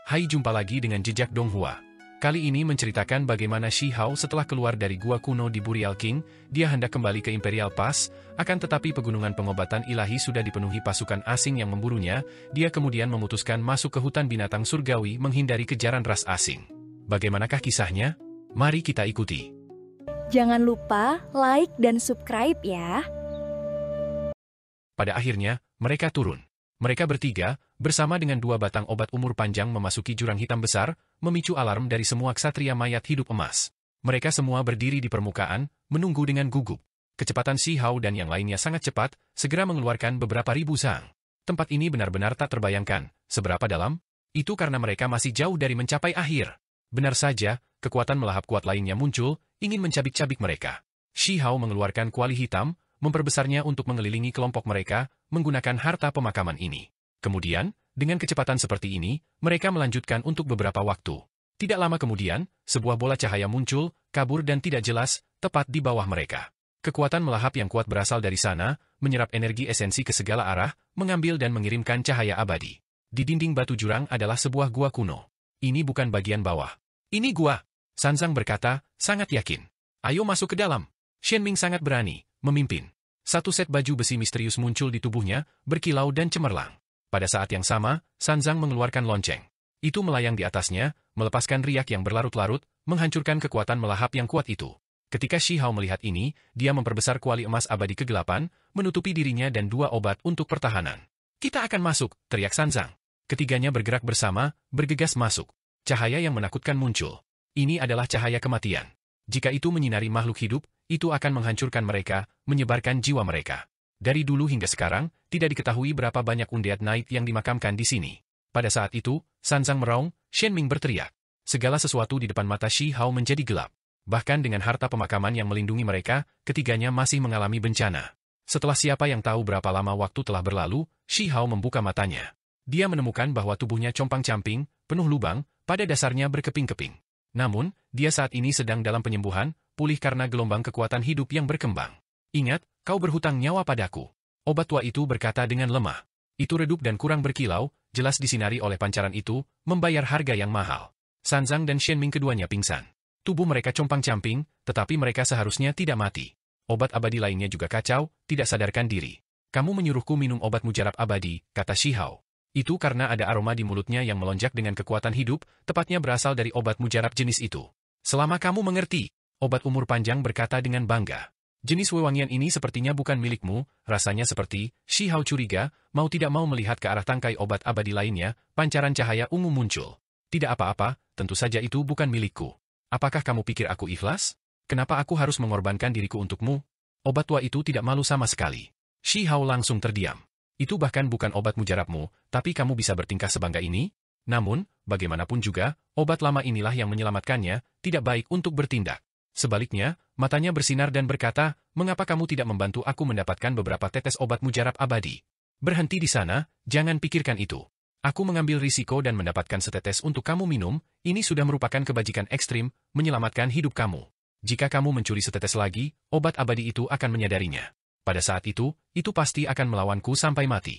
Hai, jumpa lagi dengan Jejak Donghua. Kali ini menceritakan bagaimana Shi Hao setelah keluar dari gua kuno di Burial King, dia hendak kembali ke Imperial Pass, akan tetapi pegunungan pengobatan ilahi sudah dipenuhi pasukan asing yang memburunya, dia kemudian memutuskan masuk ke hutan binatang surgawi menghindari kejaran ras asing. Bagaimanakah kisahnya? Mari kita ikuti. Jangan lupa like dan subscribe ya. Pada akhirnya, mereka turun. Mereka bertiga, bersama dengan 2 batang obat umur panjang memasuki jurang hitam besar, memicu alarm dari semua ksatria mayat hidup emas. Mereka semua berdiri di permukaan, menunggu dengan gugup. Kecepatan Shi Hao dan yang lainnya sangat cepat, segera mengeluarkan beberapa ribu sang. Tempat ini benar-benar tak terbayangkan. Seberapa dalam? Itu karena mereka masih jauh dari mencapai akhir. Benar saja, kekuatan melahap kuat lainnya muncul, ingin mencabik-cabik mereka. Shi Hao mengeluarkan kuali hitam, memperbesarnya untuk mengelilingi kelompok mereka, menggunakan harta pemakaman ini. Kemudian, dengan kecepatan seperti ini, mereka melanjutkan untuk beberapa waktu. Tidak lama kemudian, sebuah bola cahaya muncul, kabur dan tidak jelas, tepat di bawah mereka. Kekuatan melahap yang kuat berasal dari sana, menyerap energi esensi ke segala arah, mengambil dan mengirimkan cahaya abadi. Di dinding batu jurang adalah sebuah gua kuno. Ini bukan bagian bawah. Ini gua. Sanzang berkata, sangat yakin. Ayo masuk ke dalam. Shenming sangat berani, memimpin. Satu set baju besi misterius muncul di tubuhnya, berkilau dan cemerlang. Pada saat yang sama, Sanzang mengeluarkan lonceng. Itu melayang di atasnya, melepaskan riak yang berlarut-larut, menghancurkan kekuatan melahap yang kuat itu. Ketika Shi Hao melihat ini, dia memperbesar kuali emas abadi kegelapan, menutupi dirinya dan 2 obat untuk pertahanan. Kita akan masuk, teriak Sanzang. Ketiganya bergerak bersama, bergegas masuk. Cahaya yang menakutkan muncul. Ini adalah cahaya kematian. Jika itu menyinari makhluk hidup, itu akan menghancurkan mereka, menyebarkan jiwa mereka. Dari dulu hingga sekarang, tidak diketahui berapa banyak Undead Knight yang dimakamkan di sini. Pada saat itu, Sanzang meraung, Shenming berteriak. Segala sesuatu di depan mata Shi Hao menjadi gelap. Bahkan dengan harta pemakaman yang melindungi mereka, ketiganya masih mengalami bencana. Setelah siapa yang tahu berapa lama waktu telah berlalu, Shi Hao membuka matanya. Dia menemukan bahwa tubuhnya compang-camping, penuh lubang, pada dasarnya berkeping-keping. Namun, dia saat ini sedang dalam penyembuhan, pulih karena gelombang kekuatan hidup yang berkembang. Ingat, kau berhutang nyawa padaku. Obat tua itu berkata dengan lemah. Itu redup dan kurang berkilau, jelas disinari oleh pancaran itu, membayar harga yang mahal. Sanzang dan Shenming keduanya pingsan. Tubuh mereka compang-camping, tetapi mereka seharusnya tidak mati. Obat abadi lainnya juga kacau, tidak sadarkan diri. Kamu menyuruhku minum obat mujarab abadi, kata Shi Hao. Itu karena ada aroma di mulutnya yang melonjak dengan kekuatan hidup, tepatnya berasal dari obat mujarab jenis itu. Selama kamu mengerti, obat umur panjang berkata dengan bangga. Jenis wewangian ini sepertinya bukan milikmu, rasanya seperti, Shi Hao curiga, mau tidak mau melihat ke arah tangkai obat abadi lainnya, pancaran cahaya ungu muncul. Tidak apa-apa, tentu saja itu bukan milikku. Apakah kamu pikir aku ikhlas? Kenapa aku harus mengorbankan diriku untukmu? Obat tua itu tidak malu sama sekali. Shi Hao langsung terdiam. Itu bahkan bukan obat mujarabmu, tapi kamu bisa bertingkah sebangga ini? Namun, bagaimanapun juga, obat lama inilah yang menyelamatkannya, tidak baik untuk bertindak. Sebaliknya, matanya bersinar dan berkata, mengapa kamu tidak membantu aku mendapatkan beberapa tetes obat mujarab abadi? Berhenti di sana, jangan pikirkan itu. Aku mengambil risiko dan mendapatkan setetes untuk kamu minum, ini sudah merupakan kebajikan ekstrim, menyelamatkan hidup kamu. Jika kamu mencuri setetes lagi, obat abadi itu akan menyadarinya. Pada saat itu pasti akan melawanku sampai mati.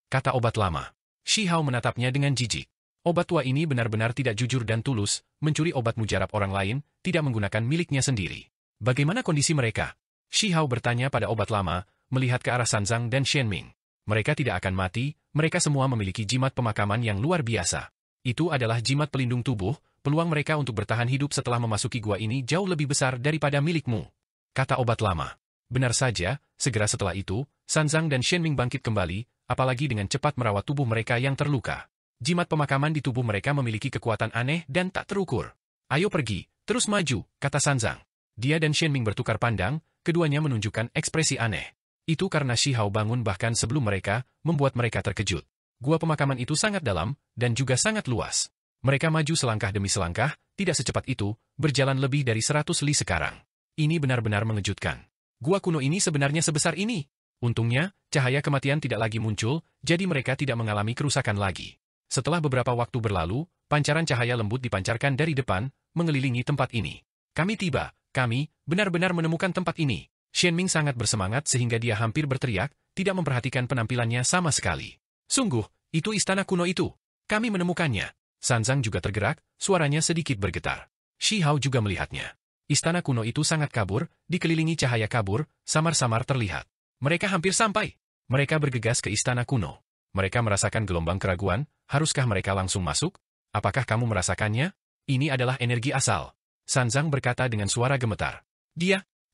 Kata obat lama. Shi Hao menatapnya dengan jijik. Obat tua ini benar-benar tidak jujur dan tulus, mencuri obat mujarab orang lain, tidak menggunakan miliknya sendiri. Bagaimana kondisi mereka? Shi Hao bertanya pada obat lama, melihat ke arah Sanzang dan Shenming. Mereka tidak akan mati, mereka semua memiliki jimat pemakaman yang luar biasa. Itu adalah jimat pelindung tubuh, peluang mereka untuk bertahan hidup setelah memasuki gua ini jauh lebih besar daripada milikmu. Kata obat lama. Benar saja, segera setelah itu, Sanzang dan Shenming bangkit kembali, apalagi dengan cepat merawat tubuh mereka yang terluka. Jimat pemakaman di tubuh mereka memiliki kekuatan aneh dan tak terukur. Ayo pergi, terus maju, kata Sanzang. Dia dan Shenming bertukar pandang, keduanya menunjukkan ekspresi aneh. Itu karena Shi Hao bangun bahkan sebelum mereka, membuat mereka terkejut. Gua pemakaman itu sangat dalam, dan juga sangat luas. Mereka maju selangkah demi selangkah, tidak secepat itu, berjalan lebih dari 100 li sekarang. Ini benar-benar mengejutkan. Gua kuno ini sebenarnya sebesar ini. Untungnya, cahaya kematian tidak lagi muncul, jadi mereka tidak mengalami kerusakan lagi. Setelah beberapa waktu berlalu, pancaran cahaya lembut dipancarkan dari depan, mengelilingi tempat ini. Kami tiba, kami benar-benar menemukan tempat ini. Shenming sangat bersemangat sehingga dia hampir berteriak, tidak memperhatikan penampilannya sama sekali. Sungguh, itu istana kuno itu. Kami menemukannya. Sanzang juga tergerak, suaranya sedikit bergetar. Shi Hao juga melihatnya. Istana kuno itu sangat kabur, dikelilingi cahaya kabur, samar-samar terlihat. Mereka hampir sampai. Mereka bergegas ke istana kuno. Mereka merasakan gelombang keraguan, haruskah mereka langsung masuk? Apakah kamu merasakannya? Ini adalah energi asal. Sanzang berkata dengan suara gemetar.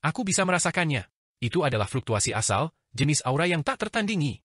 Aku bisa merasakannya. Itu adalah fluktuasi asal, jenis aura yang tak tertandingi.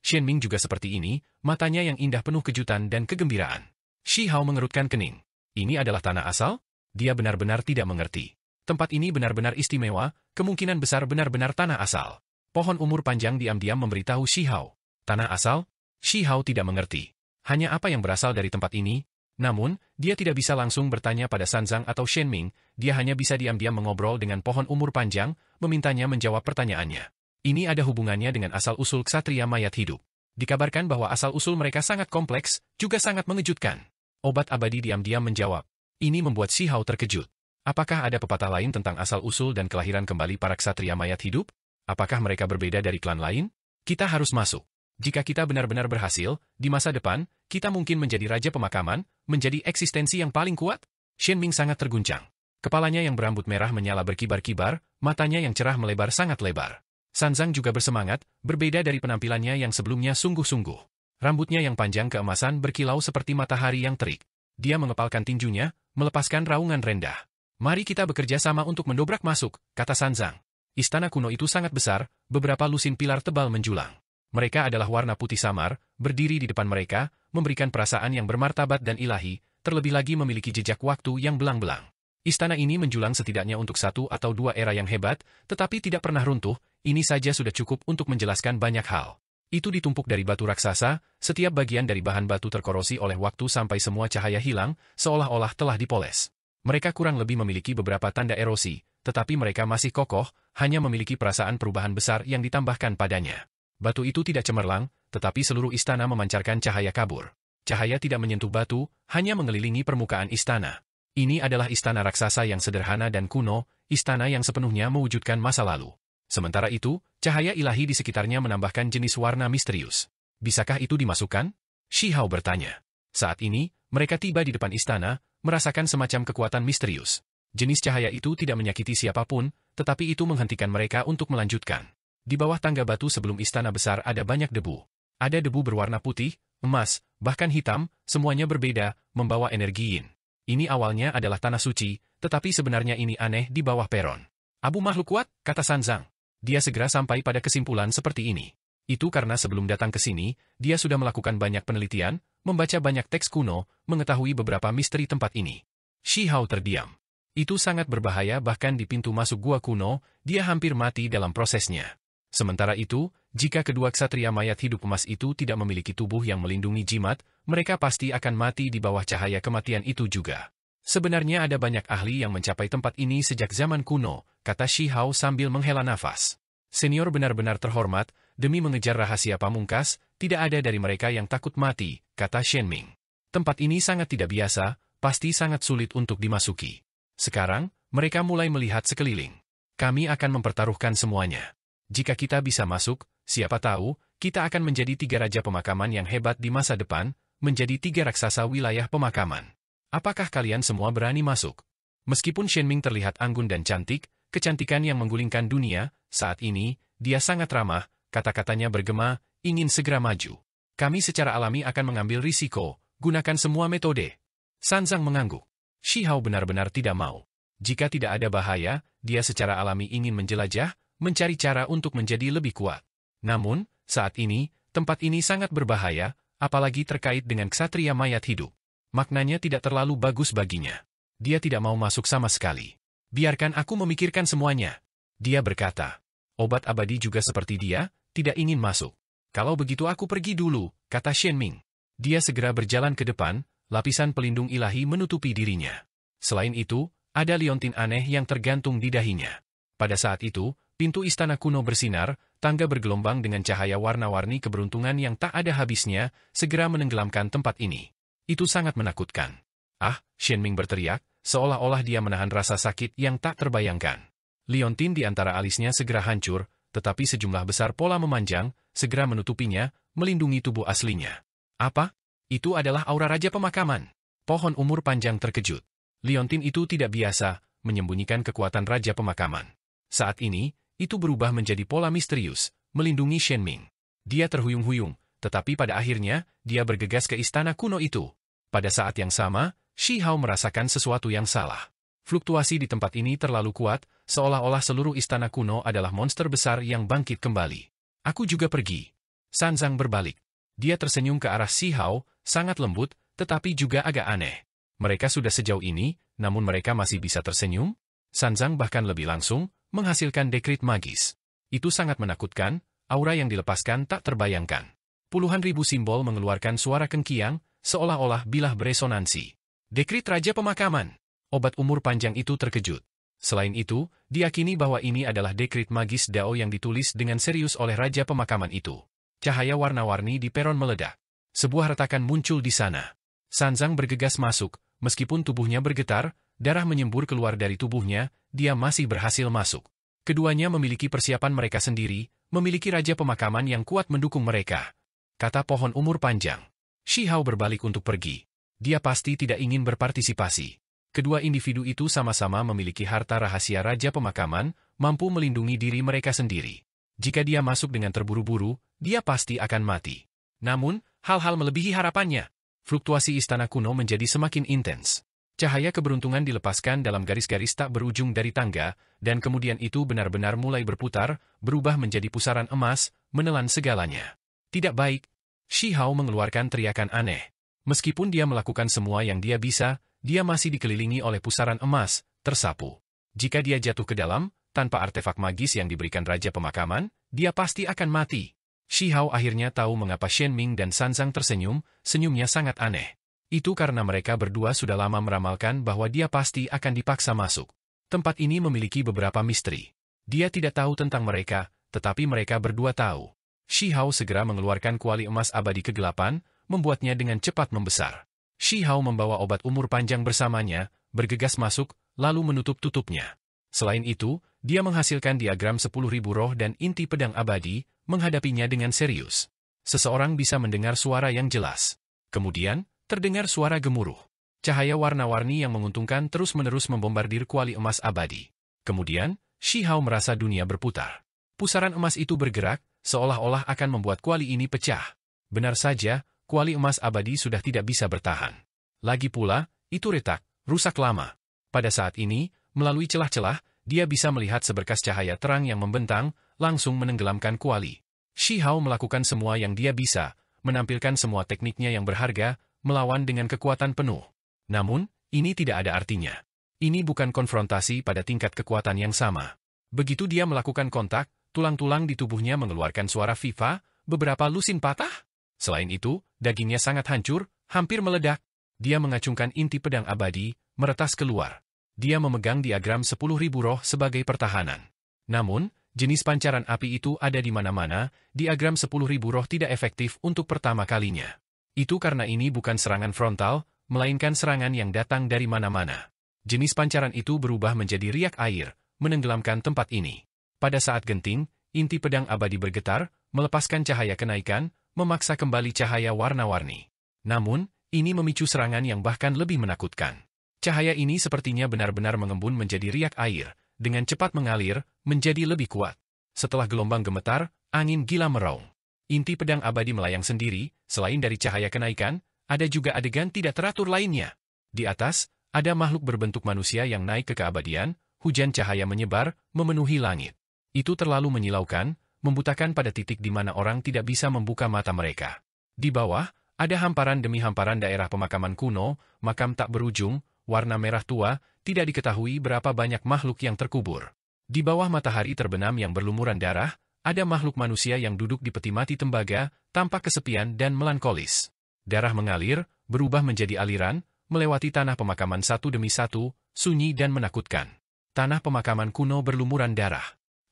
Shenming juga seperti ini, matanya yang indah penuh kejutan dan kegembiraan. Shi Hao mengerutkan kening. Ini adalah tanah asal? Dia benar-benar tidak mengerti. Tempat ini benar-benar istimewa, kemungkinan besar benar-benar tanah asal. Pohon umur panjang diam-diam memberitahu Shi Hao. Tanah asal? Shi Hao tidak mengerti. Hanya apa yang berasal dari tempat ini? Namun, dia tidak bisa langsung bertanya pada Sanzang atau Shenming, dia hanya bisa diam-diam mengobrol dengan pohon umur panjang, memintanya menjawab pertanyaannya. Ini ada hubungannya dengan asal-usul ksatria mayat hidup. Dikabarkan bahwa asal-usul mereka sangat kompleks, juga sangat mengejutkan. Obat abadi diam-diam menjawab. Ini membuat Shi Hao terkejut. Apakah ada pepatah lain tentang asal-usul dan kelahiran kembali para ksatria mayat hidup? Apakah mereka berbeda dari klan lain? Kita harus masuk. Jika kita benar-benar berhasil, di masa depan, kita mungkin menjadi raja pemakaman, menjadi eksistensi yang paling kuat. Shenming sangat terguncang. Kepalanya yang berambut merah menyala berkibar-kibar, matanya yang cerah melebar sangat lebar. Sanzang juga bersemangat, berbeda dari penampilannya yang sebelumnya sungguh-sungguh. Rambutnya yang panjang keemasan berkilau seperti matahari yang terik. Dia mengepalkan tinjunya, melepaskan raungan rendah. Mari kita bekerja sama untuk mendobrak masuk, kata Sanzang. Istana kuno itu sangat besar, beberapa lusin pilar tebal menjulang. Mereka adalah warna putih samar, berdiri di depan mereka, memberikan perasaan yang bermartabat dan ilahi, terlebih lagi memiliki jejak waktu yang belang-belang. Istana ini menjulang setidaknya untuk 1 atau 2 era yang hebat, tetapi tidak pernah runtuh, ini saja sudah cukup untuk menjelaskan banyak hal. Itu ditumpuk dari batu raksasa, setiap bagian dari bahan batu terkorosi oleh waktu sampai semua cahaya hilang, seolah-olah telah dipoles. Mereka kurang lebih memiliki beberapa tanda erosi, tetapi mereka masih kokoh, hanya memiliki perasaan perubahan besar yang ditambahkan padanya. Batu itu tidak cemerlang, tetapi seluruh istana memancarkan cahaya kabur. Cahaya tidak menyentuh batu, hanya mengelilingi permukaan istana. Ini adalah istana raksasa yang sederhana dan kuno, istana yang sepenuhnya mewujudkan masa lalu. Sementara itu, cahaya ilahi di sekitarnya menambahkan jenis warna misterius. Bisakah itu dimasukkan? Shi Hao bertanya. Saat ini, mereka tiba di depan istana, merasakan semacam kekuatan misterius. Jenis cahaya itu tidak menyakiti siapapun, tetapi itu menghentikan mereka untuk melanjutkan. Di bawah tangga batu sebelum istana besar ada banyak debu. Ada debu berwarna putih, emas, bahkan hitam, semuanya berbeda, membawa energi yin. Ini awalnya adalah tanah suci, tetapi sebenarnya ini aneh di bawah peron. Abu makhluk kuat, kata Sanzang. Dia segera sampai pada kesimpulan seperti ini. Itu karena sebelum datang ke sini, dia sudah melakukan banyak penelitian, membaca banyak teks kuno, mengetahui beberapa misteri tempat ini. Shi Hao terdiam. Itu sangat berbahaya bahkan di pintu masuk gua kuno, dia hampir mati dalam prosesnya. Sementara itu, jika kedua ksatria mayat hidup emas itu tidak memiliki tubuh yang melindungi jimat, mereka pasti akan mati di bawah cahaya kematian itu juga. Sebenarnya ada banyak ahli yang mencapai tempat ini sejak zaman kuno, kata Shi Hao sambil menghela nafas. Senior benar-benar terhormat, demi mengejar rahasia pamungkas, tidak ada dari mereka yang takut mati, kata Shenming. Tempat ini sangat tidak biasa, pasti sangat sulit untuk dimasuki. Sekarang, mereka mulai melihat sekeliling. Kami akan mempertaruhkan semuanya. Jika kita bisa masuk, siapa tahu, kita akan menjadi 3 raja pemakaman yang hebat di masa depan, menjadi 3 raksasa wilayah pemakaman. Apakah kalian semua berani masuk? Meskipun Shenming terlihat anggun dan cantik, kecantikan yang menggulingkan dunia, saat ini, dia sangat ramah, kata-katanya bergema, ingin segera maju. Kami secara alami akan mengambil risiko, gunakan semua metode. Sanzang mengangguk. Shi Hao benar-benar tidak mau. Jika tidak ada bahaya, dia secara alami ingin menjelajah, mencari cara untuk menjadi lebih kuat. Namun, saat ini, tempat ini sangat berbahaya, apalagi terkait dengan ksatria mayat hidup. Maknanya tidak terlalu bagus baginya. Dia tidak mau masuk sama sekali. Biarkan aku memikirkan semuanya. Dia berkata. Obat abadi juga seperti dia, tidak ingin masuk. Kalau begitu aku pergi dulu, kata Shenming. Dia segera berjalan ke depan, lapisan pelindung ilahi menutupi dirinya. Selain itu, ada liontin aneh yang tergantung di dahinya. Pada saat itu, pintu istana kuno bersinar, tangga bergelombang dengan cahaya warna-warni keberuntungan yang tak ada habisnya, segera menenggelamkan tempat ini. Itu sangat menakutkan. Ah, Shenming berteriak, seolah-olah dia menahan rasa sakit yang tak terbayangkan. Liontin di antara alisnya segera hancur, tetapi sejumlah besar pola memanjang, segera menutupinya, melindungi tubuh aslinya. Apa? Itu adalah aura raja pemakaman. Pohon umur panjang terkejut. Liontin itu tidak biasa menyembunyikan kekuatan Raja Pemakaman. Saat ini, itu berubah menjadi pola misterius, melindungi Shenming. Dia terhuyung-huyung, tetapi pada akhirnya, dia bergegas ke istana kuno itu. Pada saat yang sama, Shi Hao merasakan sesuatu yang salah. Fluktuasi di tempat ini terlalu kuat, seolah-olah seluruh istana kuno adalah monster besar yang bangkit kembali. Aku juga pergi. Sanzang berbalik. Dia tersenyum ke arah Shi Hao, sangat lembut, tetapi juga agak aneh. Mereka sudah sejauh ini, namun mereka masih bisa tersenyum? Sanzang bahkan lebih langsung, menghasilkan dekrit magis. Itu sangat menakutkan, aura yang dilepaskan tak terbayangkan. Puluhan ribu simbol mengeluarkan suara kengkiang, seolah-olah bilah beresonansi. Dekrit Raja Pemakaman. Obat umur panjang itu terkejut. Selain itu, diyakini bahwa ini adalah dekrit magis Dao yang ditulis dengan serius oleh Raja Pemakaman itu. Cahaya warna-warni di peron meledak. Sebuah retakan muncul di sana. Sanzang bergegas masuk, meskipun tubuhnya bergetar, darah menyembur keluar dari tubuhnya, dia masih berhasil masuk. Keduanya memiliki persiapan mereka sendiri, memiliki Raja Pemakaman yang kuat mendukung mereka. Kata pohon umur panjang. Shi Hao berbalik untuk pergi. Dia pasti tidak ingin berpartisipasi. Kedua individu itu sama-sama memiliki harta rahasia Raja Pemakaman, mampu melindungi diri mereka sendiri. Jika dia masuk dengan terburu-buru, dia pasti akan mati. Namun, hal-hal melebihi harapannya. Fluktuasi istana kuno menjadi semakin intens. Cahaya keberuntungan dilepaskan dalam garis-garis tak berujung dari tangga, dan kemudian itu benar-benar mulai berputar, berubah menjadi pusaran emas, menelan segalanya. Tidak baik. Shi Hao mengeluarkan teriakan aneh. Meskipun dia melakukan semua yang dia bisa, dia masih dikelilingi oleh pusaran emas, tersapu. Jika dia jatuh ke dalam, tanpa artefak magis yang diberikan Raja Pemakaman, dia pasti akan mati. Shi Hao akhirnya tahu mengapa Shenming dan Sanzang tersenyum, senyumnya sangat aneh. Itu karena mereka berdua sudah lama meramalkan bahwa dia pasti akan dipaksa masuk. Tempat ini memiliki beberapa misteri. Dia tidak tahu tentang mereka, tetapi mereka berdua tahu. Shi Hao segera mengeluarkan kuali emas abadi kegelapan, membuatnya dengan cepat membesar. Shi Hao membawa obat umur panjang bersamanya, bergegas masuk, lalu menutup tutupnya. Selain itu, dia menghasilkan diagram 10.000 roh dan inti pedang abadi, menghadapinya dengan serius. Seseorang bisa mendengar suara yang jelas. Kemudian, terdengar suara gemuruh. Cahaya warna-warni yang menguntungkan terus-menerus membombardir kuali emas abadi. Kemudian, Shi Hao merasa dunia berputar. Pusaran emas itu bergerak, seolah-olah akan membuat kuali ini pecah. Benar saja, kuali emas abadi sudah tidak bisa bertahan. Lagi pula, itu retak, rusak lama. Pada saat ini, melalui celah-celah, dia bisa melihat seberkas cahaya terang yang membentang, langsung menenggelamkan kuali. Shi Hao melakukan semua yang dia bisa, menampilkan semua tekniknya yang berharga, melawan dengan kekuatan penuh. Namun, ini tidak ada artinya. Ini bukan konfrontasi pada tingkat kekuatan yang sama. Begitu dia melakukan kontak, tulang-tulang di tubuhnya mengeluarkan suara viva, beberapa lusin patah. Selain itu, dagingnya sangat hancur, hampir meledak. Dia mengacungkan inti pedang abadi, meretas keluar. Dia memegang diagram 10.000 roh sebagai pertahanan. Namun, jenis pancaran api itu ada di mana-mana, diagram 10.000 roh tidak efektif untuk pertama kalinya. Itu karena ini bukan serangan frontal, melainkan serangan yang datang dari mana-mana. Jenis pancaran itu berubah menjadi riak air, menenggelamkan tempat ini. Pada saat genting, inti pedang abadi bergetar, melepaskan cahaya kenaikan, memaksa kembali cahaya warna-warni. Namun, ini memicu serangan yang bahkan lebih menakutkan. Cahaya ini sepertinya benar-benar mengembun menjadi riak air, dengan cepat mengalir, menjadi lebih kuat. Setelah gelombang gemetar, angin gila meraung. Inti pedang abadi melayang sendiri, selain dari cahaya kenaikan, ada juga adegan tidak teratur lainnya. Di atas, ada makhluk berbentuk manusia yang naik ke keabadian, hujan cahaya menyebar, memenuhi langit. Itu terlalu menyilaukan, membutakan pada titik di mana orang tidak bisa membuka mata mereka. Di bawah, ada hamparan demi hamparan daerah pemakaman kuno, makam tak berujung, warna merah tua, tidak diketahui berapa banyak makhluk yang terkubur. Di bawah matahari terbenam yang berlumuran darah, ada makhluk manusia yang duduk di peti mati tembaga, tampak kesepian dan melankolis. Darah mengalir, berubah menjadi aliran, melewati tanah pemakaman satu demi satu, sunyi dan menakutkan. Tanah pemakaman kuno berlumuran darah.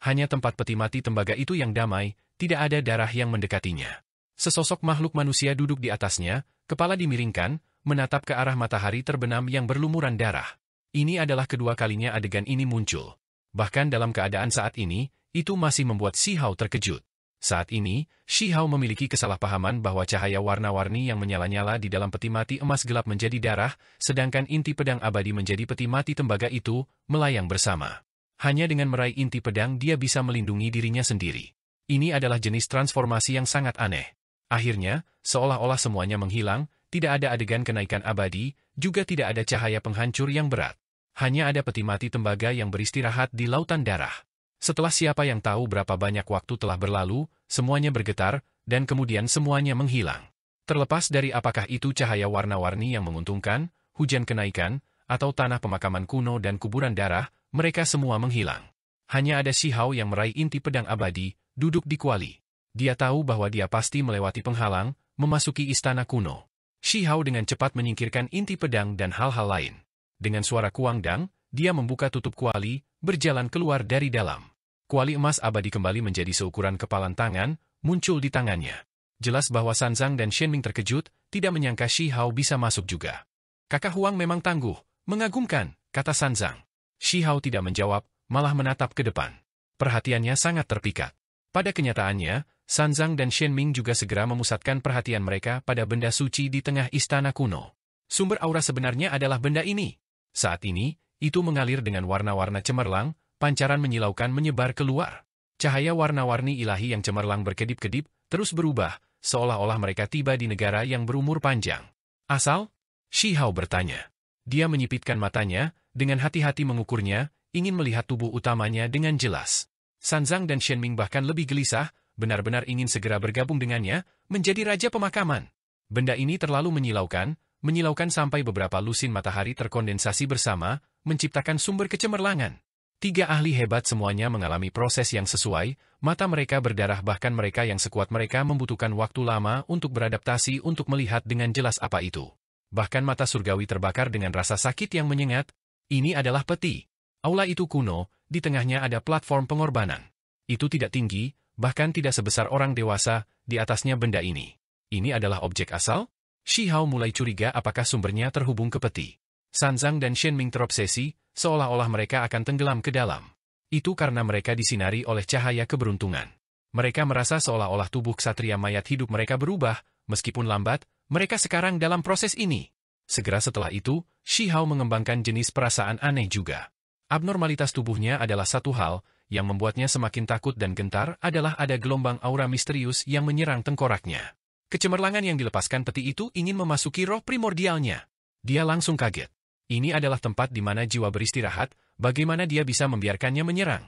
Hanya tempat peti mati tembaga itu yang damai, tidak ada darah yang mendekatinya. Sesosok makhluk manusia duduk di atasnya, kepala dimiringkan, menatap ke arah matahari terbenam yang berlumuran darah. Ini adalah kedua kalinya adegan ini muncul. Bahkan dalam keadaan saat ini, itu masih membuat Shi Hao terkejut. Saat ini, Shi Hao memiliki kesalahpahaman bahwa cahaya warna-warni yang menyala-nyala di dalam peti mati emas gelap menjadi darah, sedangkan inti pedang abadi menjadi peti mati tembaga itu, melayang bersama. Hanya dengan meraih inti pedang dia bisa melindungi dirinya sendiri. Ini adalah jenis transformasi yang sangat aneh. Akhirnya, seolah-olah semuanya menghilang, tidak ada adegan kenaikan abadi, juga tidak ada cahaya penghancur yang berat. Hanya ada peti mati tembaga yang beristirahat di lautan darah. Setelah siapa yang tahu berapa banyak waktu telah berlalu, semuanya bergetar, dan kemudian semuanya menghilang. Terlepas dari apakah itu cahaya warna-warni yang menguntungkan, hujan kenaikan, atau tanah pemakaman kuno dan kuburan darah, mereka semua menghilang. Hanya ada Shi Hao yang meraih inti pedang abadi, duduk di kuali. Dia tahu bahwa dia pasti melewati penghalang, memasuki istana kuno. Shi Hao dengan cepat menyingkirkan inti pedang dan hal-hal lain. Dengan suara kuangdang, dia membuka tutup kuali, berjalan keluar dari dalam. Kuali emas abadi kembali menjadi seukuran kepalan tangan, muncul di tangannya. Jelas bahwa Sanzang dan Shen Ming terkejut, tidak menyangka Shi Hao bisa masuk juga. Kakak Huang memang tangguh, mengagumkan, kata Sanzang. Shi Hao tidak menjawab, malah menatap ke depan. Perhatiannya sangat terpikat. Pada kenyataannya, Sanzang dan Shen Ming juga segera memusatkan perhatian mereka pada benda suci di tengah istana kuno. Sumber aura sebenarnya adalah benda ini. Saat ini, itu mengalir dengan warna-warna cemerlang, pancaran menyilaukan menyebar keluar. Cahaya warna-warni ilahi yang cemerlang berkedip-kedip, terus berubah, seolah-olah mereka tiba di negara yang berumur panjang. Asal? Shi Hao bertanya. Dia menyipitkan matanya, dengan hati-hati mengukurnya, ingin melihat tubuh utamanya dengan jelas. Sanzang dan Shen Ming bahkan lebih gelisah, benar-benar ingin segera bergabung dengannya, menjadi raja pemakaman. Benda ini terlalu menyilaukan sampai beberapa lusin matahari terkondensasi bersama, menciptakan sumber kecemerlangan. 3 ahli hebat semuanya mengalami proses yang sesuai, mata mereka berdarah bahkan mereka yang sekuat mereka membutuhkan waktu lama untuk beradaptasi untuk melihat dengan jelas apa itu. Bahkan mata surgawi terbakar dengan rasa sakit yang menyengat. Ini adalah peti. Aula itu kuno, di tengahnya ada platform pengorbanan. Itu tidak tinggi, bahkan tidak sebesar orang dewasa, di atasnya benda ini. Ini adalah objek asal? Shi Hao mulai curiga apakah sumbernya terhubung ke peti. Sanzang dan Shen Ming terobsesi, seolah-olah mereka akan tenggelam ke dalam. Itu karena mereka disinari oleh cahaya keberuntungan. Mereka merasa seolah-olah tubuh ksatria mayat hidup mereka berubah, meskipun lambat, mereka sekarang dalam proses ini. Segera setelah itu, Shi Hao mengembangkan jenis perasaan aneh juga. Abnormalitas tubuhnya adalah satu hal, yang membuatnya semakin takut dan gentar adalah ada gelombang aura misterius yang menyerang tengkoraknya. Kecemerlangan yang dilepaskan peti itu ingin memasuki roh primordialnya. Dia langsung kaget. Ini adalah tempat di mana jiwa beristirahat, bagaimana dia bisa membiarkannya menyerang?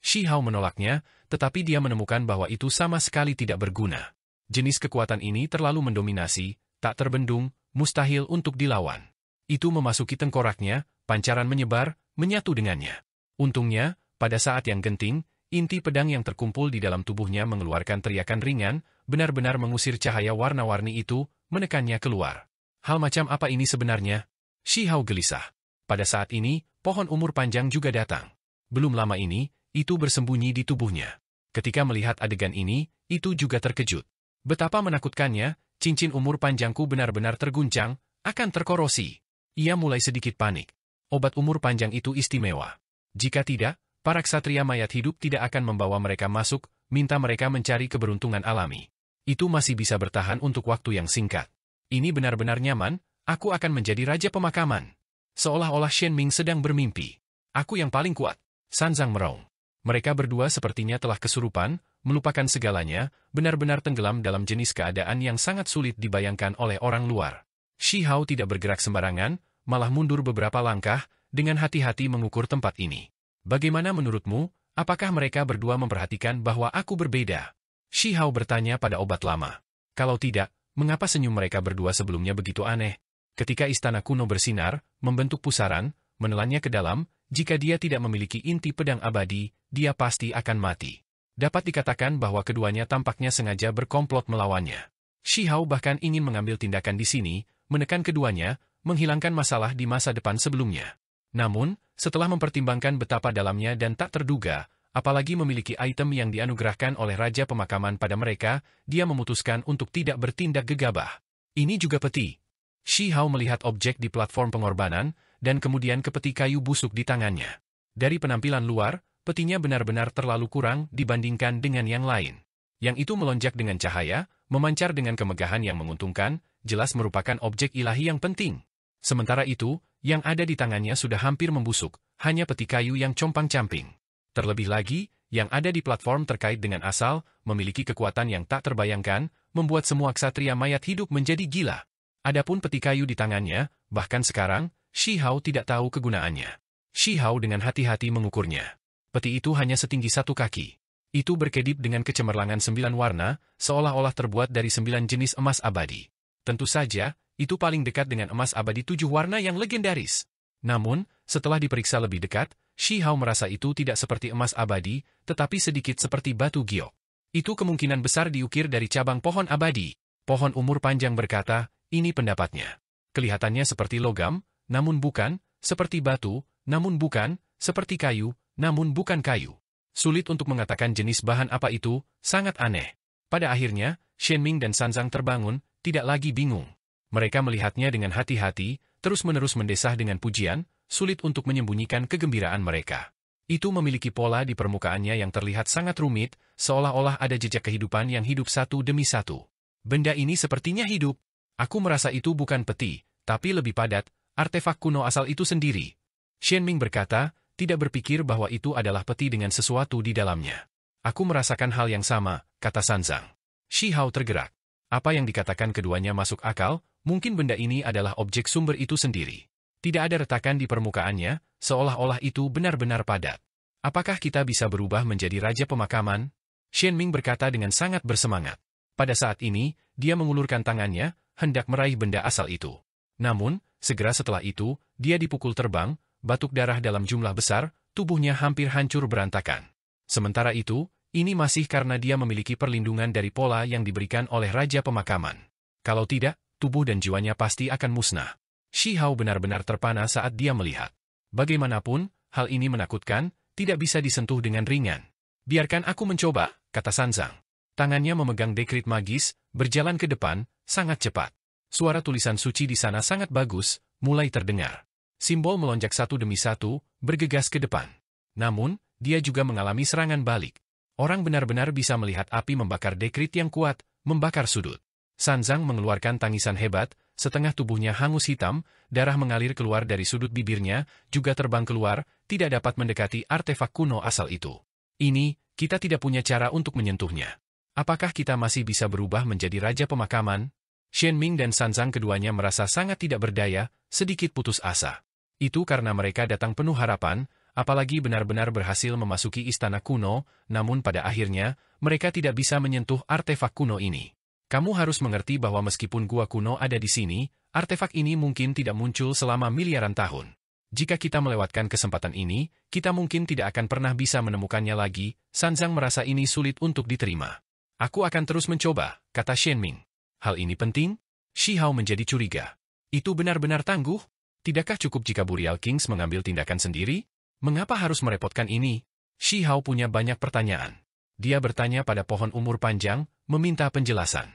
Shi Hao menolaknya, tetapi dia menemukan bahwa itu sama sekali tidak berguna. Jenis kekuatan ini terlalu mendominasi, tak terbendung, mustahil untuk dilawan. Itu memasuki tengkoraknya, pancaran menyebar, menyatu dengannya. Untungnya, pada saat yang genting, inti pedang yang terkumpul di dalam tubuhnya mengeluarkan teriakan ringan, benar-benar mengusir cahaya warna-warni itu, menekannya keluar. Hal macam apa ini sebenarnya? Shi Hao gelisah. Pada saat ini, pohon umur panjang juga datang. Belum lama ini, itu bersembunyi di tubuhnya. Ketika melihat adegan ini, itu juga terkejut. Betapa menakutkannya, cincin umur panjangku benar-benar terguncang, akan terkorosi. Ia mulai sedikit panik. Obat umur panjang itu istimewa. Jika tidak, para ksatria mayat hidup tidak akan membawa mereka masuk, minta mereka mencari keberuntungan alami. Itu masih bisa bertahan untuk waktu yang singkat. Ini benar-benar nyaman, aku akan menjadi raja pemakaman. Seolah-olah Shen Ming sedang bermimpi. Aku yang paling kuat. Sanzang meraung. Mereka berdua sepertinya telah kesurupan, melupakan segalanya, benar-benar tenggelam dalam jenis keadaan yang sangat sulit dibayangkan oleh orang luar. Shi Hao tidak bergerak sembarangan, malah mundur beberapa langkah, dengan hati-hati mengukur tempat ini. Bagaimana menurutmu, apakah mereka berdua memperhatikan bahwa aku berbeda? Shi Hao bertanya pada obat lama. Kalau tidak, mengapa senyum mereka berdua sebelumnya begitu aneh? Ketika istana kuno bersinar, membentuk pusaran, menelannya ke dalam, jika dia tidak memiliki inti pedang abadi, dia pasti akan mati. Dapat dikatakan bahwa keduanya tampaknya sengaja berkomplot melawannya. Shi Hao bahkan ingin mengambil tindakan di sini, menekan keduanya, menghilangkan masalah di masa depan sebelumnya. Namun, setelah mempertimbangkan betapa dalamnya dan tak terduga, apalagi memiliki item yang dianugerahkan oleh Raja Pemakaman pada mereka, dia memutuskan untuk tidak bertindak gegabah. Ini juga peti. Shi Hao melihat objek di platform pengorbanan, dan kemudian ke peti kayu busuk di tangannya. Dari penampilan luar, petinya benar-benar terlalu kurang dibandingkan dengan yang lain. Yang itu melonjak dengan cahaya, memancar dengan kemegahan yang menguntungkan, jelas merupakan objek ilahi yang penting. Sementara itu, yang ada di tangannya sudah hampir membusuk, hanya peti kayu yang compang-camping. Terlebih lagi, yang ada di platform terkait dengan asal, memiliki kekuatan yang tak terbayangkan, membuat semua ksatria mayat hidup menjadi gila. Adapun peti kayu di tangannya, bahkan sekarang, Shi Hao tidak tahu kegunaannya. Shi Hao dengan hati-hati mengukurnya. Peti itu hanya setinggi 1 kaki. Itu berkedip dengan kecemerlangan 9 warna, seolah-olah terbuat dari 9 jenis emas abadi. Tentu saja, itu paling dekat dengan emas abadi 7 warna yang legendaris. Namun, setelah diperiksa lebih dekat, Shi Hao merasa itu tidak seperti emas abadi, tetapi sedikit seperti batu giok. Itu kemungkinan besar diukir dari cabang pohon abadi. Pohon umur panjang berkata, ini pendapatnya. Kelihatannya seperti logam, namun bukan, seperti batu, namun bukan, seperti kayu, namun bukan kayu. Sulit untuk mengatakan jenis bahan apa itu, sangat aneh. Pada akhirnya, Shen Ming dan Sanzang terbangun, tidak lagi bingung. Mereka melihatnya dengan hati-hati, terus-menerus mendesah dengan pujian, sulit untuk menyembunyikan kegembiraan mereka. Itu memiliki pola di permukaannya yang terlihat sangat rumit, seolah-olah ada jejak kehidupan yang hidup satu demi satu. Benda ini sepertinya hidup. Aku merasa itu bukan peti, tapi lebih padat, artefak kuno asal itu sendiri. Shen Ming berkata, tidak berpikir bahwa itu adalah peti dengan sesuatu di dalamnya. Aku merasakan hal yang sama, kata Sanzang. Shi Hao tergerak. Apa yang dikatakan keduanya masuk akal, mungkin benda ini adalah objek sumber itu sendiri. Tidak ada retakan di permukaannya, seolah-olah itu benar-benar padat. Apakah kita bisa berubah menjadi raja pemakaman? Shen Ming berkata dengan sangat bersemangat. Pada saat ini, dia mengulurkan tangannya, hendak meraih benda asal itu. Namun, segera setelah itu, dia dipukul terbang, batuk darah dalam jumlah besar, tubuhnya hampir hancur berantakan. Sementara itu, ini masih karena dia memiliki perlindungan dari pola yang diberikan oleh Raja Pemakaman. Kalau tidak, tubuh dan jiwanya pasti akan musnah. Shi Hao benar-benar terpana saat dia melihat. Bagaimanapun, hal ini menakutkan, tidak bisa disentuh dengan ringan. Biarkan aku mencoba, kata Sanzang. Tangannya memegang dekrit magis, berjalan ke depan, sangat cepat. Suara tulisan suci di sana sangat bagus, mulai terdengar. Simbol melonjak satu demi satu, bergegas ke depan. Namun, dia juga mengalami serangan balik. Orang benar-benar bisa melihat api membakar dekrit yang kuat, membakar sudut. Sanzang mengeluarkan tangisan hebat, setengah tubuhnya hangus hitam, darah mengalir keluar dari sudut bibirnya, juga terbang keluar, tidak dapat mendekati artefak kuno asal itu. Ini, kita tidak punya cara untuk menyentuhnya. Apakah kita masih bisa berubah menjadi raja pemakaman? Shen Ming dan Sanzang keduanya merasa sangat tidak berdaya, sedikit putus asa. Itu karena mereka datang penuh harapan, apalagi benar-benar berhasil memasuki istana kuno, namun pada akhirnya, mereka tidak bisa menyentuh artefak kuno ini. Kamu harus mengerti bahwa meskipun gua kuno ada di sini, artefak ini mungkin tidak muncul selama miliaran tahun. Jika kita melewatkan kesempatan ini, kita mungkin tidak akan pernah bisa menemukannya lagi. Sanzang merasa ini sulit untuk diterima. Aku akan terus mencoba, kata Shen Ming. Hal ini penting? Shi Hao menjadi curiga. Itu benar-benar tangguh? Tidakkah cukup jika Burial Kings mengambil tindakan sendiri? Mengapa harus merepotkan ini? Shi Hao punya banyak pertanyaan. Dia bertanya pada pohon umur panjang, meminta penjelasan.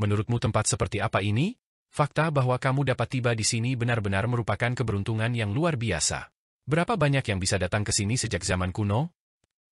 Menurutmu tempat seperti apa ini? Fakta bahwa kamu dapat tiba di sini benar-benar merupakan keberuntungan yang luar biasa. Berapa banyak yang bisa datang ke sini sejak zaman kuno?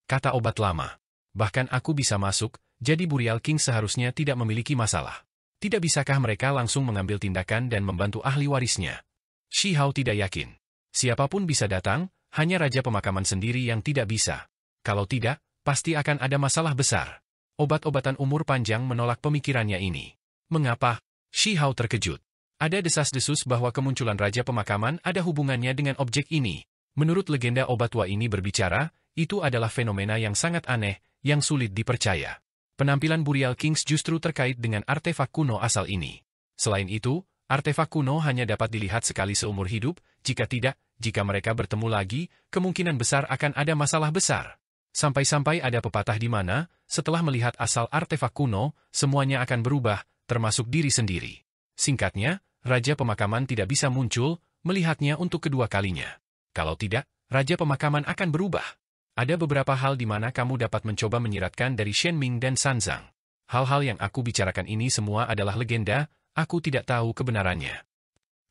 Kata obat lama. Bahkan aku bisa masuk, jadi Burial King seharusnya tidak memiliki masalah. Tidak bisakah mereka langsung mengambil tindakan dan membantu ahli warisnya? Shi Hao tidak yakin. Siapapun bisa datang, hanya Raja Pemakaman sendiri yang tidak bisa. Kalau tidak, pasti akan ada masalah besar. Obat-obatan umur panjang menolak pemikirannya ini. Mengapa? Shi Hao terkejut. Ada desas-desus bahwa kemunculan Raja Pemakaman ada hubungannya dengan objek ini. Menurut legenda obat tua ini berbicara, itu adalah fenomena yang sangat aneh, yang sulit dipercaya. Penampilan Burial Kings justru terkait dengan artefak kuno asal ini. Selain itu, artefak kuno hanya dapat dilihat sekali seumur hidup, jika tidak, jika mereka bertemu lagi, kemungkinan besar akan ada masalah besar. Sampai-sampai ada pepatah di mana, setelah melihat asal artefak kuno, semuanya akan berubah, termasuk diri sendiri. Singkatnya, Raja Pemakaman tidak bisa muncul, melihatnya untuk kedua kalinya. Kalau tidak, Raja Pemakaman akan berubah. Ada beberapa hal di mana kamu dapat mencoba menyiratkan dari Shen Ming dan Sanzang. Hal-hal yang aku bicarakan ini semua adalah legenda, aku tidak tahu kebenarannya.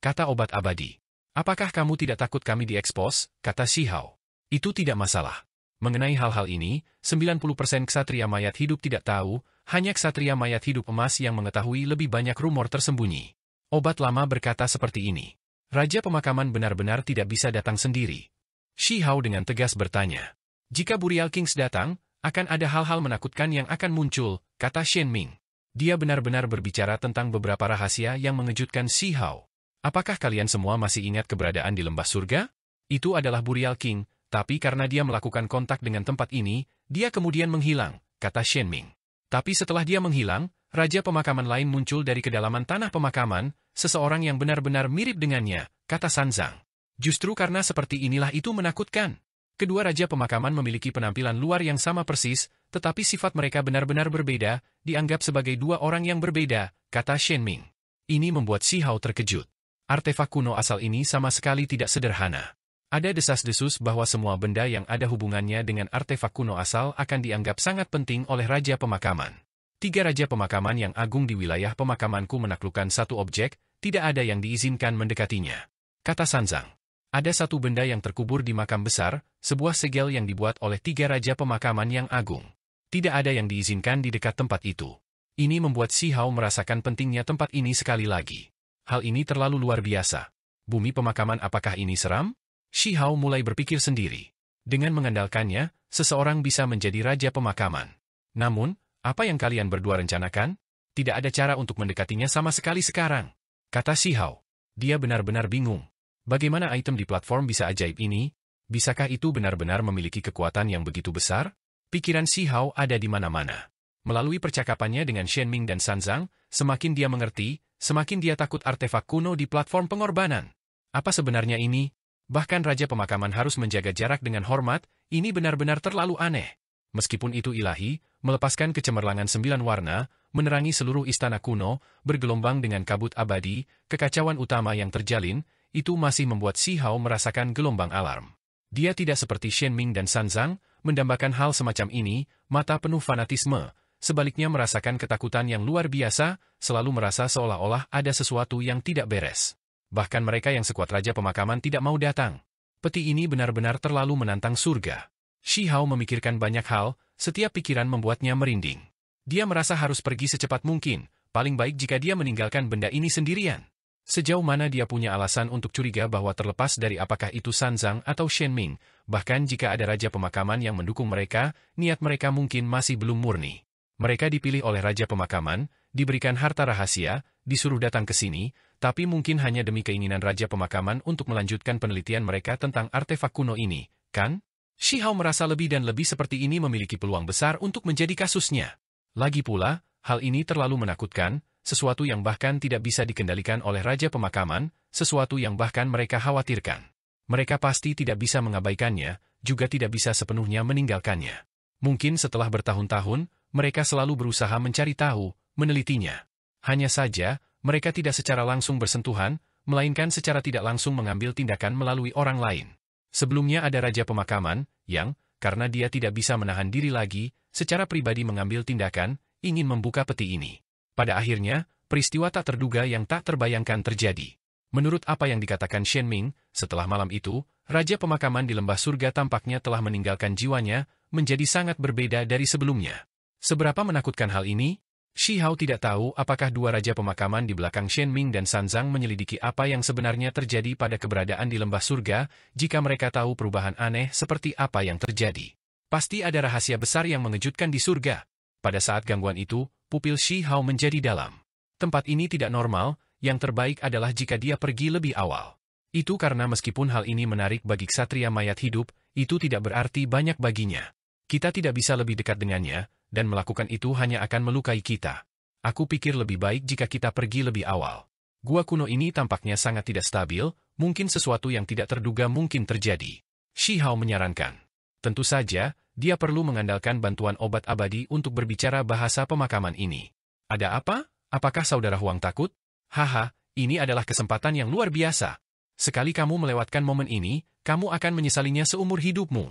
Kata obat abadi. Apakah kamu tidak takut kami diekspos? Kata Shi Hao. Itu tidak masalah. Mengenai hal-hal ini, 90% ksatria mayat hidup tidak tahu, Hanya ksatria mayat hidup emas yang mengetahui lebih banyak rumor tersembunyi. Obat lama berkata seperti ini. Raja pemakaman benar-benar tidak bisa datang sendiri. Shi Hao dengan tegas bertanya. Jika Burial Kings datang, akan ada hal-hal menakutkan yang akan muncul, kata Shen Ming. Dia benar-benar berbicara tentang beberapa rahasia yang mengejutkan Shi Hao. Apakah kalian semua masih ingat keberadaan di lembah surga? Itu adalah Burial King, tapi karena dia melakukan kontak dengan tempat ini, dia kemudian menghilang, kata Shen Ming. Tapi setelah dia menghilang, raja pemakaman lain muncul dari kedalaman tanah pemakaman, seseorang yang benar-benar mirip dengannya, kata Sanzang. Justru karena seperti inilah itu menakutkan. Kedua raja pemakaman memiliki penampilan luar yang sama persis, tetapi sifat mereka benar-benar berbeda, dianggap sebagai dua orang yang berbeda, kata Shen Ming. Ini membuat Shi Hao terkejut. Artefak kuno asal ini sama sekali tidak sederhana. Ada desas-desus bahwa semua benda yang ada hubungannya dengan artefak kuno asal akan dianggap sangat penting oleh raja pemakaman. 3 raja pemakaman yang agung di wilayah pemakamanku menaklukkan satu objek, tidak ada yang diizinkan mendekatinya. Kata Sanzang. Ada satu benda yang terkubur di makam besar, sebuah segel yang dibuat oleh 3 raja pemakaman yang agung. Tidak ada yang diizinkan di dekat tempat itu. Ini membuat Shi Hao merasakan pentingnya tempat ini sekali lagi. Hal ini terlalu luar biasa. Bumi pemakaman apakah ini seram? Shi Hao mulai berpikir sendiri. Dengan mengandalkannya, seseorang bisa menjadi raja pemakaman. Namun, apa yang kalian berdua rencanakan? Tidak ada cara untuk mendekatinya sama sekali sekarang. Kata Shi Hao. Dia benar-benar bingung. Bagaimana item di platform bisa ajaib ini? Bisakah itu benar-benar memiliki kekuatan yang begitu besar? Pikiran Shi Hao ada di mana-mana. Melalui percakapannya dengan Shen Ming dan Sanzang, semakin dia mengerti, semakin dia takut artefak kuno di platform pengorbanan. Apa sebenarnya ini? Bahkan raja pemakaman harus menjaga jarak dengan hormat, ini benar-benar terlalu aneh. Meskipun itu ilahi, melepaskan kecemerlangan 9 warna, menerangi seluruh istana kuno, bergelombang dengan kabut abadi, kekacauan utama yang terjalin, itu masih membuat Shi Hao merasakan gelombang alarm. Dia tidak seperti Shen Ming dan Sanzang, mendambakan hal semacam ini, mata penuh fanatisme, sebaliknya merasakan ketakutan yang luar biasa, selalu merasa seolah-olah ada sesuatu yang tidak beres. Bahkan mereka yang sekuat raja pemakaman tidak mau datang. Peti ini benar-benar terlalu menantang surga. Shi Hao memikirkan banyak hal, setiap pikiran membuatnya merinding. Dia merasa harus pergi secepat mungkin, paling baik jika dia meninggalkan benda ini sendirian. Sejauh mana dia punya alasan untuk curiga bahwa terlepas dari apakah itu Sanzang atau Shen Ming, bahkan jika ada raja pemakaman yang mendukung mereka, niat mereka mungkin masih belum murni. Mereka dipilih oleh raja pemakaman, diberikan harta rahasia, disuruh datang ke sini, tapi mungkin hanya demi keinginan raja pemakaman untuk melanjutkan penelitian mereka tentang artefak kuno ini, kan? Shi Hao merasa lebih dan lebih seperti ini memiliki peluang besar untuk menjadi kasusnya. Lagi pula, hal ini terlalu menakutkan, sesuatu yang bahkan tidak bisa dikendalikan oleh raja pemakaman, sesuatu yang bahkan mereka khawatirkan. Mereka pasti tidak bisa mengabaikannya, juga tidak bisa sepenuhnya meninggalkannya. Mungkin setelah bertahun-tahun, mereka selalu berusaha mencari tahu, menelitinya. Hanya saja, mereka tidak secara langsung bersentuhan, melainkan secara tidak langsung mengambil tindakan melalui orang lain. Sebelumnya ada raja pemakaman, yang, karena dia tidak bisa menahan diri lagi, secara pribadi mengambil tindakan, ingin membuka peti ini. Pada akhirnya, peristiwa tak terduga yang tak terbayangkan terjadi. Menurut apa yang dikatakan Shen Ming, setelah malam itu, raja pemakaman di lembah surga tampaknya telah meninggalkan jiwanya, menjadi sangat berbeda dari sebelumnya. Seberapa menakutkan hal ini? Shi Hao tidak tahu apakah dua raja pemakaman di belakang Shen Ming dan Sanzang menyelidiki apa yang sebenarnya terjadi pada keberadaan di lembah surga, jika mereka tahu perubahan aneh seperti apa yang terjadi. Pasti ada rahasia besar yang mengejutkan di surga. Pada saat gangguan itu, pupil Shi Hao menjadi dalam. Tempat ini tidak normal, yang terbaik adalah jika dia pergi lebih awal. Itu karena meskipun hal ini menarik bagi ksatria mayat hidup, itu tidak berarti banyak baginya. Kita tidak bisa lebih dekat dengannya, dan melakukan itu hanya akan melukai kita. Aku pikir lebih baik jika kita pergi lebih awal. Gua kuno ini tampaknya sangat tidak stabil, mungkin sesuatu yang tidak terduga mungkin terjadi. Shi Hao menyarankan. Tentu saja, dia perlu mengandalkan bantuan obat abadi untuk berbicara bahasa pemakaman ini. Ada apa? Apakah saudara Huang takut? Haha, ini adalah kesempatan yang luar biasa. Sekali kamu melewatkan momen ini, kamu akan menyesalinya seumur hidupmu.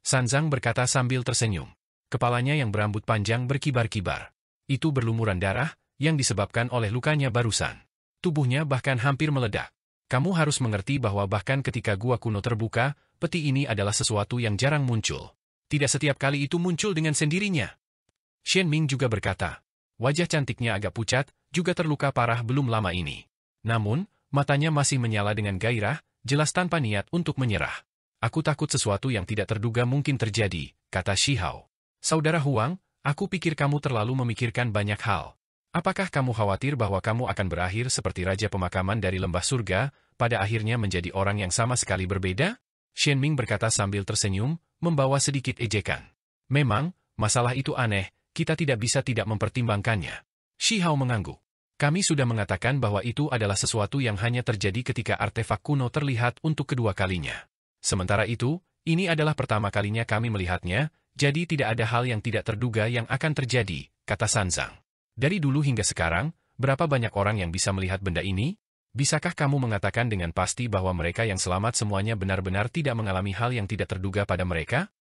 Sanzang berkata sambil tersenyum. Kepalanya yang berambut panjang berkibar-kibar. Itu berlumuran darah, yang disebabkan oleh lukanya barusan. Tubuhnya bahkan hampir meledak. Kamu harus mengerti bahwa bahkan ketika gua kuno terbuka, peti ini adalah sesuatu yang jarang muncul. Tidak setiap kali itu muncul dengan sendirinya. Shen Ming juga berkata. Wajah cantiknya agak pucat, juga terluka parah belum lama ini. Namun, matanya masih menyala dengan gairah, jelas tanpa niat untuk menyerah. Aku takut sesuatu yang tidak terduga mungkin terjadi, kata Shi Hao. Saudara Huang, aku pikir kamu terlalu memikirkan banyak hal. Apakah kamu khawatir bahwa kamu akan berakhir seperti Raja Pemakaman dari Lembah Surga, pada akhirnya menjadi orang yang sama sekali berbeda? Shen Ming berkata sambil tersenyum, membawa sedikit ejekan. Memang, masalah itu aneh, kita tidak bisa tidak mempertimbangkannya. Shi Hao mengangguk. Kami sudah mengatakan bahwa itu adalah sesuatu yang hanya terjadi ketika artefak kuno terlihat untuk kedua kalinya. Sementara itu, ini adalah pertama kalinya kami melihatnya, jadi tidak ada hal yang tidak terduga yang akan terjadi, kata Sanzang. Dari dulu hingga sekarang, berapa banyak orang yang bisa melihat benda ini? Bisakah kamu mengatakan dengan pasti bahwa mereka yang selamat semuanya benar-benar tidak mengalami hal yang tidak terduga pada mereka?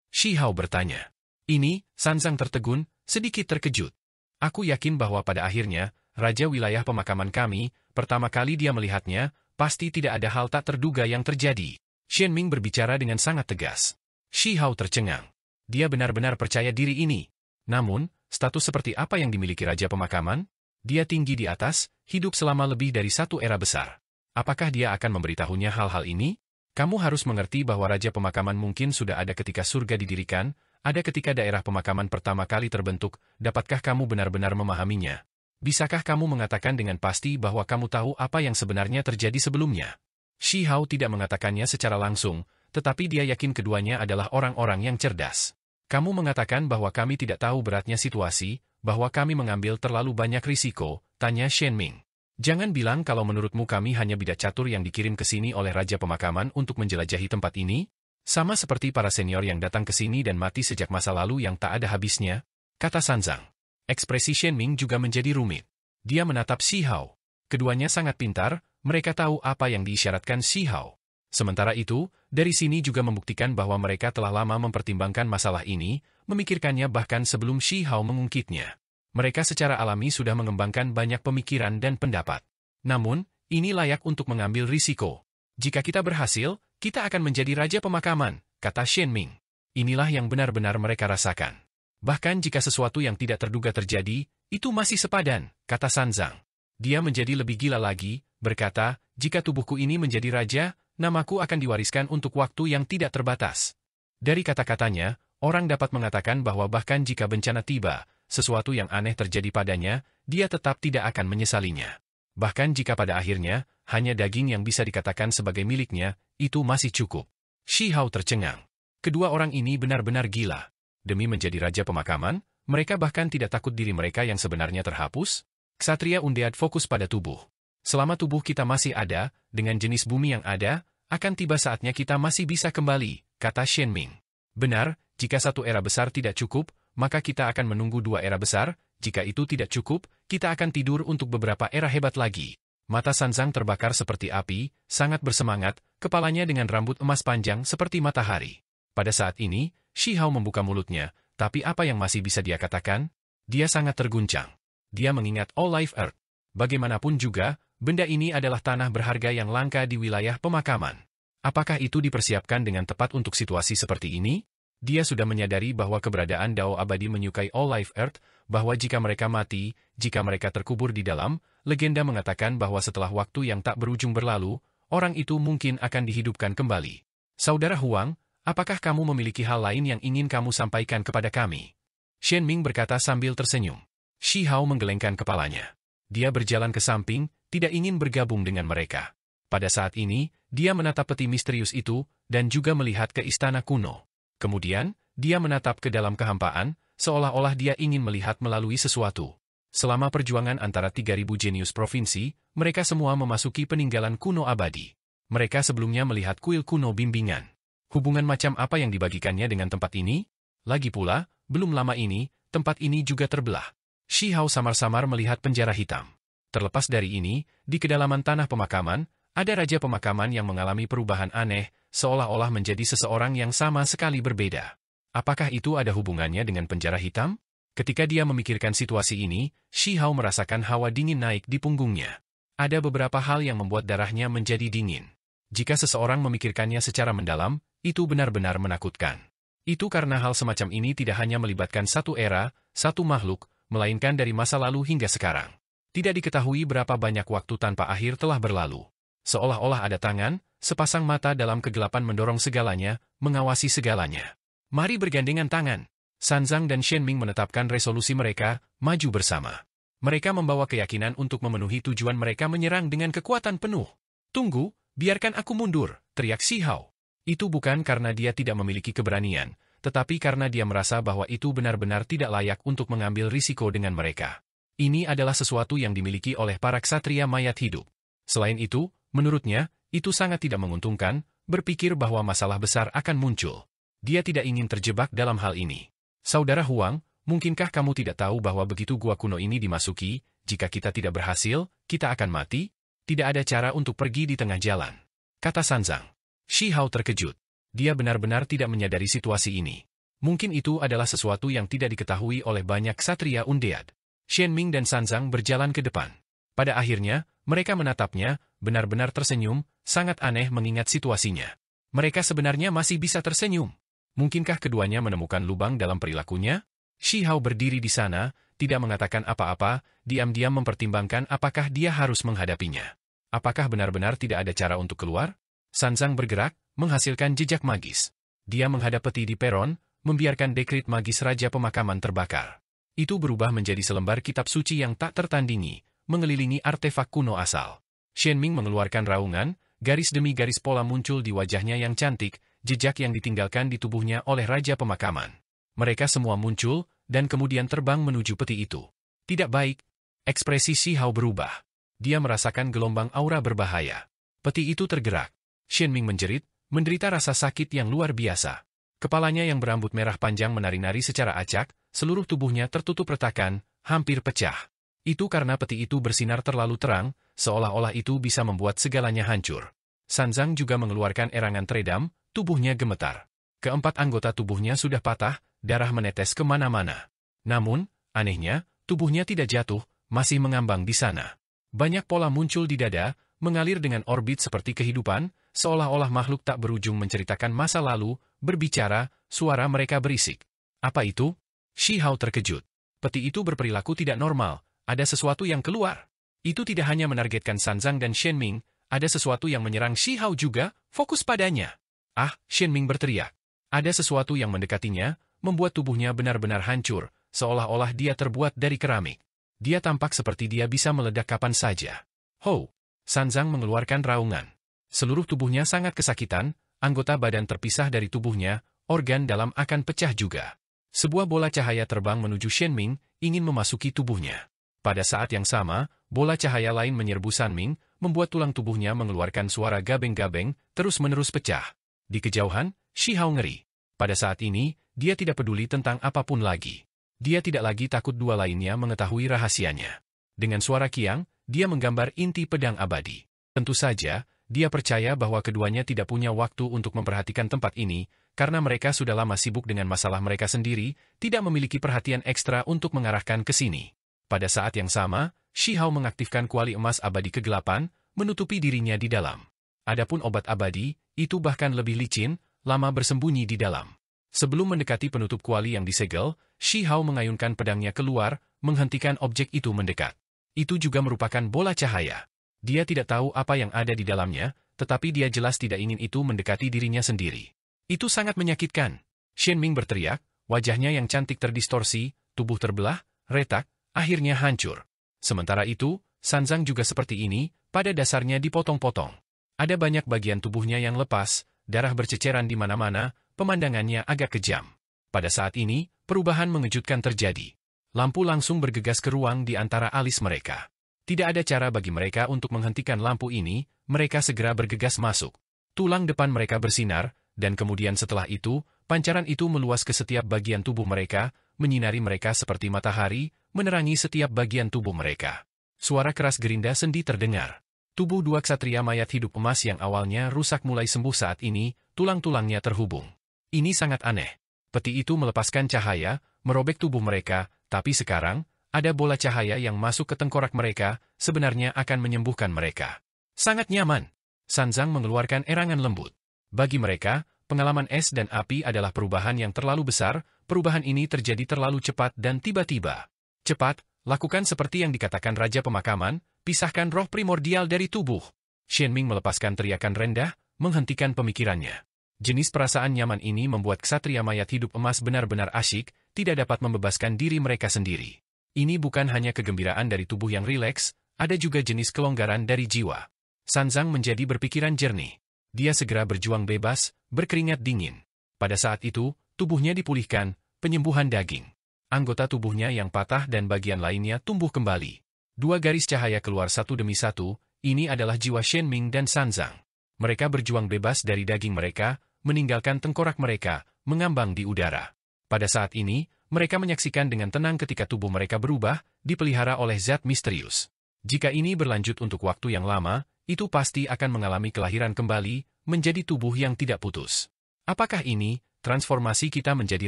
Shi Hao bertanya. Ini, Sanzang tertegun, sedikit terkejut. Aku yakin bahwa pada akhirnya, Raja wilayah pemakaman kami, pertama kali dia melihatnya, pasti tidak ada hal tak terduga yang terjadi. Shen Ming berbicara dengan sangat tegas. Shi Hao tercengang. Dia benar-benar percaya diri ini. Namun, status seperti apa yang dimiliki Raja Pemakaman? Dia tinggi di atas, hidup selama lebih dari satu era besar. Apakah dia akan memberitahunya hal-hal ini? Kamu harus mengerti bahwa Raja Pemakaman mungkin sudah ada ketika surga didirikan, ada ketika daerah pemakaman pertama kali terbentuk, dapatkah kamu benar-benar memahaminya? Bisakah kamu mengatakan dengan pasti bahwa kamu tahu apa yang sebenarnya terjadi sebelumnya? Shi Hao tidak mengatakannya secara langsung, tetapi dia yakin keduanya adalah orang-orang yang cerdas. Kamu mengatakan bahwa kami tidak tahu beratnya situasi, bahwa kami mengambil terlalu banyak risiko, tanya Shen Ming. Jangan bilang kalau menurutmu kami hanya bidak catur yang dikirim ke sini oleh Raja Pemakaman untuk menjelajahi tempat ini? Sama seperti para senior yang datang ke sini dan mati sejak masa lalu yang tak ada habisnya, kata Sanzang. Ekspresi Shen Ming juga menjadi rumit. Dia menatap Shi Hao. Keduanya sangat pintar, mereka tahu apa yang diisyaratkan Shi Hao. Sementara itu, dari sini juga membuktikan bahwa mereka telah lama mempertimbangkan masalah ini, memikirkannya bahkan sebelum Shi Hao mengungkitnya. Mereka secara alami sudah mengembangkan banyak pemikiran dan pendapat. Namun, ini layak untuk mengambil risiko. Jika kita berhasil, kita akan menjadi Raja Pemakaman, kata Shen Ming. Inilah yang benar-benar mereka rasakan. Bahkan jika sesuatu yang tidak terduga terjadi, itu masih sepadan, kata Sanzang. Dia menjadi lebih gila lagi, berkata, jika tubuhku ini menjadi raja, namaku akan diwariskan untuk waktu yang tidak terbatas. Dari kata-katanya, orang dapat mengatakan bahwa bahkan jika bencana tiba, sesuatu yang aneh terjadi padanya, dia tetap tidak akan menyesalinya. Bahkan jika pada akhirnya, hanya daging yang bisa dikatakan sebagai miliknya, itu masih cukup. Shi Hao tercengang. Kedua orang ini benar-benar gila. Demi menjadi Raja Pemakaman, mereka bahkan tidak takut diri mereka yang sebenarnya terhapus? Ksatria Undead fokus pada tubuh. Selama tubuh kita masih ada, dengan jenis bumi yang ada, akan tiba saatnya kita masih bisa kembali, kata Shen Ming. Benar, jika satu era besar tidak cukup, maka kita akan menunggu dua era besar, jika itu tidak cukup, kita akan tidur untuk beberapa era hebat lagi. Mata Sanzang terbakar seperti api, sangat bersemangat, kepalanya dengan rambut emas panjang seperti matahari. Pada saat ini, Shi Hao membuka mulutnya, tapi apa yang masih bisa dia katakan? Dia sangat terguncang. Dia mengingat All Life Earth. Bagaimanapun juga, benda ini adalah tanah berharga yang langka di wilayah pemakaman. Apakah itu dipersiapkan dengan tepat untuk situasi seperti ini? Dia sudah menyadari bahwa keberadaan Dao Abadi menyukai All Life Earth, bahwa jika mereka mati, jika mereka terkubur di dalam, legenda mengatakan bahwa setelah waktu yang tak berujung berlalu, orang itu mungkin akan dihidupkan kembali. Saudara Huang, apakah kamu memiliki hal lain yang ingin kamu sampaikan kepada kami? Shen Ming berkata sambil tersenyum. Shi Hao menggelengkan kepalanya. Dia berjalan ke samping, tidak ingin bergabung dengan mereka. Pada saat ini, dia menatap peti misterius itu, dan juga melihat ke istana kuno. Kemudian, dia menatap ke dalam kehampaan, seolah-olah dia ingin melihat melalui sesuatu. Selama perjuangan antara 3.000 jenius provinsi, mereka semua memasuki peninggalan kuno abadi. Mereka sebelumnya melihat kuil kuno bimbingan. Hubungan macam apa yang dibagikannya dengan tempat ini? Lagi pula, belum lama ini, tempat ini juga terbelah. Shi Hao samar-samar melihat penjara hitam. Terlepas dari ini, di kedalaman tanah pemakaman, ada Raja Pemakaman yang mengalami perubahan aneh, seolah-olah menjadi seseorang yang sama sekali berbeda. Apakah itu ada hubungannya dengan penjara hitam? Ketika dia memikirkan situasi ini, Shi Hao merasakan hawa dingin naik di punggungnya. Ada beberapa hal yang membuat darahnya menjadi dingin. Jika seseorang memikirkannya secara mendalam, itu benar-benar menakutkan. Itu karena hal semacam ini tidak hanya melibatkan satu era, satu makhluk, melainkan dari masa lalu hingga sekarang. Tidak diketahui berapa banyak waktu tanpa akhir telah berlalu. Seolah-olah ada tangan, sepasang mata dalam kegelapan mendorong segalanya, mengawasi segalanya. Mari bergandengan tangan. Sanzang dan Shen Ming menetapkan resolusi mereka, maju bersama. Mereka membawa keyakinan untuk memenuhi tujuan mereka menyerang dengan kekuatan penuh. Tunggu, biarkan aku mundur, teriak Shi Hao. Itu bukan karena dia tidak memiliki keberanian, tetapi karena dia merasa bahwa itu benar-benar tidak layak untuk mengambil risiko dengan mereka. Ini adalah sesuatu yang dimiliki oleh para ksatria mayat hidup. Selain itu, menurutnya, itu sangat tidak menguntungkan, berpikir bahwa masalah besar akan muncul. Dia tidak ingin terjebak dalam hal ini. Saudara Huang, mungkinkah kamu tidak tahu bahwa begitu gua kuno ini dimasuki, jika kita tidak berhasil, kita akan mati? Tidak ada cara untuk pergi di tengah jalan, kata Sanzang. Shi Hao terkejut. Dia benar-benar tidak menyadari situasi ini. Mungkin itu adalah sesuatu yang tidak diketahui oleh banyak ksatria undead. Shen Ming dan Sanzang berjalan ke depan. Pada akhirnya, mereka menatapnya, benar-benar tersenyum, sangat aneh mengingat situasinya. Mereka sebenarnya masih bisa tersenyum. Mungkinkah keduanya menemukan lubang dalam perilakunya? Shi Hao berdiri di sana, tidak mengatakan apa-apa, diam-diam mempertimbangkan apakah dia harus menghadapinya. Apakah benar-benar tidak ada cara untuk keluar? Sanzang bergerak, menghasilkan jejak magis. Dia menghadap peti di peron, membiarkan dekrit magis Raja Pemakaman terbakar. Itu berubah menjadi selembar kitab suci yang tak tertandingi, mengelilingi artefak kuno asal. Shen Ming mengeluarkan raungan, garis demi garis pola muncul di wajahnya yang cantik, jejak yang ditinggalkan di tubuhnya oleh Raja Pemakaman. Mereka semua muncul, dan kemudian terbang menuju peti itu. Tidak baik. Ekspresi Shi Hao berubah. Dia merasakan gelombang aura berbahaya. Peti itu tergerak. Shen Ming menjerit, menderita rasa sakit yang luar biasa. Kepalanya yang berambut merah panjang menari-nari secara acak, seluruh tubuhnya tertutup retakan, hampir pecah. Itu karena peti itu bersinar terlalu terang, seolah-olah itu bisa membuat segalanya hancur. Sanzang juga mengeluarkan erangan teredam, tubuhnya gemetar. Keempat anggota tubuhnya sudah patah, darah menetes kemana-mana. Namun, anehnya, tubuhnya tidak jatuh, masih mengambang di sana. Banyak pola muncul di dada, mengalir dengan orbit seperti kehidupan, seolah-olah makhluk tak berujung menceritakan masa lalu, berbicara, suara mereka berisik. Apa itu? Shi Hao terkejut. Peti itu berperilaku tidak normal, ada sesuatu yang keluar. Itu tidak hanya menargetkan Sanzang dan Shen Ming, ada sesuatu yang menyerang Shi Hao juga, fokus padanya. Ah, Shen Ming berteriak. Ada sesuatu yang mendekatinya, membuat tubuhnya benar-benar hancur, seolah-olah dia terbuat dari keramik. Dia tampak seperti dia bisa meledak kapan saja. Ho! Sanzang mengeluarkan raungan. Seluruh tubuhnya sangat kesakitan, anggota badan terpisah dari tubuhnya, organ dalam akan pecah juga. Sebuah bola cahaya terbang menuju Shen Ming, ingin memasuki tubuhnya. Pada saat yang sama, bola cahaya lain menyerbu San Ming, membuat tulang tubuhnya mengeluarkan suara gabeng-gabeng, terus-menerus pecah. Di kejauhan, Shi Hao ngeri. Pada saat ini, dia tidak peduli tentang apapun lagi. Dia tidak lagi takut dua lainnya mengetahui rahasianya. Dengan suara kiang, dia menggambar inti pedang abadi. Tentu saja, dia percaya bahwa keduanya tidak punya waktu untuk memperhatikan tempat ini, karena mereka sudah lama sibuk dengan masalah mereka sendiri, tidak memiliki perhatian ekstra untuk mengarahkan ke sini. Pada saat yang sama, Shi Hao mengaktifkan kuali emas abadi kegelapan, menutupi dirinya di dalam. Adapun obat abadi, itu bahkan lebih licin, lama bersembunyi di dalam. Sebelum mendekati penutup kuali yang disegel, Shi Hao mengayunkan pedangnya keluar, menghentikan objek itu mendekat. Itu juga merupakan bola cahaya. Dia tidak tahu apa yang ada di dalamnya, tetapi dia jelas tidak ingin itu mendekati dirinya sendiri. Itu sangat menyakitkan. Shen Ming berteriak, wajahnya yang cantik terdistorsi, tubuh terbelah, retak, akhirnya hancur. Sementara itu, Sanzang juga seperti ini, pada dasarnya dipotong-potong. Ada banyak bagian tubuhnya yang lepas, darah berceceran di mana-mana, pemandangannya agak kejam. Pada saat ini, perubahan mengejutkan terjadi. Lampu langsung bergegas ke ruang di antara alis mereka. Tidak ada cara bagi mereka untuk menghentikan lampu ini, mereka segera bergegas masuk. Tulang depan mereka bersinar, dan kemudian setelah itu, pancaran itu meluas ke setiap bagian tubuh mereka, menyinari mereka seperti matahari, menerangi setiap bagian tubuh mereka. Suara keras gerinda sendi terdengar. Tubuh dua ksatria mayat hidup emas yang awalnya rusak mulai sembuh saat ini, tulang-tulangnya terhubung. Ini sangat aneh. Peti itu melepaskan cahaya, merobek tubuh mereka, tapi sekarang, ada bola cahaya yang masuk ke tengkorak mereka, sebenarnya akan menyembuhkan mereka. Sangat nyaman. Sanzang mengeluarkan erangan lembut. Bagi mereka, Pengalaman es dan api adalah perubahan yang terlalu besar, perubahan ini terjadi terlalu cepat dan tiba-tiba. Cepat, lakukan seperti yang dikatakan Raja Pemakaman, pisahkan roh primordial dari tubuh. Shenming melepaskan teriakan rendah, menghentikan pemikirannya. Jenis perasaan nyaman ini membuat ksatria mayat hidup emas benar-benar asyik, tidak dapat membebaskan diri mereka sendiri. Ini bukan hanya kegembiraan dari tubuh yang rileks, ada juga jenis kelonggaran dari jiwa. Sanzang menjadi berpikiran jernih. Dia segera berjuang bebas, berkeringat dingin. Pada saat itu, tubuhnya dipulihkan, penyembuhan daging. Anggota tubuhnya yang patah dan bagian lainnya tumbuh kembali. Dua garis cahaya keluar satu demi satu, ini adalah jiwa Shenming dan Sanzang. Mereka berjuang bebas dari daging mereka, meninggalkan tengkorak mereka, mengambang di udara. Pada saat ini, mereka menyaksikan dengan tenang ketika tubuh mereka berubah, dipelihara oleh zat misterius. Jika ini berlanjut untuk waktu yang lama, itu pasti akan mengalami kelahiran kembali, menjadi tubuh yang tidak putus. Apakah ini, transformasi kita menjadi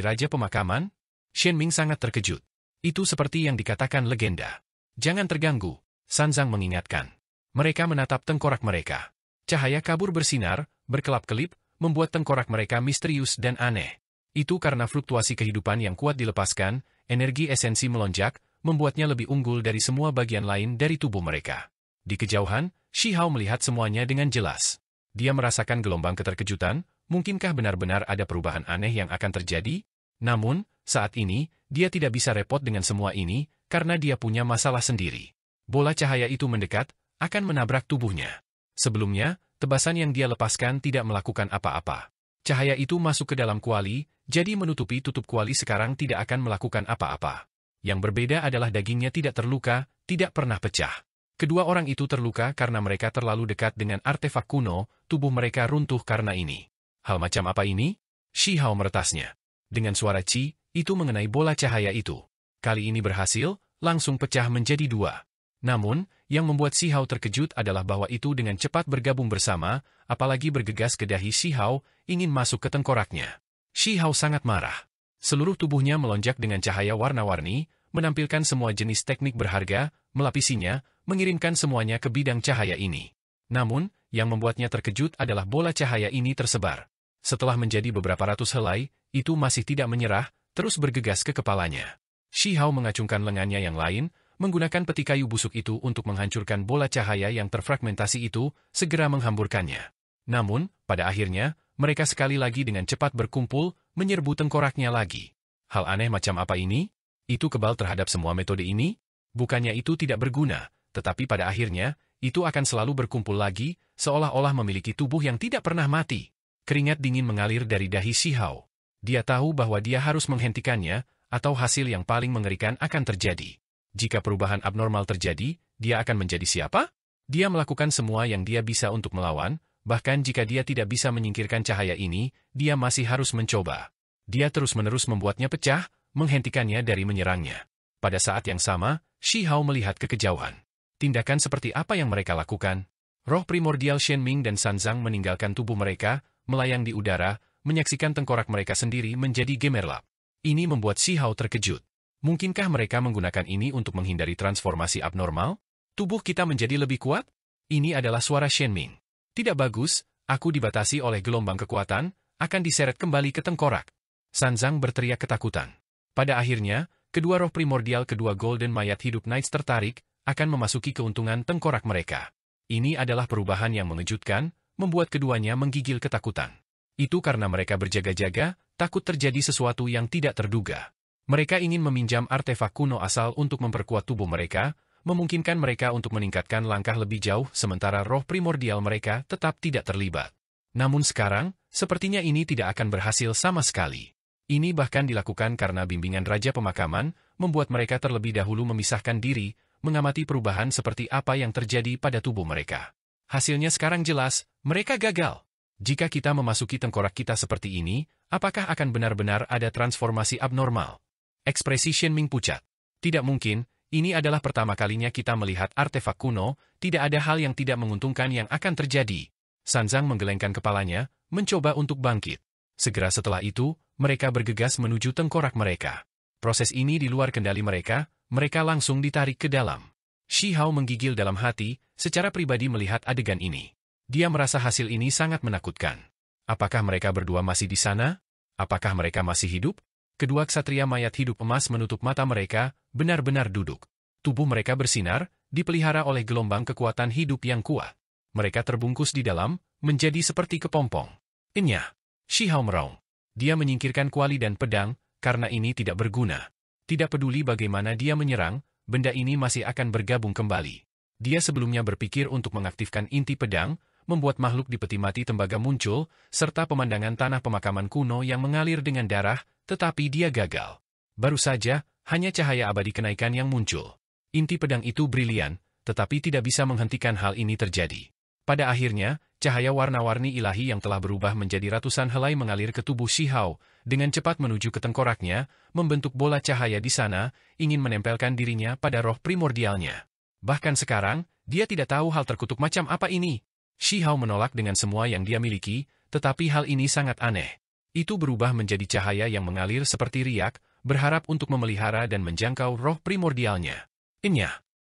Raja Pemakaman? Shenming sangat terkejut. Itu seperti yang dikatakan legenda. Jangan terganggu, Sanzang mengingatkan. Mereka menatap tengkorak mereka. Cahaya kabur bersinar, berkelap-kelip, membuat tengkorak mereka misterius dan aneh. Itu karena fluktuasi kehidupan yang kuat dilepaskan, energi esensi melonjak, membuatnya lebih unggul dari semua bagian lain dari tubuh mereka. Di kejauhan, Shi Hao melihat semuanya dengan jelas. Dia merasakan gelombang keterkejutan, mungkinkah benar-benar ada perubahan aneh yang akan terjadi? Namun, saat ini, dia tidak bisa repot dengan semua ini, karena dia punya masalah sendiri. Bola cahaya itu mendekat, akan menabrak tubuhnya. Sebelumnya, tebasan yang dia lepaskan tidak melakukan apa-apa. Cahaya itu masuk ke dalam kuali, jadi menutupi tutup kuali sekarang tidak akan melakukan apa-apa. Yang berbeda adalah dagingnya tidak terluka, tidak pernah pecah. Kedua orang itu terluka karena mereka terlalu dekat dengan artefak kuno, tubuh mereka runtuh karena ini. Hal macam apa ini? Shi Hao meretasnya. Dengan suara Ci, itu mengenai bola cahaya itu. Kali ini berhasil, langsung pecah menjadi dua. Namun, yang membuat Shi Hao terkejut adalah bahwa itu dengan cepat bergabung bersama, apalagi bergegas ke dahi Shi Hao, ingin masuk ke tengkoraknya. Shi Hao sangat marah. Seluruh tubuhnya melonjak dengan cahaya warna-warni, menampilkan semua jenis teknik berharga, melapisinya, mengirimkan semuanya ke bidang cahaya ini. Namun, yang membuatnya terkejut adalah bola cahaya ini tersebar. Setelah menjadi beberapa ratus helai, itu masih tidak menyerah, terus bergegas ke kepalanya. Shi Hao mengacungkan lengannya yang lain, menggunakan peti kayu busuk itu untuk menghancurkan bola cahaya yang terfragmentasi itu, segera menghamburkannya. Namun, pada akhirnya, mereka sekali lagi dengan cepat berkumpul, menyerbu tengkoraknya lagi. Hal aneh macam apa ini? Itu kebal terhadap semua metode ini? Bukannya itu tidak berguna, tetapi pada akhirnya, itu akan selalu berkumpul lagi, seolah-olah memiliki tubuh yang tidak pernah mati. Keringat dingin mengalir dari dahi Shi Hao. Dia tahu bahwa dia harus menghentikannya, atau hasil yang paling mengerikan akan terjadi. Jika perubahan abnormal terjadi, dia akan menjadi siapa? Dia melakukan semua yang dia bisa untuk melawan, bahkan jika dia tidak bisa menyingkirkan cahaya ini, dia masih harus mencoba. Dia terus-menerus membuatnya pecah, menghentikannya dari menyerangnya. Pada saat yang sama, Shi Hao melihat ke kejauhan. Tindakan seperti apa yang mereka lakukan? Roh primordial Shenming dan Sanzang meninggalkan tubuh mereka, melayang di udara, menyaksikan tengkorak mereka sendiri menjadi gemerlap. Ini membuat Shi Hao terkejut. Mungkinkah mereka menggunakan ini untuk menghindari transformasi abnormal? Tubuh kita menjadi lebih kuat? Ini adalah suara Shenming. Tidak bagus, aku dibatasi oleh gelombang kekuatan, akan diseret kembali ke tengkorak. Sanzang berteriak ketakutan. Pada akhirnya, kedua roh primordial kedua Golden Mayat Hidup Knights tertarik, akan memasuki keuntungan tengkorak mereka. Ini adalah perubahan yang mengejutkan, membuat keduanya menggigil ketakutan. Itu karena mereka berjaga-jaga, takut terjadi sesuatu yang tidak terduga. Mereka ingin meminjam artefak kuno asal untuk memperkuat tubuh mereka, memungkinkan mereka untuk meningkatkan langkah lebih jauh sementara roh primordial mereka tetap tidak terlibat. Namun sekarang, sepertinya ini tidak akan berhasil sama sekali. Ini bahkan dilakukan karena bimbingan Raja Pemakaman, membuat mereka terlebih dahulu memisahkan diri, mengamati perubahan seperti apa yang terjadi pada tubuh mereka. Hasilnya sekarang jelas, mereka gagal. Jika kita memasuki tengkorak kita seperti ini, apakah akan benar-benar ada transformasi abnormal? Ekspresi Shenming pucat. Tidak mungkin, ini adalah pertama kalinya kita melihat artefak kuno, tidak ada hal yang tidak menguntungkan yang akan terjadi. Sanzang menggelengkan kepalanya, mencoba untuk bangkit. Segera setelah itu, mereka bergegas menuju tengkorak mereka. Proses ini di luar kendali mereka langsung ditarik ke dalam. Shi Hao menggigil dalam hati, secara pribadi melihat adegan ini. Dia merasa hasil ini sangat menakutkan. Apakah mereka berdua masih di sana? Apakah mereka masih hidup? Kedua ksatria mayat hidup emas menutup mata mereka, benar-benar duduk. Tubuh mereka bersinar, dipelihara oleh gelombang kekuatan hidup yang kuat. Mereka terbungkus di dalam, menjadi seperti kepompong. Inyah. Shi Hao meraung. Dia menyingkirkan kuali dan pedang, karena ini tidak berguna. Tidak peduli bagaimana dia menyerang, benda ini masih akan bergabung kembali. Dia sebelumnya berpikir untuk mengaktifkan inti pedang, membuat makhluk di peti mati tembaga muncul, serta pemandangan tanah pemakaman kuno yang mengalir dengan darah, tetapi dia gagal. Baru saja, hanya cahaya abadi kenaikan yang muncul. Inti pedang itu brilian, tetapi tidak bisa menghentikan hal ini terjadi. Pada akhirnya, cahaya warna-warni ilahi yang telah berubah menjadi ratusan helai mengalir ke tubuh Shi Hao, dengan cepat menuju ke tengkoraknya, membentuk bola cahaya di sana, ingin menempelkan dirinya pada roh primordialnya. Bahkan sekarang, dia tidak tahu hal terkutuk macam apa ini. Shi Hao menolak dengan semua yang dia miliki, tetapi hal ini sangat aneh. Itu berubah menjadi cahaya yang mengalir seperti riak, berharap untuk memelihara dan menjangkau roh primordialnya. Inyah.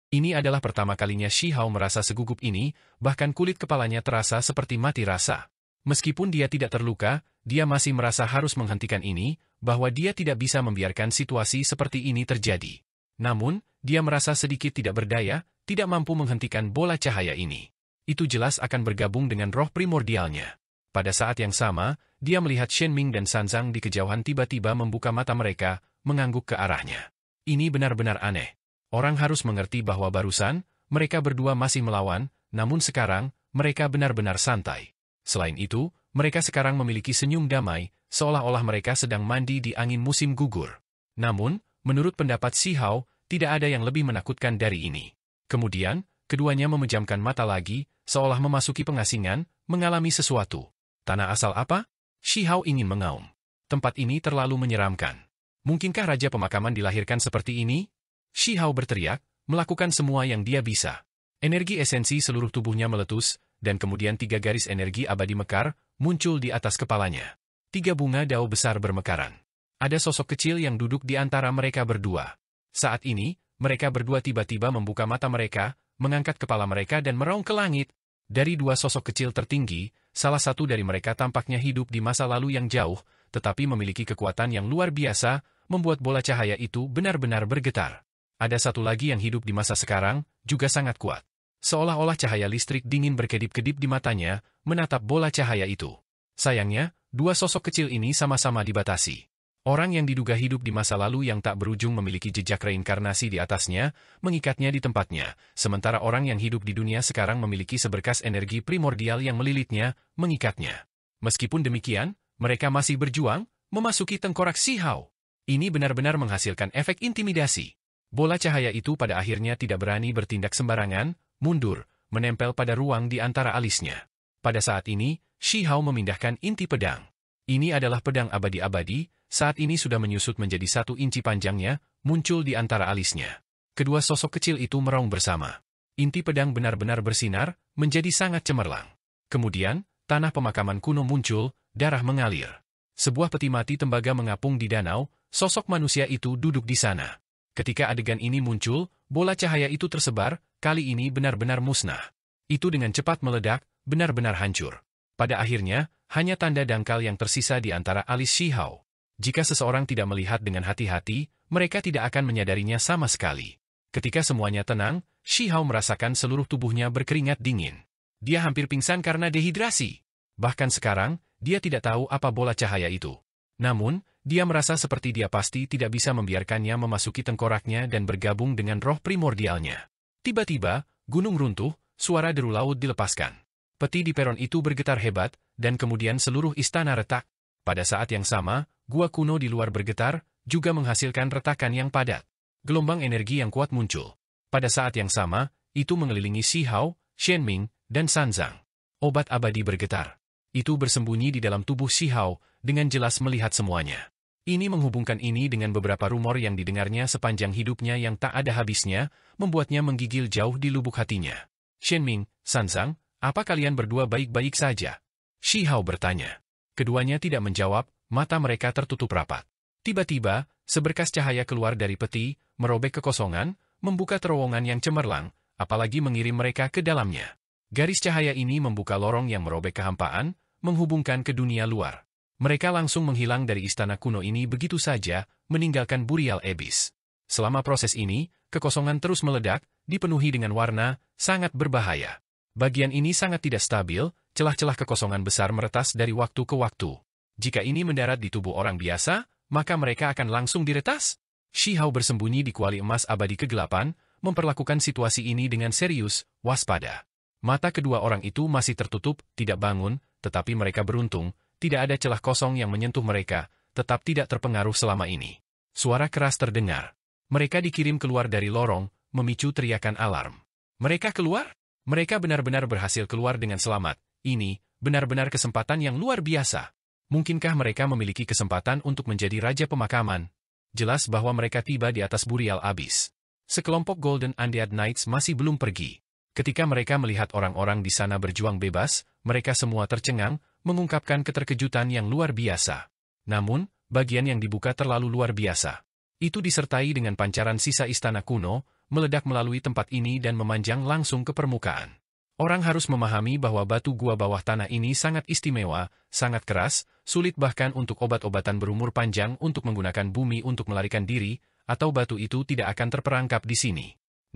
Ini adalah pertama kalinya Shi Hao merasa segugup ini, bahkan kulit kepalanya terasa seperti mati rasa. Meskipun dia tidak terluka, dia masih merasa harus menghentikan ini, bahwa dia tidak bisa membiarkan situasi seperti ini terjadi. Namun, dia merasa sedikit tidak berdaya, tidak mampu menghentikan bola cahaya ini. Itu jelas akan bergabung dengan roh primordialnya. Pada saat yang sama, dia melihat Shen Ming dan Sanzang di kejauhan tiba-tiba membuka mata mereka, mengangguk ke arahnya. Ini benar-benar aneh. Orang harus mengerti bahwa barusan, mereka berdua masih melawan, namun sekarang, mereka benar-benar santai. Selain itu, mereka sekarang memiliki senyum damai, seolah-olah mereka sedang mandi di angin musim gugur. Namun, menurut pendapat Shi Hao, tidak ada yang lebih menakutkan dari ini. Kemudian, keduanya memejamkan mata lagi, seolah memasuki pengasingan, mengalami sesuatu. Tanah asal apa? Shi Hao ingin mengaum. Tempat ini terlalu menyeramkan. Mungkinkah Raja Pemakaman dilahirkan seperti ini? Shi Hao berteriak, melakukan semua yang dia bisa. Energi esensi seluruh tubuhnya meletus, dan kemudian 3 garis energi abadi mekar, muncul di atas kepalanya. 3 bunga dao besar bermekaran. Ada sosok kecil yang duduk di antara mereka berdua. Saat ini, mereka berdua tiba-tiba membuka mata mereka, mengangkat kepala mereka dan meraung ke langit. Dari 2 sosok kecil tertinggi, salah satu dari mereka tampaknya hidup di masa lalu yang jauh, tetapi memiliki kekuatan yang luar biasa, membuat bola cahaya itu benar-benar bergetar. Ada satu lagi yang hidup di masa sekarang, juga sangat kuat. Seolah-olah cahaya listrik dingin berkedip-kedip di matanya, menatap bola cahaya itu. Sayangnya, 2 sosok kecil ini sama-sama dibatasi. Orang yang diduga hidup di masa lalu yang tak berujung memiliki jejak reinkarnasi di atasnya, mengikatnya di tempatnya, sementara orang yang hidup di dunia sekarang memiliki seberkas energi primordial yang melilitnya, mengikatnya. Meskipun demikian, mereka masih berjuang, memasuki tengkorak Shi Hao. Ini benar-benar menghasilkan efek intimidasi. Bola cahaya itu pada akhirnya tidak berani bertindak sembarangan, mundur, menempel pada ruang di antara alisnya. Pada saat ini, Shi Hao memindahkan inti pedang. Ini adalah pedang abadi-abadi, saat ini sudah menyusut menjadi 1 inci panjangnya, muncul di antara alisnya. Kedua sosok kecil itu meraung bersama. Inti pedang benar-benar bersinar, menjadi sangat cemerlang. Kemudian, tanah pemakaman kuno muncul, darah mengalir. Sebuah peti mati tembaga mengapung di danau, sosok manusia itu duduk di sana. Ketika adegan ini muncul, bola cahaya itu tersebar, kali ini benar-benar musnah. Itu dengan cepat meledak, benar-benar hancur. Pada akhirnya, hanya tanda dangkal yang tersisa di antara alis Shi Hao. Jika seseorang tidak melihat dengan hati-hati, mereka tidak akan menyadarinya sama sekali. Ketika semuanya tenang, Shi Hao merasakan seluruh tubuhnya berkeringat dingin. Dia hampir pingsan karena dehidrasi. Bahkan sekarang, dia tidak tahu apa bola cahaya itu. Namun, dia merasa seperti dia pasti tidak bisa membiarkannya memasuki tengkoraknya dan bergabung dengan roh primordialnya. Tiba-tiba, gunung runtuh, suara deru laut dilepaskan. Peti di peron itu bergetar hebat, dan kemudian seluruh istana retak. Pada saat yang sama, gua kuno di luar bergetar, juga menghasilkan retakan yang padat. Gelombang energi yang kuat muncul. Pada saat yang sama, itu mengelilingi Shi Hao, Shen Ming, dan Sanzang. Obat abadi bergetar. Itu bersembunyi di dalam tubuh Shi Hao, dengan jelas melihat semuanya. Ini menghubungkan ini dengan beberapa rumor yang didengarnya sepanjang hidupnya yang tak ada habisnya, membuatnya menggigil jauh di lubuk hatinya. Shen Ming, Sanzang, apa kalian berdua baik-baik saja? Shi Hao bertanya. Keduanya tidak menjawab, mata mereka tertutup rapat. Tiba-tiba, seberkas cahaya keluar dari peti, merobek kekosongan, membuka terowongan yang cemerlang, apalagi mengirim mereka ke dalamnya. Garis cahaya ini membuka lorong yang merobek kehampaan, menghubungkan ke dunia luar. Mereka langsung menghilang dari istana kuno ini begitu saja, meninggalkan Burial Abyss. Selama proses ini, kekosongan terus meledak, dipenuhi dengan warna, sangat berbahaya. Bagian ini sangat tidak stabil, celah-celah kekosongan besar meretas dari waktu ke waktu. Jika ini mendarat di tubuh orang biasa, maka mereka akan langsung diretas. Shihao bersembunyi di kuali emas abadi kegelapan, memperlakukan situasi ini dengan serius, waspada. Mata kedua orang itu masih tertutup, tidak bangun, tetapi mereka beruntung, tidak ada celah kosong yang menyentuh mereka, tetap tidak terpengaruh selama ini. Suara keras terdengar. Mereka dikirim keluar dari lorong, memicu teriakan alarm. Mereka keluar? Mereka benar-benar berhasil keluar dengan selamat. Ini, benar-benar kesempatan yang luar biasa. Mungkinkah mereka memiliki kesempatan untuk menjadi raja pemakaman? Jelas bahwa mereka tiba di atas Burial Abyss. Sekelompok Golden Undead Knights masih belum pergi. Ketika mereka melihat orang-orang di sana berjuang bebas, mereka semua tercengang, mengungkapkan keterkejutan yang luar biasa. Namun, bagian yang dibuka terlalu luar biasa. Itu disertai dengan pancaran sisa istana kuno, meledak melalui tempat ini dan memanjang langsung ke permukaan. Orang harus memahami bahwa batu gua bawah tanah ini sangat istimewa, sangat keras, sulit bahkan untuk obat-obatan berumur panjang untuk menggunakan bumi untuk melarikan diri, atau batu itu tidak akan terperangkap di sini.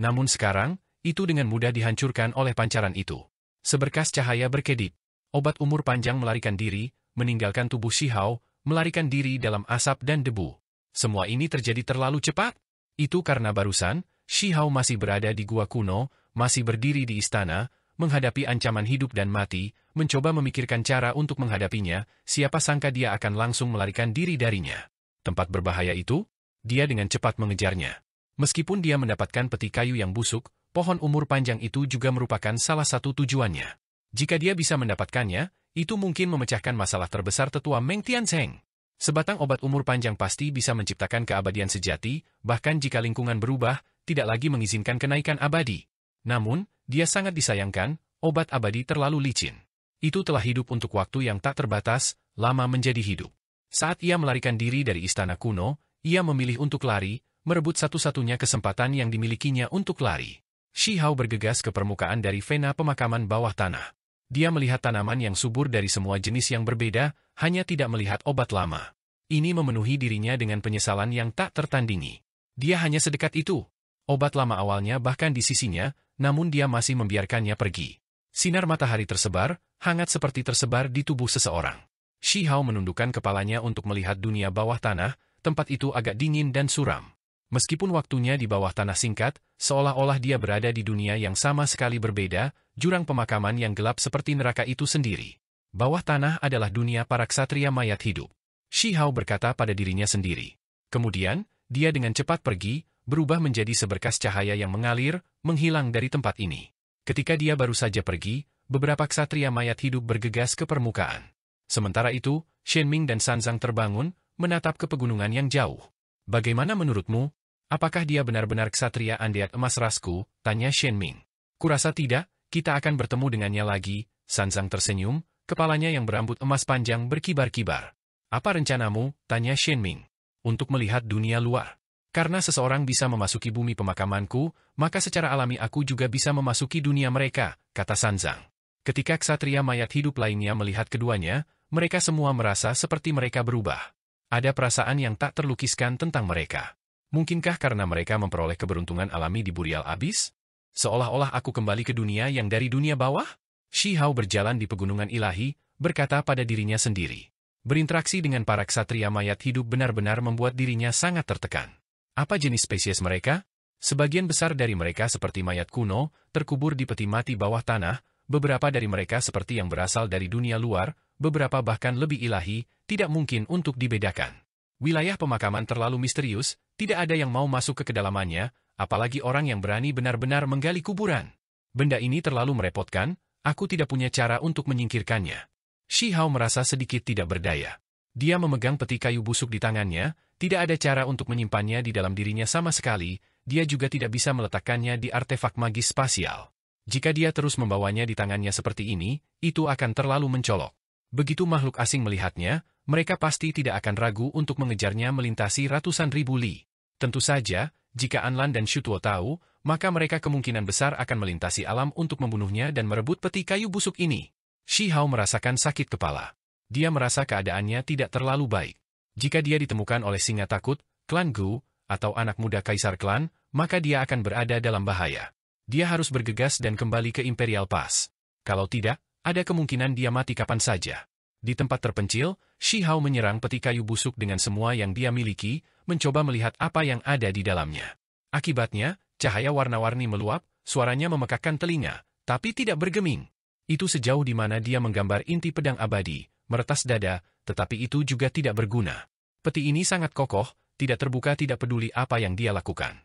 Namun sekarang, itu dengan mudah dihancurkan oleh pancaran itu. Seberkas cahaya berkedip. Obat umur panjang melarikan diri, meninggalkan tubuh Shihao, melarikan diri dalam asap dan debu. Semua ini terjadi terlalu cepat. Itu karena barusan, Shihao masih berada di gua kuno, masih berdiri di istana, menghadapi ancaman hidup dan mati, mencoba memikirkan cara untuk menghadapinya, siapa sangka dia akan langsung melarikan diri darinya. Tempat berbahaya itu, dia dengan cepat mengejarnya. Meskipun dia mendapatkan peti kayu yang busuk, pohon umur panjang itu juga merupakan salah satu tujuannya. Jika dia bisa mendapatkannya, itu mungkin memecahkan masalah terbesar tetua Meng Tianzeng. Sebatang obat umur panjang pasti bisa menciptakan keabadian sejati, bahkan jika lingkungan berubah, tidak lagi mengizinkan kenaikan abadi. Namun, dia sangat disayangkan, obat abadi terlalu licin. Itu telah hidup untuk waktu yang tak terbatas, lama menjadi hidup. Saat ia melarikan diri dari istana kuno, ia memilih untuk lari, merebut satu-satunya kesempatan yang dimilikinya untuk lari. Shihao bergegas ke permukaan dari vena pemakaman bawah tanah. Dia melihat tanaman yang subur dari semua jenis yang berbeda, hanya tidak melihat obat lama. Ini memenuhi dirinya dengan penyesalan yang tak tertandingi. Dia hanya sedekat itu. Obat lama awalnya bahkan di sisinya, namun dia masih membiarkannya pergi. Sinar matahari tersebar, hangat seperti tersebar di tubuh seseorang. Shihao menundukkan kepalanya untuk melihat dunia bawah tanah, tempat itu agak dingin dan suram. Meskipun waktunya di bawah tanah singkat, seolah-olah dia berada di dunia yang sama sekali berbeda, jurang pemakaman yang gelap seperti neraka itu sendiri. Bawah tanah adalah dunia para ksatria mayat hidup. Shihao berkata pada dirinya sendiri. Kemudian, dia dengan cepat pergi, berubah menjadi seberkas cahaya yang mengalir, menghilang dari tempat ini. Ketika dia baru saja pergi, beberapa ksatria mayat hidup bergegas ke permukaan. Sementara itu, Shenming dan Sanzang terbangun, menatap ke pegunungan yang jauh. Bagaimana menurutmu? Apakah dia benar-benar ksatria undead emas rasku? Tanya Shenming. Kurasa tidak, kita akan bertemu dengannya lagi. Sanzang tersenyum, kepalanya yang berambut emas panjang berkibar-kibar. Apa rencanamu? Tanya Shenming. Untuk melihat dunia luar. Karena seseorang bisa memasuki bumi pemakamanku, maka secara alami aku juga bisa memasuki dunia mereka, kata Sanzang. Ketika ksatria mayat hidup lainnya melihat keduanya, mereka semua merasa seperti mereka berubah. Ada perasaan yang tak terlukiskan tentang mereka. Mungkinkah karena mereka memperoleh keberuntungan alami di Burial Abyss? Seolah-olah aku kembali ke dunia yang dari dunia bawah? Shihao berjalan di pegunungan ilahi, berkata pada dirinya sendiri. Berinteraksi dengan para ksatria mayat hidup benar-benar membuat dirinya sangat tertekan. Apa jenis spesies mereka? Sebagian besar dari mereka seperti mayat kuno, terkubur di peti mati bawah tanah, beberapa dari mereka seperti yang berasal dari dunia luar, beberapa bahkan lebih ilahi, tidak mungkin untuk dibedakan. Wilayah pemakaman terlalu misterius, tidak ada yang mau masuk ke kedalamannya, apalagi orang yang berani benar-benar menggali kuburan. Benda ini terlalu merepotkan, aku tidak punya cara untuk menyingkirkannya. Shihao merasa sedikit tidak berdaya. Dia memegang peti kayu busuk di tangannya, tidak ada cara untuk menyimpannya di dalam dirinya sama sekali, dia juga tidak bisa meletakkannya di artefak magis spasial. Jika dia terus membawanya di tangannya seperti ini, itu akan terlalu mencolok. Begitu makhluk asing melihatnya, mereka pasti tidak akan ragu untuk mengejarnya melintasi ratusan ribu li. Tentu saja, jika Anlan dan Shutuo tahu, maka mereka kemungkinan besar akan melintasi alam untuk membunuhnya dan merebut peti kayu busuk ini. Shi Hao merasakan sakit kepala. Dia merasa keadaannya tidak terlalu baik. Jika dia ditemukan oleh singa takut, klan Gu, atau anak muda kaisar klan, maka dia akan berada dalam bahaya. Dia harus bergegas dan kembali ke Imperial Pass. Kalau tidak, ada kemungkinan dia mati kapan saja. Di tempat terpencil, Shi Hao menyerang peti kayu busuk dengan semua yang dia miliki, mencoba melihat apa yang ada di dalamnya. Akibatnya, cahaya warna-warni meluap, suaranya memekakkan telinga, tapi tidak bergeming. Itu sejauh di mana dia menggambar inti pedang abadi, meretas dada, tetapi itu juga tidak berguna. Peti ini sangat kokoh, tidak terbuka, tidak peduli apa yang dia lakukan.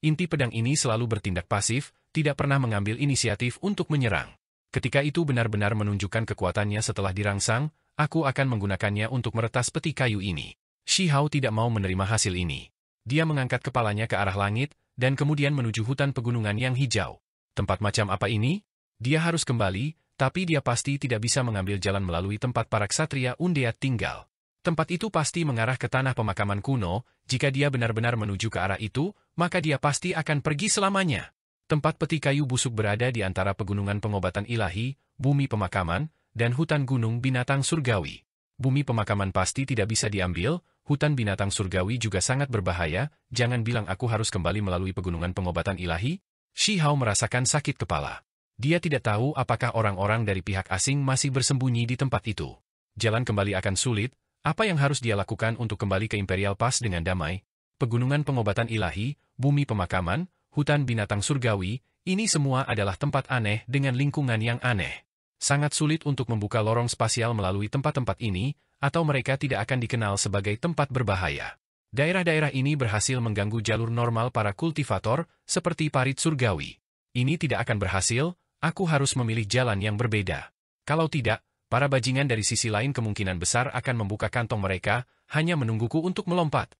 Inti pedang ini selalu bertindak pasif, tidak pernah mengambil inisiatif untuk menyerang. Ketika itu benar-benar menunjukkan kekuatannya setelah dirangsang, aku akan menggunakannya untuk meretas peti kayu ini. Shi Hao tidak mau menerima hasil ini. Dia mengangkat kepalanya ke arah langit, dan kemudian menuju hutan pegunungan yang hijau. Tempat macam apa ini? Dia harus kembali, tapi dia pasti tidak bisa mengambil jalan melalui tempat para ksatria Undead tinggal. Tempat itu pasti mengarah ke tanah pemakaman kuno, jika dia benar-benar menuju ke arah itu, maka dia pasti akan pergi selamanya. Tempat peti kayu busuk berada di antara pegunungan pengobatan ilahi, bumi pemakaman, dan hutan gunung binatang surgawi. Bumi pemakaman pasti tidak bisa diambil, hutan binatang surgawi juga sangat berbahaya, jangan bilang aku harus kembali melalui pegunungan pengobatan ilahi. Shi Hao merasakan sakit kepala. Dia tidak tahu apakah orang-orang dari pihak asing masih bersembunyi di tempat itu. Jalan kembali akan sulit. Apa yang harus dia lakukan untuk kembali ke Imperial Pass dengan damai? Pegunungan pengobatan ilahi, bumi pemakaman, hutan binatang surgawi, ini semua adalah tempat aneh dengan lingkungan yang aneh. Sangat sulit untuk membuka lorong spasial melalui tempat-tempat ini, atau mereka tidak akan dikenal sebagai tempat berbahaya. Daerah-daerah ini berhasil mengganggu jalur normal para kultivator, seperti parit surgawi. Ini tidak akan berhasil, aku harus memilih jalan yang berbeda. Kalau tidak, para bajingan dari sisi lain kemungkinan besar akan membuka kantong mereka, hanya menungguku untuk melompat.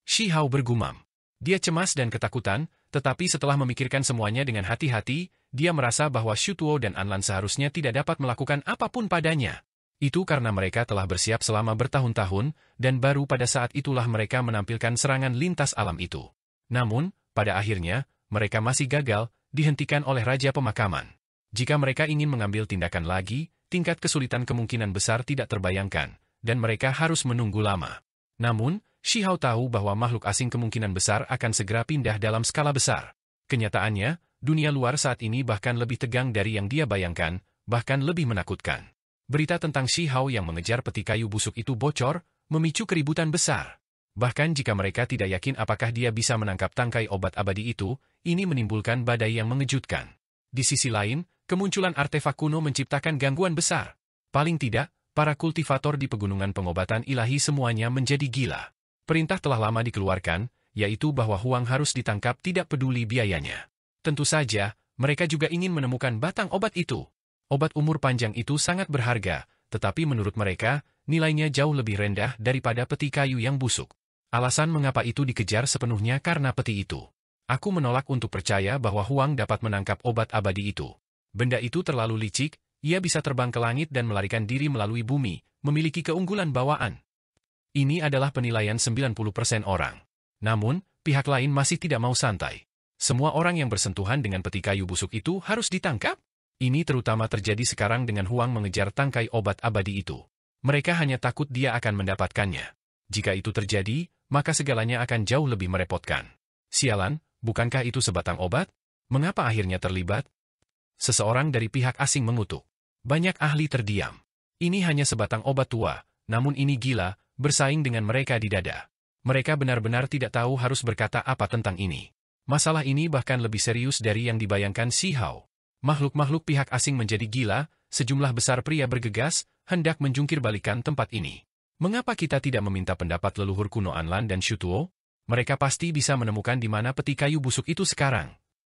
Shi Hao bergumam. Dia cemas dan ketakutan, tetapi setelah memikirkan semuanya dengan hati-hati, dia merasa bahwa Shu Tuo dan Anlan seharusnya tidak dapat melakukan apapun padanya. Itu karena mereka telah bersiap selama bertahun-tahun, dan baru pada saat itulah mereka menampilkan serangan lintas alam itu. Namun, pada akhirnya, mereka masih gagal, dihentikan oleh Raja Pemakaman. Jika mereka ingin mengambil tindakan lagi, tingkat kesulitan kemungkinan besar tidak terbayangkan, dan mereka harus menunggu lama. Namun, Shi Hao tahu bahwa makhluk asing kemungkinan besar akan segera pindah dalam skala besar. Kenyataannya, dunia luar saat ini bahkan lebih tegang dari yang dia bayangkan, bahkan lebih menakutkan. Berita tentang Shi Hao yang mengejar peti kayu busuk itu bocor, memicu keributan besar. Bahkan jika mereka tidak yakin apakah dia bisa menangkap tangkai obat abadi itu, ini menimbulkan badai yang mengejutkan. Di sisi lain, kemunculan artefak kuno menciptakan gangguan besar. Paling tidak, para kultivator di pegunungan pengobatan ilahi semuanya menjadi gila. Perintah telah lama dikeluarkan, yaitu bahwa Huang harus ditangkap tidak peduli biayanya. Tentu saja, mereka juga ingin menemukan batang obat itu. Obat umur panjang itu sangat berharga, tetapi menurut mereka, nilainya jauh lebih rendah daripada peti kayu yang busuk. Alasan mengapa itu dikejar sepenuhnya karena peti itu. Aku menolak untuk percaya bahwa Huang dapat menangkap obat abadi itu. Benda itu terlalu licik, ia bisa terbang ke langit dan melarikan diri melalui bumi, memiliki keunggulan bawaan. Ini adalah penilaian 90% orang. Namun, pihak lain masih tidak mau santai. Semua orang yang bersentuhan dengan peti kayu busuk itu harus ditangkap? Ini terutama terjadi sekarang dengan Huang mengejar tangkai obat abadi itu. Mereka hanya takut dia akan mendapatkannya. Jika itu terjadi, maka segalanya akan jauh lebih merepotkan. Sialan, bukankah itu sebatang obat? Mengapa akhirnya terlibat? Seseorang dari pihak asing mengutuk. Banyak ahli terdiam. Ini hanya sebatang obat tua, namun ini gila, bersaing dengan mereka di dada. Mereka benar-benar tidak tahu harus berkata apa tentang ini. Masalah ini bahkan lebih serius dari yang dibayangkan Shi Hao. Makhluk-makhluk pihak asing menjadi gila, sejumlah besar pria bergegas, hendak menjungkir balikan tempat ini. Mengapa kita tidak meminta pendapat leluhur kuno Anlan dan Shu Tuo? Mereka pasti bisa menemukan di mana peti kayu busuk itu sekarang.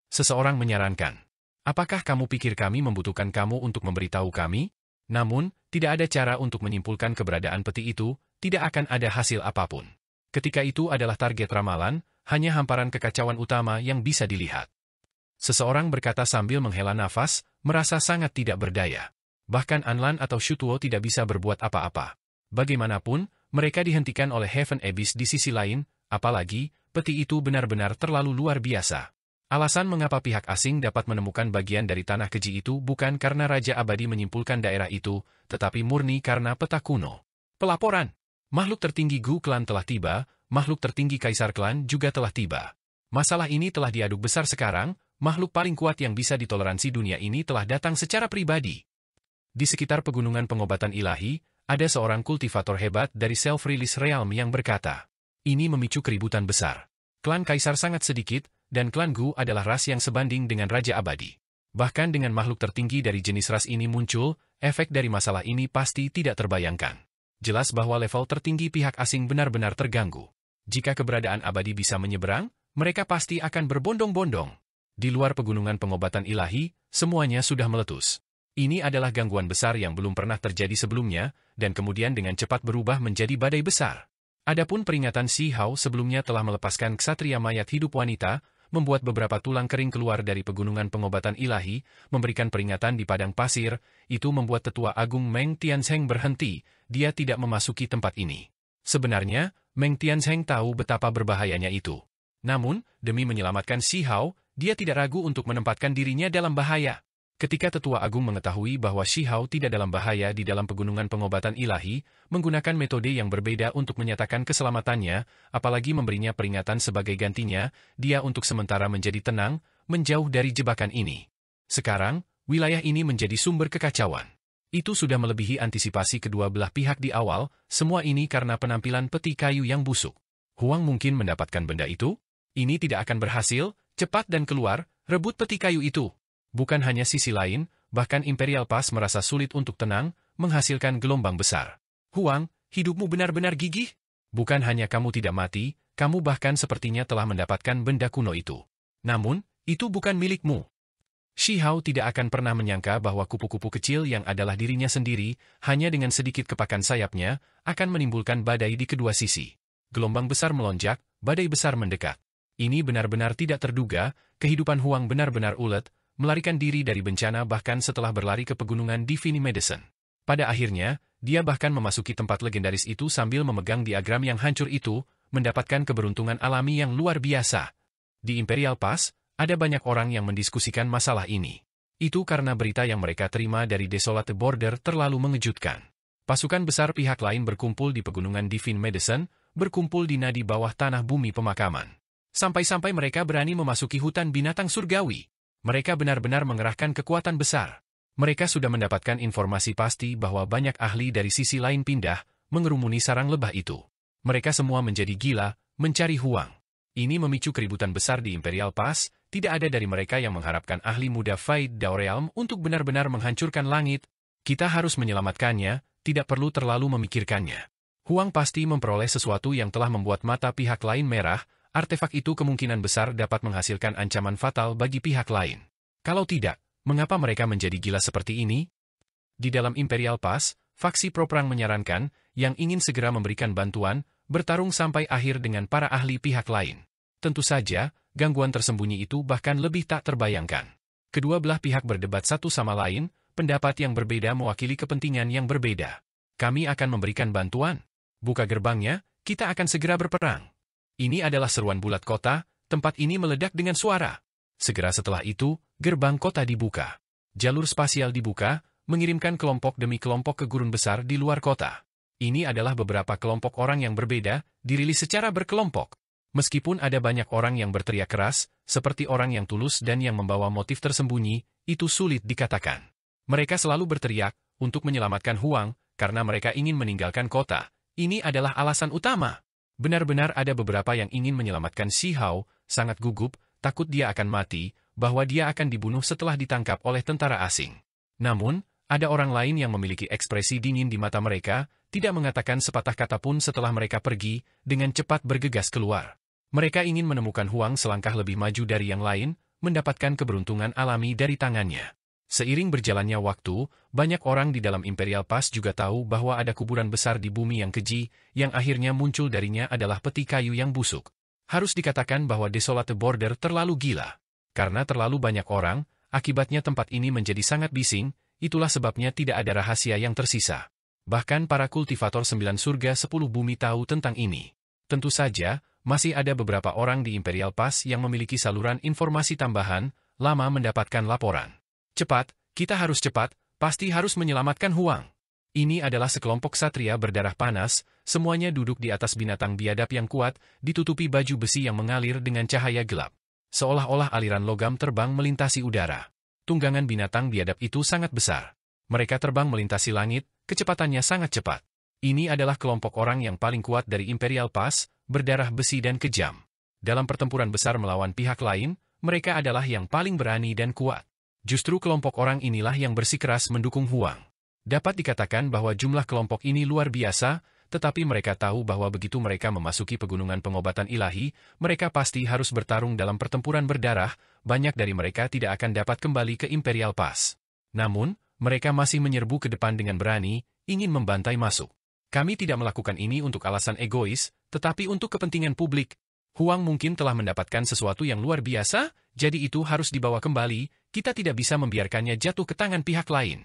Seseorang menyarankan. Apakah kamu pikir kami membutuhkan kamu untuk memberitahu kami? Namun, tidak ada cara untuk menyimpulkan keberadaan peti itu, tidak akan ada hasil apapun. Ketika itu adalah target ramalan, hanya hamparan kekacauan utama yang bisa dilihat. Seseorang berkata sambil menghela nafas, merasa sangat tidak berdaya. Bahkan Anlan atau Shu Tuo tidak bisa berbuat apa-apa. Bagaimanapun, mereka dihentikan oleh Heaven Abyss di sisi lain, apalagi, peti itu benar-benar terlalu luar biasa. Alasan mengapa pihak asing dapat menemukan bagian dari tanah keji itu bukan karena Raja Abadi menyimpulkan daerah itu, tetapi murni karena peta kuno. Pelaporan. Makhluk tertinggi Gu Klan telah tiba, makhluk tertinggi Kaisar Klan juga telah tiba. Masalah ini telah diaduk besar sekarang, makhluk paling kuat yang bisa ditoleransi dunia ini telah datang secara pribadi. Di sekitar pegunungan pengobatan ilahi, ada seorang kultivator hebat dari Self-Release Realm yang berkata, ini memicu keributan besar. Klan Kaisar sangat sedikit, dan klan Gu adalah ras yang sebanding dengan Raja Abadi. Bahkan dengan makhluk tertinggi dari jenis ras ini muncul, efek dari masalah ini pasti tidak terbayangkan. Jelas bahwa level tertinggi pihak asing benar-benar terganggu. Jika keberadaan Abadi bisa menyeberang, mereka pasti akan berbondong-bondong. Di luar pegunungan pengobatan ilahi, semuanya sudah meletus. Ini adalah gangguan besar yang belum pernah terjadi sebelumnya, dan kemudian dengan cepat berubah menjadi badai besar. Adapun peringatan Si Hao sebelumnya telah melepaskan ksatria mayat hidup wanita, membuat beberapa tulang kering keluar dari pegunungan pengobatan ilahi, memberikan peringatan di padang pasir, itu membuat Tetua Agung Meng Tianzheng berhenti, dia tidak memasuki tempat ini. Sebenarnya, Meng Tianzheng tahu betapa berbahayanya itu. Namun, demi menyelamatkan Si Hao, dia tidak ragu untuk menempatkan dirinya dalam bahaya. Ketika Tetua Agung mengetahui bahwa Si Hao tidak dalam bahaya di dalam pegunungan pengobatan ilahi, menggunakan metode yang berbeda untuk menyatakan keselamatannya, apalagi memberinya peringatan sebagai gantinya, dia untuk sementara menjadi tenang, menjauh dari jebakan ini. Sekarang, wilayah ini menjadi sumber kekacauan. Itu sudah melebihi antisipasi kedua belah pihak di awal, semua ini karena penampilan peti kayu yang busuk. Huang mungkin mendapatkan benda itu? Ini tidak akan berhasil, cepat dan keluar, rebut peti kayu itu. Bukan hanya sisi lain, bahkan Imperial Pass merasa sulit untuk tenang, menghasilkan gelombang besar. Huang, hidupmu benar-benar gigih? Bukan hanya kamu tidak mati, kamu bahkan sepertinya telah mendapatkan benda kuno itu. Namun, itu bukan milikmu. Si Hao tidak akan pernah menyangka bahwa kupu-kupu kecil yang adalah dirinya sendiri, hanya dengan sedikit kepakan sayapnya, akan menimbulkan badai di kedua sisi. Gelombang besar melonjak, badai besar mendekat. Ini benar-benar tidak terduga, kehidupan Huang benar-benar ulet, melarikan diri dari bencana bahkan setelah berlari ke pegunungan Divine Medicine. Pada akhirnya, dia bahkan memasuki tempat legendaris itu sambil memegang diagram yang hancur itu, mendapatkan keberuntungan alami yang luar biasa. Di Imperial Pass, ada banyak orang yang mendiskusikan masalah ini. Itu karena berita yang mereka terima dari Desolate Border terlalu mengejutkan. Pasukan besar pihak lain berkumpul di pegunungan Divine Medicine, berkumpul di nadi bawah tanah bumi pemakaman. Sampai-sampai mereka berani memasuki hutan binatang surgawi. Mereka benar-benar mengerahkan kekuatan besar. Mereka sudah mendapatkan informasi pasti bahwa banyak ahli dari sisi lain pindah, mengerumuni sarang lebah itu. Mereka semua menjadi gila, mencari Huang. Ini memicu keributan besar di Imperial Pass, tidak ada dari mereka yang mengharapkan ahli muda Fade Dao Realm untuk benar-benar menghancurkan langit. Kita harus menyelamatkannya, tidak perlu terlalu memikirkannya. Huang pasti memperoleh sesuatu yang telah membuat mata pihak lain merah. Artefak itu kemungkinan besar dapat menghasilkan ancaman fatal bagi pihak lain. Kalau tidak, mengapa mereka menjadi gila seperti ini? Di dalam Imperial Pass, faksi pro-perang menyarankan, yang ingin segera memberikan bantuan, bertarung sampai akhir dengan para ahli pihak lain. Tentu saja, gangguan tersembunyi itu bahkan lebih tak terbayangkan. Kedua belah pihak berdebat satu sama lain, pendapat yang berbeda mewakili kepentingan yang berbeda. Kami akan memberikan bantuan. Buka gerbangnya, kita akan segera berperang. Ini adalah seruan bulat kota, tempat ini meledak dengan suara. Segera setelah itu, gerbang kota dibuka. Jalur spasial dibuka, mengirimkan kelompok demi kelompok ke gurun besar di luar kota. Ini adalah beberapa kelompok orang yang berbeda, dirilis secara berkelompok. Meskipun ada banyak orang yang berteriak keras, seperti orang yang tulus dan yang membawa motif tersembunyi, itu sulit dikatakan. Mereka selalu berteriak, untuk menyelamatkan Huang, karena mereka ingin meninggalkan kota. Ini adalah alasan utama. Benar-benar ada beberapa yang ingin menyelamatkan Si Hao, sangat gugup, takut dia akan mati, bahwa dia akan dibunuh setelah ditangkap oleh tentara asing. Namun, ada orang lain yang memiliki ekspresi dingin di mata mereka, tidak mengatakan sepatah kata pun setelah mereka pergi, dengan cepat bergegas keluar. Mereka ingin menemukan Huang selangkah lebih maju dari yang lain, mendapatkan keberuntungan alami dari tangannya. Seiring berjalannya waktu, banyak orang di dalam Imperial Pass juga tahu bahwa ada kuburan besar di bumi yang keji, yang akhirnya muncul darinya adalah peti kayu yang busuk. Harus dikatakan bahwa Desolate Border terlalu gila. Karena terlalu banyak orang, akibatnya tempat ini menjadi sangat bising, itulah sebabnya tidak ada rahasia yang tersisa. Bahkan para kultivator 9 surga 10 bumi tahu tentang ini. Tentu saja, masih ada beberapa orang di Imperial Pass yang memiliki saluran informasi tambahan, lama mendapatkan laporan. Cepat, kita harus cepat, pasti harus menyelamatkan Huang. Ini adalah sekelompok ksatria berdarah panas, semuanya duduk di atas binatang biadab yang kuat, ditutupi baju besi yang mengalir dengan cahaya gelap. Seolah-olah aliran logam terbang melintasi udara. Tunggangan binatang biadab itu sangat besar. Mereka terbang melintasi langit, kecepatannya sangat cepat. Ini adalah kelompok orang yang paling kuat dari Imperial Pass, berdarah besi dan kejam. Dalam pertempuran besar melawan pihak lain, mereka adalah yang paling berani dan kuat. Justru kelompok orang inilah yang bersikeras mendukung Huang. Dapat dikatakan bahwa jumlah kelompok ini luar biasa, tetapi mereka tahu bahwa begitu mereka memasuki pegunungan pengobatan ilahi, mereka pasti harus bertarung dalam pertempuran berdarah, banyak dari mereka tidak akan dapat kembali ke Imperial Pass. Namun, mereka masih menyerbu ke depan dengan berani, ingin membantai masuk. Kami tidak melakukan ini untuk alasan egois, tetapi untuk kepentingan publik. Huang mungkin telah mendapatkan sesuatu yang luar biasa, jadi itu harus dibawa kembali, kita tidak bisa membiarkannya jatuh ke tangan pihak lain.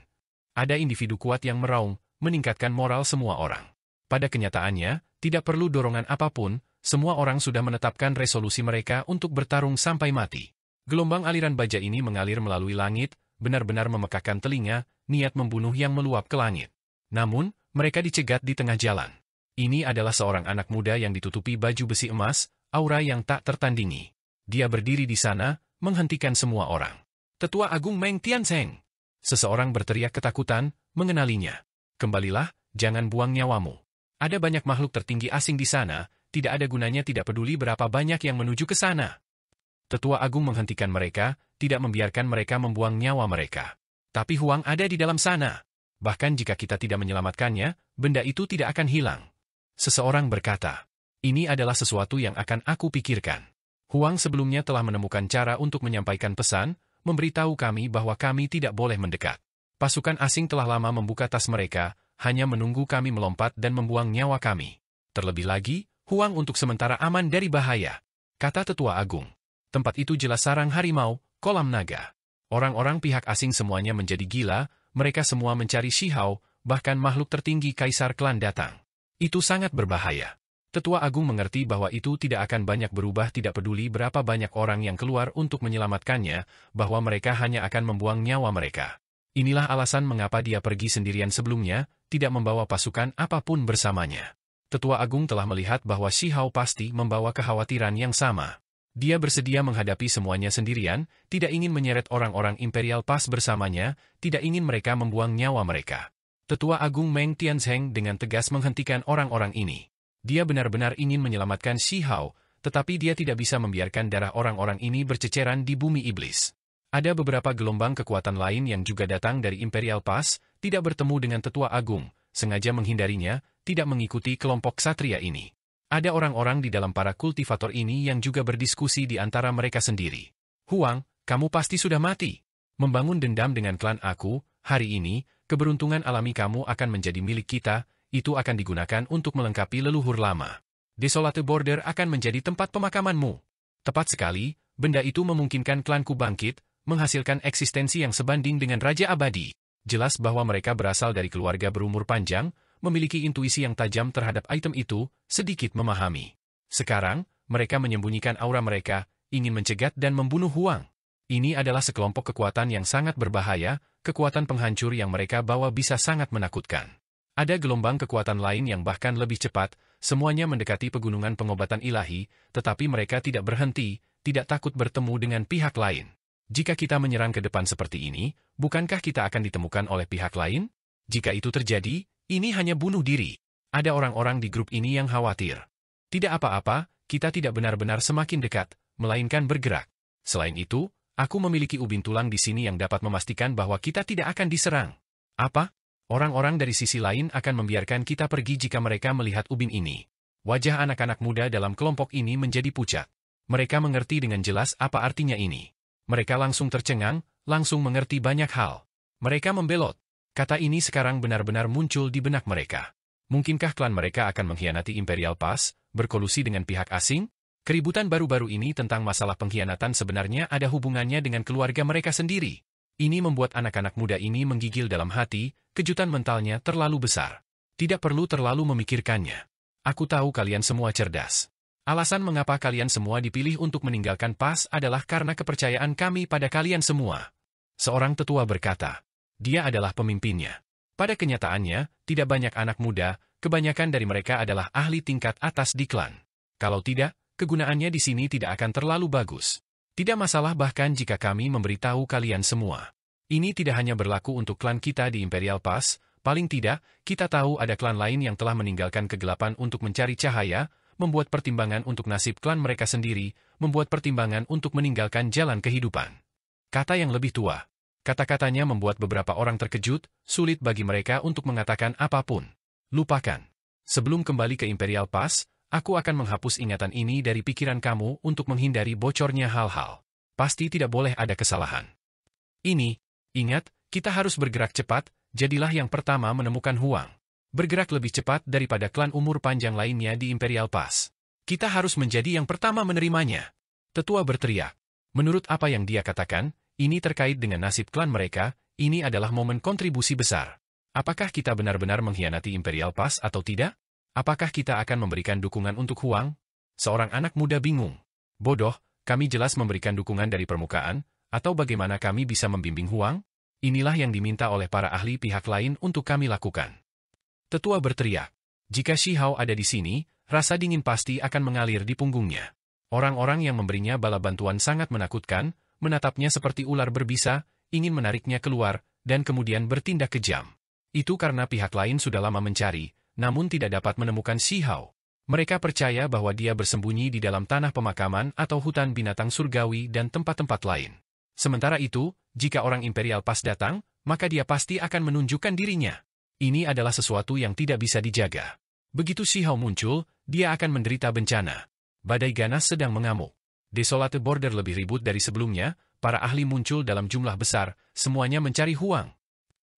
Ada individu kuat yang meraung, meningkatkan moral semua orang. Pada kenyataannya, tidak perlu dorongan apapun, semua orang sudah menetapkan resolusi mereka untuk bertarung sampai mati. Gelombang aliran baja ini mengalir melalui langit, benar-benar memekakkan telinga, niat membunuh yang meluap ke langit. Namun, mereka dicegat di tengah jalan. Ini adalah seorang anak muda yang ditutupi baju besi emas, aura yang tak tertandingi. Dia berdiri di sana, menghentikan semua orang. Tetua Agung Meng Tianzeng. Seseorang berteriak ketakutan, mengenalinya. Kembalilah, jangan buang nyawamu. Ada banyak makhluk tertinggi asing di sana, tidak ada gunanya tidak peduli berapa banyak yang menuju ke sana. Tetua Agung menghentikan mereka, tidak membiarkan mereka membuang nyawa mereka. Tapi Huang ada di dalam sana. Bahkan jika kita tidak menyelamatkannya, benda itu tidak akan hilang. Seseorang berkata, ini adalah sesuatu yang akan aku pikirkan. Huang sebelumnya telah menemukan cara untuk menyampaikan pesan, memberitahu kami bahwa kami tidak boleh mendekat. Pasukan asing telah lama membuka tas mereka, hanya menunggu kami melompat dan membuang nyawa kami. Terlebih lagi, Huang untuk sementara aman dari bahaya, kata Tetua Agung. Tempat itu jelas sarang harimau, kolam naga. Orang-orang pihak asing semuanya menjadi gila, mereka semua mencari Shihao, bahkan makhluk tertinggi Kaisar Klan datang. Itu sangat berbahaya. Tetua Agung mengerti bahwa itu tidak akan banyak berubah tidak peduli berapa banyak orang yang keluar untuk menyelamatkannya, bahwa mereka hanya akan membuang nyawa mereka. Inilah alasan mengapa dia pergi sendirian sebelumnya, tidak membawa pasukan apapun bersamanya. Tetua Agung telah melihat bahwa Shihao pasti membawa kekhawatiran yang sama. Dia bersedia menghadapi semuanya sendirian, tidak ingin menyeret orang-orang Imperial Pass bersamanya, tidak ingin mereka membuang nyawa mereka. Tetua Agung Meng Tianzeng dengan tegas menghentikan orang-orang ini. Dia benar-benar ingin menyelamatkan Shihao, tetapi dia tidak bisa membiarkan darah orang-orang ini berceceran di bumi iblis. Ada beberapa gelombang kekuatan lain yang juga datang dari Imperial Pass, tidak bertemu dengan Tetua Agung, sengaja menghindarinya, tidak mengikuti kelompok ksatria ini. Ada orang-orang di dalam para kultivator ini yang juga berdiskusi di antara mereka sendiri. Huang, kamu pasti sudah mati. Membangun dendam dengan klan aku, hari ini, keberuntungan alami kamu akan menjadi milik kita, itu akan digunakan untuk melengkapi leluhur lama. Desolate Border akan menjadi tempat pemakamanmu. Tepat sekali, benda itu memungkinkan klanku bangkit, menghasilkan eksistensi yang sebanding dengan Raja Abadi. Jelas bahwa mereka berasal dari keluarga berumur panjang, memiliki intuisi yang tajam terhadap item itu, sedikit memahami. Sekarang, mereka menyembunyikan aura mereka, ingin mencegat dan membunuh Huang. Ini adalah sekelompok kekuatan yang sangat berbahaya, kekuatan penghancur yang mereka bawa bisa sangat menakutkan. Ada gelombang kekuatan lain yang bahkan lebih cepat, semuanya mendekati pegunungan pengobatan ilahi, tetapi mereka tidak berhenti, tidak takut bertemu dengan pihak lain. Jika kita menyerang ke depan seperti ini, bukankah kita akan ditemukan oleh pihak lain? Jika itu terjadi, ini hanya bunuh diri. Ada orang-orang di grup ini yang khawatir. Tidak apa-apa, kita tidak benar-benar semakin dekat, melainkan bergerak. Selain itu, aku memiliki ubin tulang di sini yang dapat memastikan bahwa kita tidak akan diserang. Apa? Orang-orang dari sisi lain akan membiarkan kita pergi jika mereka melihat ubin ini. Wajah anak-anak muda dalam kelompok ini menjadi pucat. Mereka mengerti dengan jelas apa artinya ini. Mereka langsung tercengang, langsung mengerti banyak hal. Mereka membelot. Kata ini sekarang benar-benar muncul di benak mereka. Mungkinkah klan mereka akan mengkhianati Imperial Pass, berkolusi dengan pihak asing? Keributan baru-baru ini tentang masalah pengkhianatan sebenarnya ada hubungannya dengan keluarga mereka sendiri. Ini membuat anak-anak muda ini menggigil dalam hati, kejutan mentalnya terlalu besar. Tidak perlu terlalu memikirkannya. Aku tahu kalian semua cerdas. Alasan mengapa kalian semua dipilih untuk meninggalkan PAS adalah karena kepercayaan kami pada kalian semua. Seorang tetua berkata. Dia adalah pemimpinnya. Pada kenyataannya, tidak banyak anak muda, kebanyakan dari mereka adalah ahli tingkat atas di klan. Kalau tidak, kegunaannya di sini tidak akan terlalu bagus. Tidak masalah bahkan jika kami memberitahu kalian semua. Ini tidak hanya berlaku untuk klan kita di Imperial Pass, paling tidak, kita tahu ada klan lain yang telah meninggalkan kegelapan untuk mencari cahaya, membuat pertimbangan untuk nasib klan mereka sendiri, membuat pertimbangan untuk meninggalkan jalan kehidupan. Kata yang lebih tua. Kata-katanya membuat beberapa orang terkejut, sulit bagi mereka untuk mengatakan apapun. Lupakan. Sebelum kembali ke Imperial Pass, aku akan menghapus ingatan ini dari pikiran kamu untuk menghindari bocornya hal-hal. Pasti tidak boleh ada kesalahan. Ingat, kita harus bergerak cepat, jadilah yang pertama menemukan Huang. Bergerak lebih cepat daripada klan umur panjang lainnya di Imperial Pass. Kita harus menjadi yang pertama menerimanya. Tetua berteriak. Menurut apa yang dia katakan, ini terkait dengan nasib klan mereka, ini adalah momen kontribusi besar. Apakah kita benar-benar mengkhianati Imperial Pass atau tidak? Apakah kita akan memberikan dukungan untuk Huang? Seorang anak muda bingung. Bodoh, kami jelas memberikan dukungan dari permukaan, atau bagaimana kami bisa membimbing Huang? Inilah yang diminta oleh para ahli pihak lain untuk kami lakukan. Tetua berteriak. Jika Shi Hao ada di sini, rasa dingin pasti akan mengalir di punggungnya. Orang-orang yang memberinya bala bantuan sangat menakutkan, menatapnya seperti ular berbisa, ingin menariknya keluar, dan kemudian bertindak kejam. Itu karena pihak lain sudah lama mencari, namun tidak dapat menemukan Shi Hao. Mereka percaya bahwa dia bersembunyi di dalam tanah pemakaman atau hutan binatang surgawi dan tempat-tempat lain. Sementara itu, jika orang Imperial Pass datang, maka dia pasti akan menunjukkan dirinya. Ini adalah sesuatu yang tidak bisa dijaga. Begitu Shi Hao muncul, dia akan menderita bencana. Badai ganas sedang mengamuk. Desolate Border lebih ribut dari sebelumnya, para ahli muncul dalam jumlah besar, semuanya mencari Huang.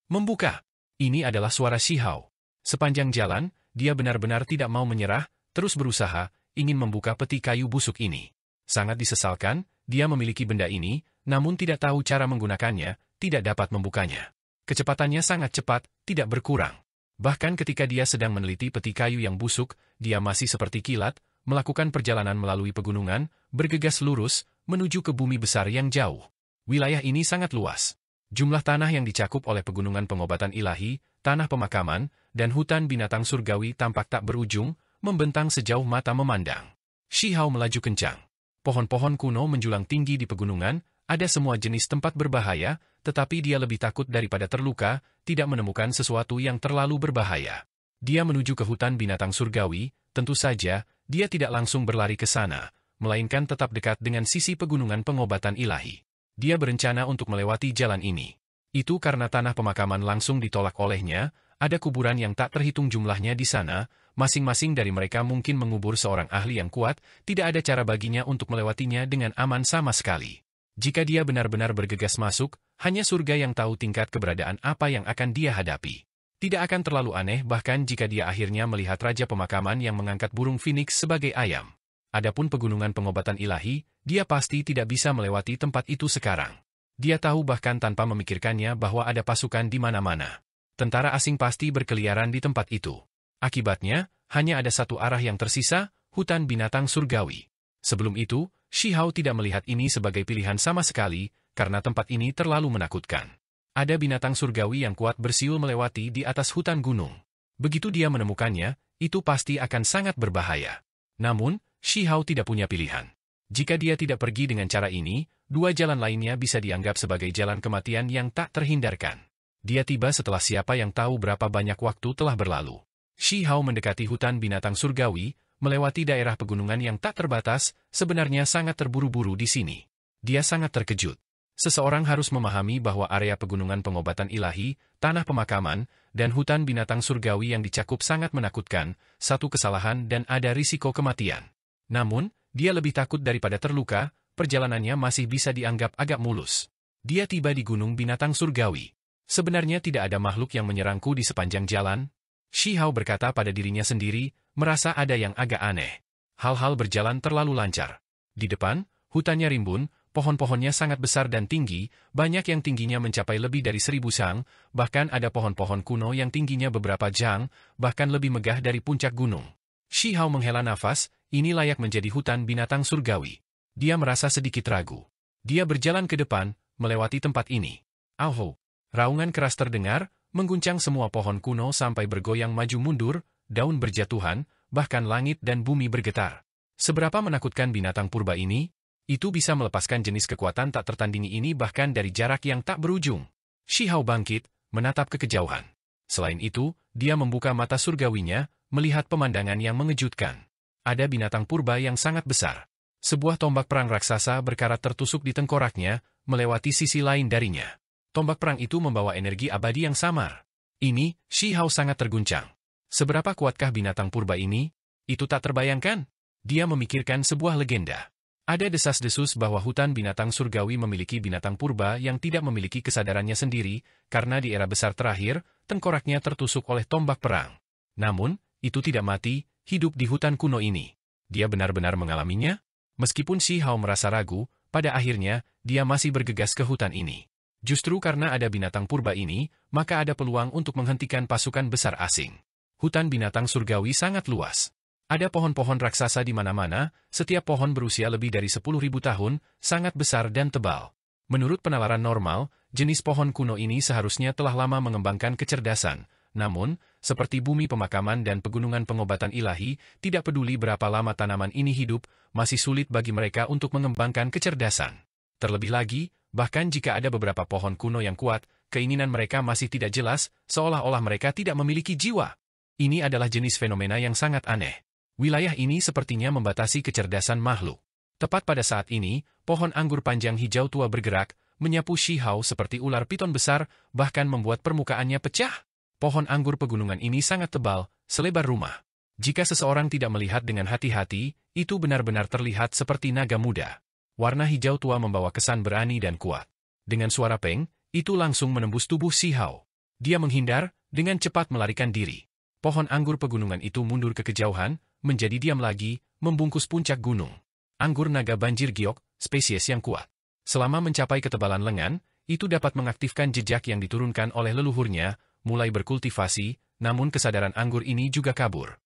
Membuka. Ini adalah suara Shi Hao. Sepanjang jalan, dia benar-benar tidak mau menyerah, terus berusaha, ingin membuka peti kayu busuk ini. Sangat disesalkan, dia memiliki benda ini, namun tidak tahu cara menggunakannya, tidak dapat membukanya. Kecepatannya sangat cepat, tidak berkurang. Bahkan ketika dia sedang meneliti peti kayu yang busuk, dia masih seperti kilat, melakukan perjalanan melalui pegunungan, bergegas lurus, menuju ke bumi besar yang jauh. Wilayah ini sangat luas. Jumlah tanah yang dicakup oleh pegunungan pengobatan ilahi, tanah pemakaman, dan hutan binatang surgawi tampak tak berujung, membentang sejauh mata memandang. Shi Hao melaju kencang. Pohon-pohon kuno menjulang tinggi di pegunungan, ada semua jenis tempat berbahaya, tetapi dia lebih takut daripada terluka, tidak menemukan sesuatu yang terlalu berbahaya. Dia menuju ke hutan binatang surgawi, tentu saja, dia tidak langsung berlari ke sana, melainkan tetap dekat dengan sisi pegunungan pengobatan ilahi. Dia berencana untuk melewati jalan ini. Itu karena tanah pemakaman langsung ditolak olehnya, ada kuburan yang tak terhitung jumlahnya di sana, masing-masing dari mereka mungkin mengubur seorang ahli yang kuat, tidak ada cara baginya untuk melewatinya dengan aman sama sekali. Jika dia benar-benar bergegas masuk, hanya surga yang tahu tingkat keberadaan apa yang akan dia hadapi. Tidak akan terlalu aneh bahkan jika dia akhirnya melihat Raja Pemakaman yang mengangkat burung Phoenix sebagai ayam. Adapun pegunungan pengobatan ilahi, dia pasti tidak bisa melewati tempat itu sekarang. Dia tahu bahkan tanpa memikirkannya bahwa ada pasukan di mana-mana. Tentara asing pasti berkeliaran di tempat itu. Akibatnya, hanya ada satu arah yang tersisa, hutan binatang surgawi. Sebelum itu, Shi Hao tidak melihat ini sebagai pilihan sama sekali, karena tempat ini terlalu menakutkan. Ada binatang surgawi yang kuat bersiul melewati di atas hutan gunung. Begitu dia menemukannya, itu pasti akan sangat berbahaya. Namun, Shi Hao tidak punya pilihan. Jika dia tidak pergi dengan cara ini, dua jalan lainnya bisa dianggap sebagai jalan kematian yang tak terhindarkan. Dia tiba setelah siapa yang tahu berapa banyak waktu telah berlalu. Shi Hao mendekati hutan binatang surgawi, melewati daerah pegunungan yang tak terbatas, sebenarnya sangat terburu-buru di sini. Dia sangat terkejut. Seseorang harus memahami bahwa area pegunungan pengobatan ilahi, tanah pemakaman, dan hutan binatang surgawi yang dicakup sangat menakutkan, satu kesalahan dan ada risiko kematian. Namun, dia lebih takut daripada terluka, perjalanannya masih bisa dianggap agak mulus. Dia tiba di gunung binatang surgawi. Sebenarnya tidak ada makhluk yang menyerangku di sepanjang jalan. Shi Hao berkata pada dirinya sendiri, merasa ada yang agak aneh. Hal-hal berjalan terlalu lancar. Di depan, hutannya rimbun, pohon-pohonnya sangat besar dan tinggi, banyak yang tingginya mencapai lebih dari 1000 sang, bahkan ada pohon-pohon kuno yang tingginya beberapa jang, bahkan lebih megah dari puncak gunung. Shi Hao menghela nafas, ini layak menjadi hutan binatang surgawi. Dia merasa sedikit ragu. Dia berjalan ke depan, melewati tempat ini. Auho! Raungan keras terdengar, mengguncang semua pohon kuno sampai bergoyang maju mundur, daun berjatuhan, bahkan langit dan bumi bergetar. Seberapa menakutkan binatang purba ini? Itu bisa melepaskan jenis kekuatan tak tertandingi ini bahkan dari jarak yang tak berujung. Shi Hao bangkit, menatap ke kejauhan. Selain itu, dia membuka mata surgawinya, melihat pemandangan yang mengejutkan. Ada binatang purba yang sangat besar. Sebuah tombak perang raksasa berkarat tertusuk di tengkoraknya, melewati sisi lain darinya. Tombak perang itu membawa energi abadi yang samar. Ini, Shi Hao sangat terguncang. Seberapa kuatkah binatang purba ini? Itu tak terbayangkan. Dia memikirkan sebuah legenda. Ada desas-desus bahwa hutan binatang surgawi memiliki binatang purba yang tidak memiliki kesadarannya sendiri, karena di era besar terakhir, tengkoraknya tertusuk oleh tombak perang. Namun, itu tidak mati, hidup di hutan kuno ini. Dia benar-benar mengalaminya? Meskipun Shi Hao merasa ragu, pada akhirnya, dia masih bergegas ke hutan ini. Justru karena ada binatang purba ini, maka ada peluang untuk menghentikan pasukan besar asing. Hutan binatang surgawi sangat luas. Ada pohon-pohon raksasa di mana-mana, setiap pohon berusia lebih dari 10.000 tahun, sangat besar dan tebal. Menurut penalaran normal, jenis pohon kuno ini seharusnya telah lama mengembangkan kecerdasan. Namun, seperti bumi pemakaman dan pegunungan pengobatan ilahi, tidak peduli berapa lama tanaman ini hidup, masih sulit bagi mereka untuk mengembangkan kecerdasan. Terlebih lagi, bahkan jika ada beberapa pohon kuno yang kuat, keinginan mereka masih tidak jelas, seolah-olah mereka tidak memiliki jiwa. Ini adalah jenis fenomena yang sangat aneh. Wilayah ini sepertinya membatasi kecerdasan makhluk. Tepat pada saat ini, pohon anggur panjang hijau tua bergerak, menyapu Shi Hao seperti ular piton besar, bahkan membuat permukaannya pecah. Pohon anggur pegunungan ini sangat tebal, selebar rumah. Jika seseorang tidak melihat dengan hati-hati, itu benar-benar terlihat seperti naga muda. Warna hijau tua membawa kesan berani dan kuat. Dengan suara peng, itu langsung menembus tubuh Shi Hao. Dia menghindar, dengan cepat melarikan diri. Pohon anggur pegunungan itu mundur ke kejauhan, menjadi diam lagi, membungkus puncak gunung. Anggur naga banjir giok, spesies yang kuat. Selama mencapai ketebalan lengan, itu dapat mengaktifkan jejak yang diturunkan oleh leluhurnya, mulai berkultivasi, namun kesadaran anggur ini juga kabur.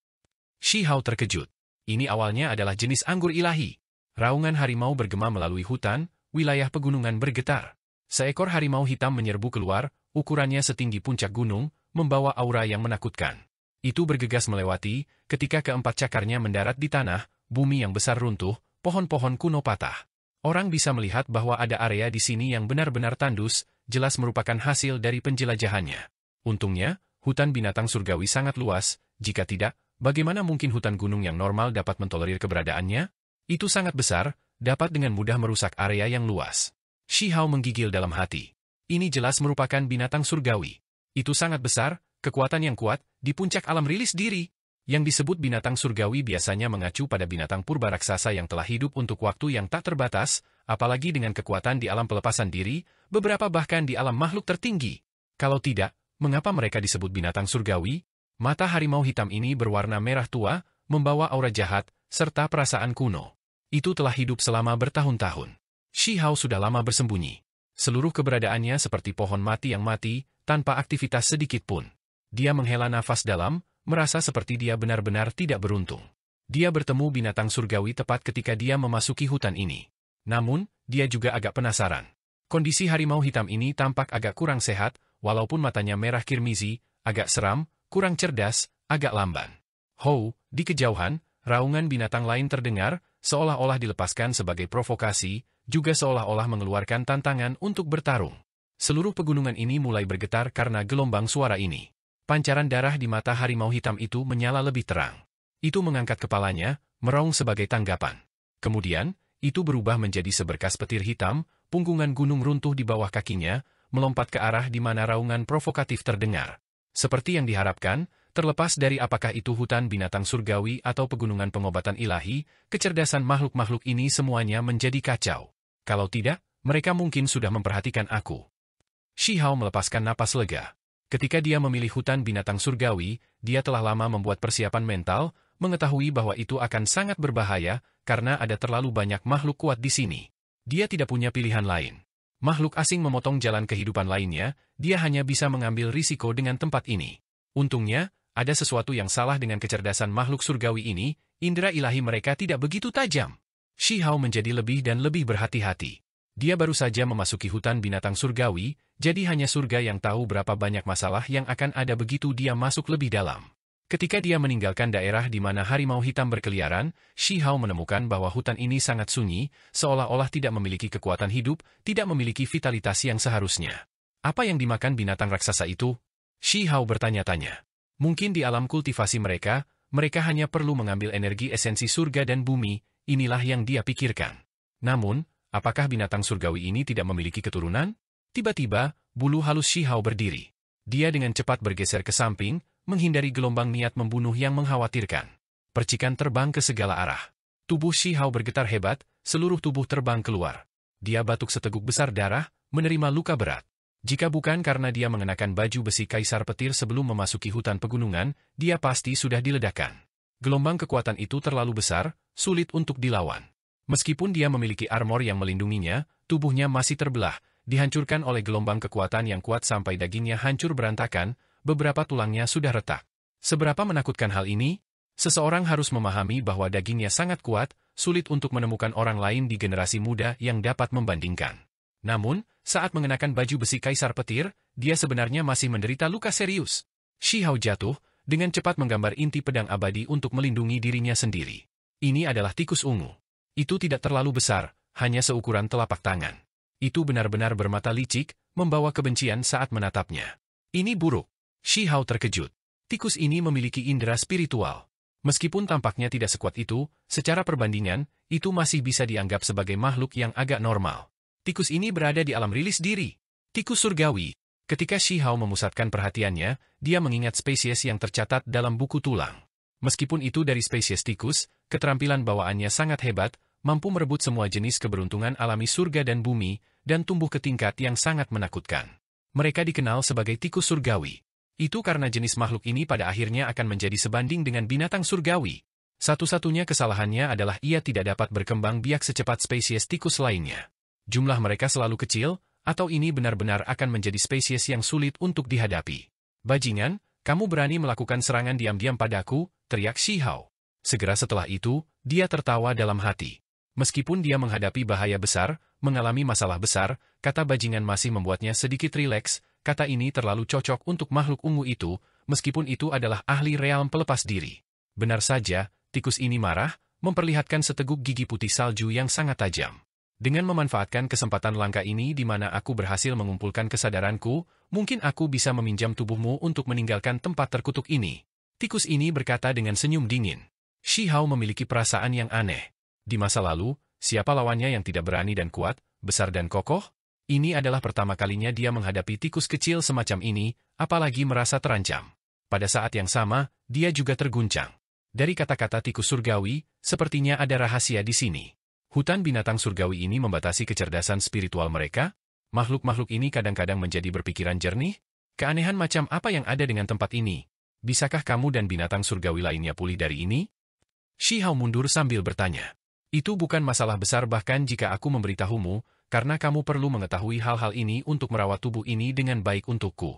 Shi Hao terkejut. Ini awalnya adalah jenis anggur ilahi. Raungan harimau bergema melalui hutan, wilayah pegunungan bergetar. Seekor harimau hitam menyerbu keluar, ukurannya setinggi puncak gunung, membawa aura yang menakutkan. Itu bergegas melewati, ketika keempat cakarnya mendarat di tanah, bumi yang besar runtuh, pohon-pohon kuno patah. Orang bisa melihat bahwa ada area di sini yang benar-benar tandus, jelas merupakan hasil dari penjelajahannya. Untungnya, hutan binatang surgawi sangat luas, jika tidak, bagaimana mungkin hutan gunung yang normal dapat mentolerir keberadaannya? Itu sangat besar, dapat dengan mudah merusak area yang luas. Shi Hao menggigil dalam hati. Ini jelas merupakan binatang surgawi. Itu sangat besar, kekuatan yang kuat, di puncak alam rilis diri. Yang disebut binatang surgawi biasanya mengacu pada binatang purba raksasa yang telah hidup untuk waktu yang tak terbatas, apalagi dengan kekuatan di alam pelepasan diri, beberapa bahkan di alam makhluk tertinggi. Kalau tidak, mengapa mereka disebut binatang surgawi? Mata harimau hitam ini berwarna merah tua, membawa aura jahat, serta perasaan kuno. Itu telah hidup selama bertahun-tahun. Shi Hao sudah lama bersembunyi. Seluruh keberadaannya seperti pohon mati yang mati, tanpa aktivitas sedikit pun. Dia menghela nafas dalam, merasa seperti dia benar-benar tidak beruntung. Dia bertemu binatang surgawi tepat ketika dia memasuki hutan ini. Namun, dia juga agak penasaran. Kondisi harimau hitam ini tampak agak kurang sehat, walaupun matanya merah kirmizi, agak seram, kurang cerdas, agak lamban. Ho, di kejauhan, raungan binatang lain terdengar, seolah-olah dilepaskan sebagai provokasi, juga seolah-olah mengeluarkan tantangan untuk bertarung. Seluruh pegunungan ini mulai bergetar karena gelombang suara ini. Pancaran darah di mata harimau hitam itu menyala lebih terang. Itu mengangkat kepalanya, meraung sebagai tanggapan. Kemudian, itu berubah menjadi seberkas petir hitam, punggungan gunung runtuh di bawah kakinya, melompat ke arah di mana raungan provokatif terdengar. Seperti yang diharapkan, terlepas dari apakah itu hutan binatang surgawi atau pegunungan pengobatan ilahi, kecerdasan makhluk-makhluk ini semuanya menjadi kacau. Kalau tidak, mereka mungkin sudah memperhatikan aku. Shi Hao melepaskan napas lega. Ketika dia memilih hutan binatang surgawi, dia telah lama membuat persiapan mental, mengetahui bahwa itu akan sangat berbahaya, karena ada terlalu banyak makhluk kuat di sini. Dia tidak punya pilihan lain. Makhluk asing memotong jalan kehidupan lainnya, dia hanya bisa mengambil risiko dengan tempat ini. Untungnya, Ada sesuatu yang salah dengan kecerdasan makhluk surgawi ini, indera ilahi mereka tidak begitu tajam. Shi Hao menjadi lebih dan lebih berhati-hati. Dia baru saja memasuki hutan binatang surgawi, jadi hanya surga yang tahu berapa banyak masalah yang akan ada begitu dia masuk lebih dalam. Ketika dia meninggalkan daerah di mana harimau hitam berkeliaran, Shi Hao menemukan bahwa hutan ini sangat sunyi, seolah-olah tidak memiliki kekuatan hidup, tidak memiliki vitalitas yang seharusnya. Apa yang dimakan binatang raksasa itu? Shi Hao bertanya-tanya. Mungkin di alam kultivasi mereka hanya perlu mengambil energi esensi surga dan bumi, inilah yang dia pikirkan. Namun, apakah binatang surgawi ini tidak memiliki keturunan? Tiba-tiba, bulu halus Shi Hao berdiri. Dia dengan cepat bergeser ke samping, menghindari gelombang niat membunuh yang mengkhawatirkan. Percikan terbang ke segala arah. Tubuh Shi Hao bergetar hebat, seluruh tubuh terbang keluar. Dia batuk seteguk besar darah, menerima luka berat. Jika bukan karena dia mengenakan baju besi kaisar petir sebelum memasuki hutan pegunungan, dia pasti sudah diledakkan. Gelombang kekuatan itu terlalu besar, sulit untuk dilawan. Meskipun dia memiliki armor yang melindunginya, tubuhnya masih terbelah, dihancurkan oleh gelombang kekuatan yang kuat sampai dagingnya hancur berantakan, beberapa tulangnya sudah retak. Seberapa menakutkan hal ini? Seseorang harus memahami bahwa dagingnya sangat kuat, sulit untuk menemukan orang lain di generasi muda yang dapat membandingkan. Namun, saat mengenakan baju besi kaisar petir, dia sebenarnya masih menderita luka serius. Shi Hao jatuh, dengan cepat menggambar inti pedang abadi untuk melindungi dirinya sendiri. Ini adalah tikus ungu. Itu tidak terlalu besar, hanya seukuran telapak tangan. Itu benar-benar bermata licik, membawa kebencian saat menatapnya. Ini buruk. Shi Hao terkejut. Tikus ini memiliki indera spiritual. Meskipun tampaknya tidak sekuat itu, secara perbandingan, itu masih bisa dianggap sebagai makhluk yang agak normal. Tikus ini berada di alam rilis diri. Tikus surgawi. Ketika Shi Hao memusatkan perhatiannya, dia mengingat spesies yang tercatat dalam buku tulang. Meskipun itu dari spesies tikus, keterampilan bawaannya sangat hebat, mampu merebut semua jenis keberuntungan alami surga dan bumi, dan tumbuh ke tingkat yang sangat menakutkan. Mereka dikenal sebagai tikus surgawi. Itu karena jenis makhluk ini pada akhirnya akan menjadi sebanding dengan binatang surgawi. Satu-satunya kesalahannya adalah ia tidak dapat berkembang biak secepat spesies tikus lainnya. Jumlah mereka selalu kecil, atau ini benar-benar akan menjadi spesies yang sulit untuk dihadapi. Bajingan, kamu berani melakukan serangan diam-diam padaku, teriak Shi Hao. Segera setelah itu, dia tertawa dalam hati. Meskipun dia menghadapi bahaya besar, mengalami masalah besar, kata bajingan masih membuatnya sedikit rileks, kata ini terlalu cocok untuk makhluk ungu itu, meskipun itu adalah ahli realm pelepas diri. Benar saja, tikus ini marah, memperlihatkan seteguk gigi putih salju yang sangat tajam. Dengan memanfaatkan kesempatan langka ini di mana aku berhasil mengumpulkan kesadaranku, mungkin aku bisa meminjam tubuhmu untuk meninggalkan tempat terkutuk ini. Tikus ini berkata dengan senyum dingin. Shi Hao memiliki perasaan yang aneh. Di masa lalu, siapa lawannya yang tidak berani dan kuat, besar dan kokoh? Ini adalah pertama kalinya dia menghadapi tikus kecil semacam ini, apalagi merasa terancam. Pada saat yang sama, dia juga terguncang. Dari kata-kata tikus surgawi, sepertinya ada rahasia di sini. Hutan binatang surgawi ini membatasi kecerdasan spiritual mereka? Makhluk-makhluk ini kadang-kadang menjadi berpikiran jernih? Keanehan macam apa yang ada dengan tempat ini? Bisakah kamu dan binatang surgawi lainnya pulih dari ini? Shi Hao mundur sambil bertanya. Itu bukan masalah besar bahkan jika aku memberitahumu, karena kamu perlu mengetahui hal-hal ini untuk merawat tubuh ini dengan baik untukku.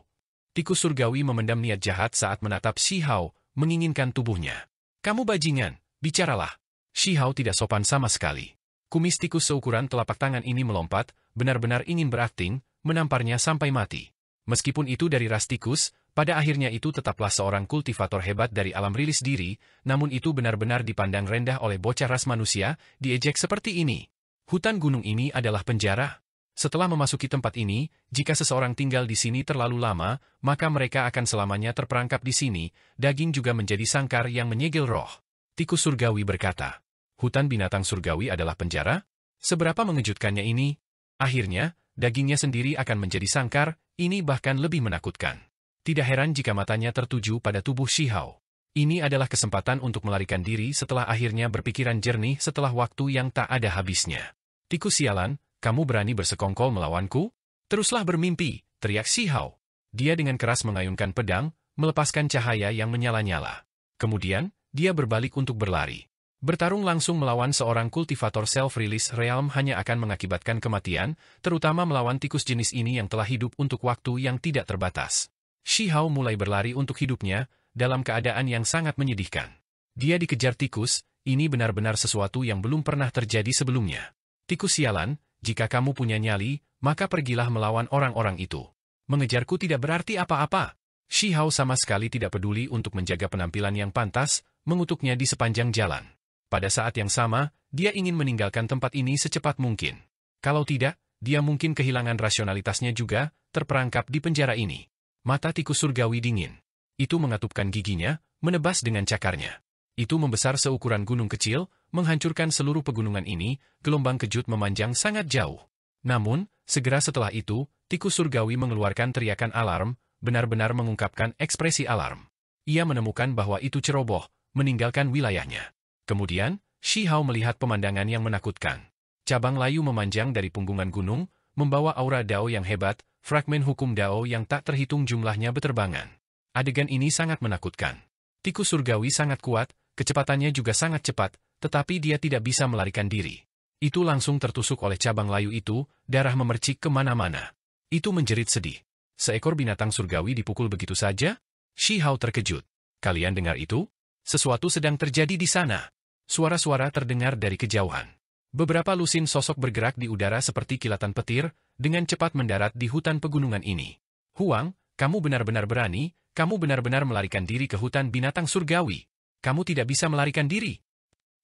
Tikus surgawi memendam niat jahat saat menatap Shi Hao, menginginkan tubuhnya. Kamu bajingan, bicaralah. Shi Hao tidak sopan sama sekali. Kumis tikus seukuran telapak tangan ini melompat, benar-benar ingin berakting, menamparnya sampai mati. Meskipun itu dari ras tikus, pada akhirnya itu tetaplah seorang kultivator hebat dari alam rilis diri, namun itu benar-benar dipandang rendah oleh bocah ras manusia, diejek seperti ini. Hutan gunung ini adalah penjara. Setelah memasuki tempat ini, jika seseorang tinggal di sini terlalu lama, maka mereka akan selamanya terperangkap di sini, daging juga menjadi sangkar yang menyegel roh. Tikus surgawi berkata. Hutan binatang surgawi adalah penjara? Seberapa mengejutkannya ini? Akhirnya, dagingnya sendiri akan menjadi sangkar, ini bahkan lebih menakutkan. Tidak heran jika matanya tertuju pada tubuh Shi Hao. Ini adalah kesempatan untuk melarikan diri setelah akhirnya berpikiran jernih setelah waktu yang tak ada habisnya. Tikus sialan, kamu berani bersekongkol melawanku? Teruslah bermimpi, teriak Shi Hao. Dia dengan keras mengayunkan pedang, melepaskan cahaya yang menyala-nyala. Kemudian, dia berbalik untuk berlari. Bertarung langsung melawan seorang kultivator self-release realm hanya akan mengakibatkan kematian, terutama melawan tikus jenis ini yang telah hidup untuk waktu yang tidak terbatas. Shi Hao mulai berlari untuk hidupnya, dalam keadaan yang sangat menyedihkan. Dia dikejar tikus, ini benar-benar sesuatu yang belum pernah terjadi sebelumnya. Tikus sialan, jika kamu punya nyali, maka pergilah melawan orang-orang itu. Mengejarku tidak berarti apa-apa. Shi Hao sama sekali tidak peduli untuk menjaga penampilan yang pantas, mengutuknya di sepanjang jalan. Pada saat yang sama, dia ingin meninggalkan tempat ini secepat mungkin. Kalau tidak, dia mungkin kehilangan rasionalitasnya juga, terperangkap di penjara ini. Mata tikus surgawi dingin. Itu mengatupkan giginya, menebas dengan cakarnya. Itu membesar seukuran gunung kecil, menghancurkan seluruh pegunungan ini, gelombang kejut memanjang sangat jauh. Namun, segera setelah itu, tikus surgawi mengeluarkan teriakan alarm, benar-benar mengungkapkan ekspresi alarm. Ia menemukan bahwa itu ceroboh, meninggalkan wilayahnya. Kemudian, Shi Hao melihat pemandangan yang menakutkan. Cabang layu memanjang dari punggungan gunung, membawa aura Dao yang hebat, fragmen hukum Dao yang tak terhitung jumlahnya beterbangan. Adegan ini sangat menakutkan. Tikus surgawi sangat kuat, kecepatannya juga sangat cepat, tetapi dia tidak bisa melarikan diri. Itu langsung tertusuk oleh cabang layu itu, darah memercik kemana-mana. Itu menjerit sedih. Seekor binatang surgawi dipukul begitu saja? Shi Hao terkejut. Kalian dengar itu? Sesuatu sedang terjadi di sana. Suara-suara terdengar dari kejauhan. Beberapa lusin sosok bergerak di udara seperti kilatan petir, dengan cepat mendarat di hutan pegunungan ini. Huang, kamu benar-benar berani, kamu benar-benar melarikan diri ke hutan binatang surgawi. Kamu tidak bisa melarikan diri.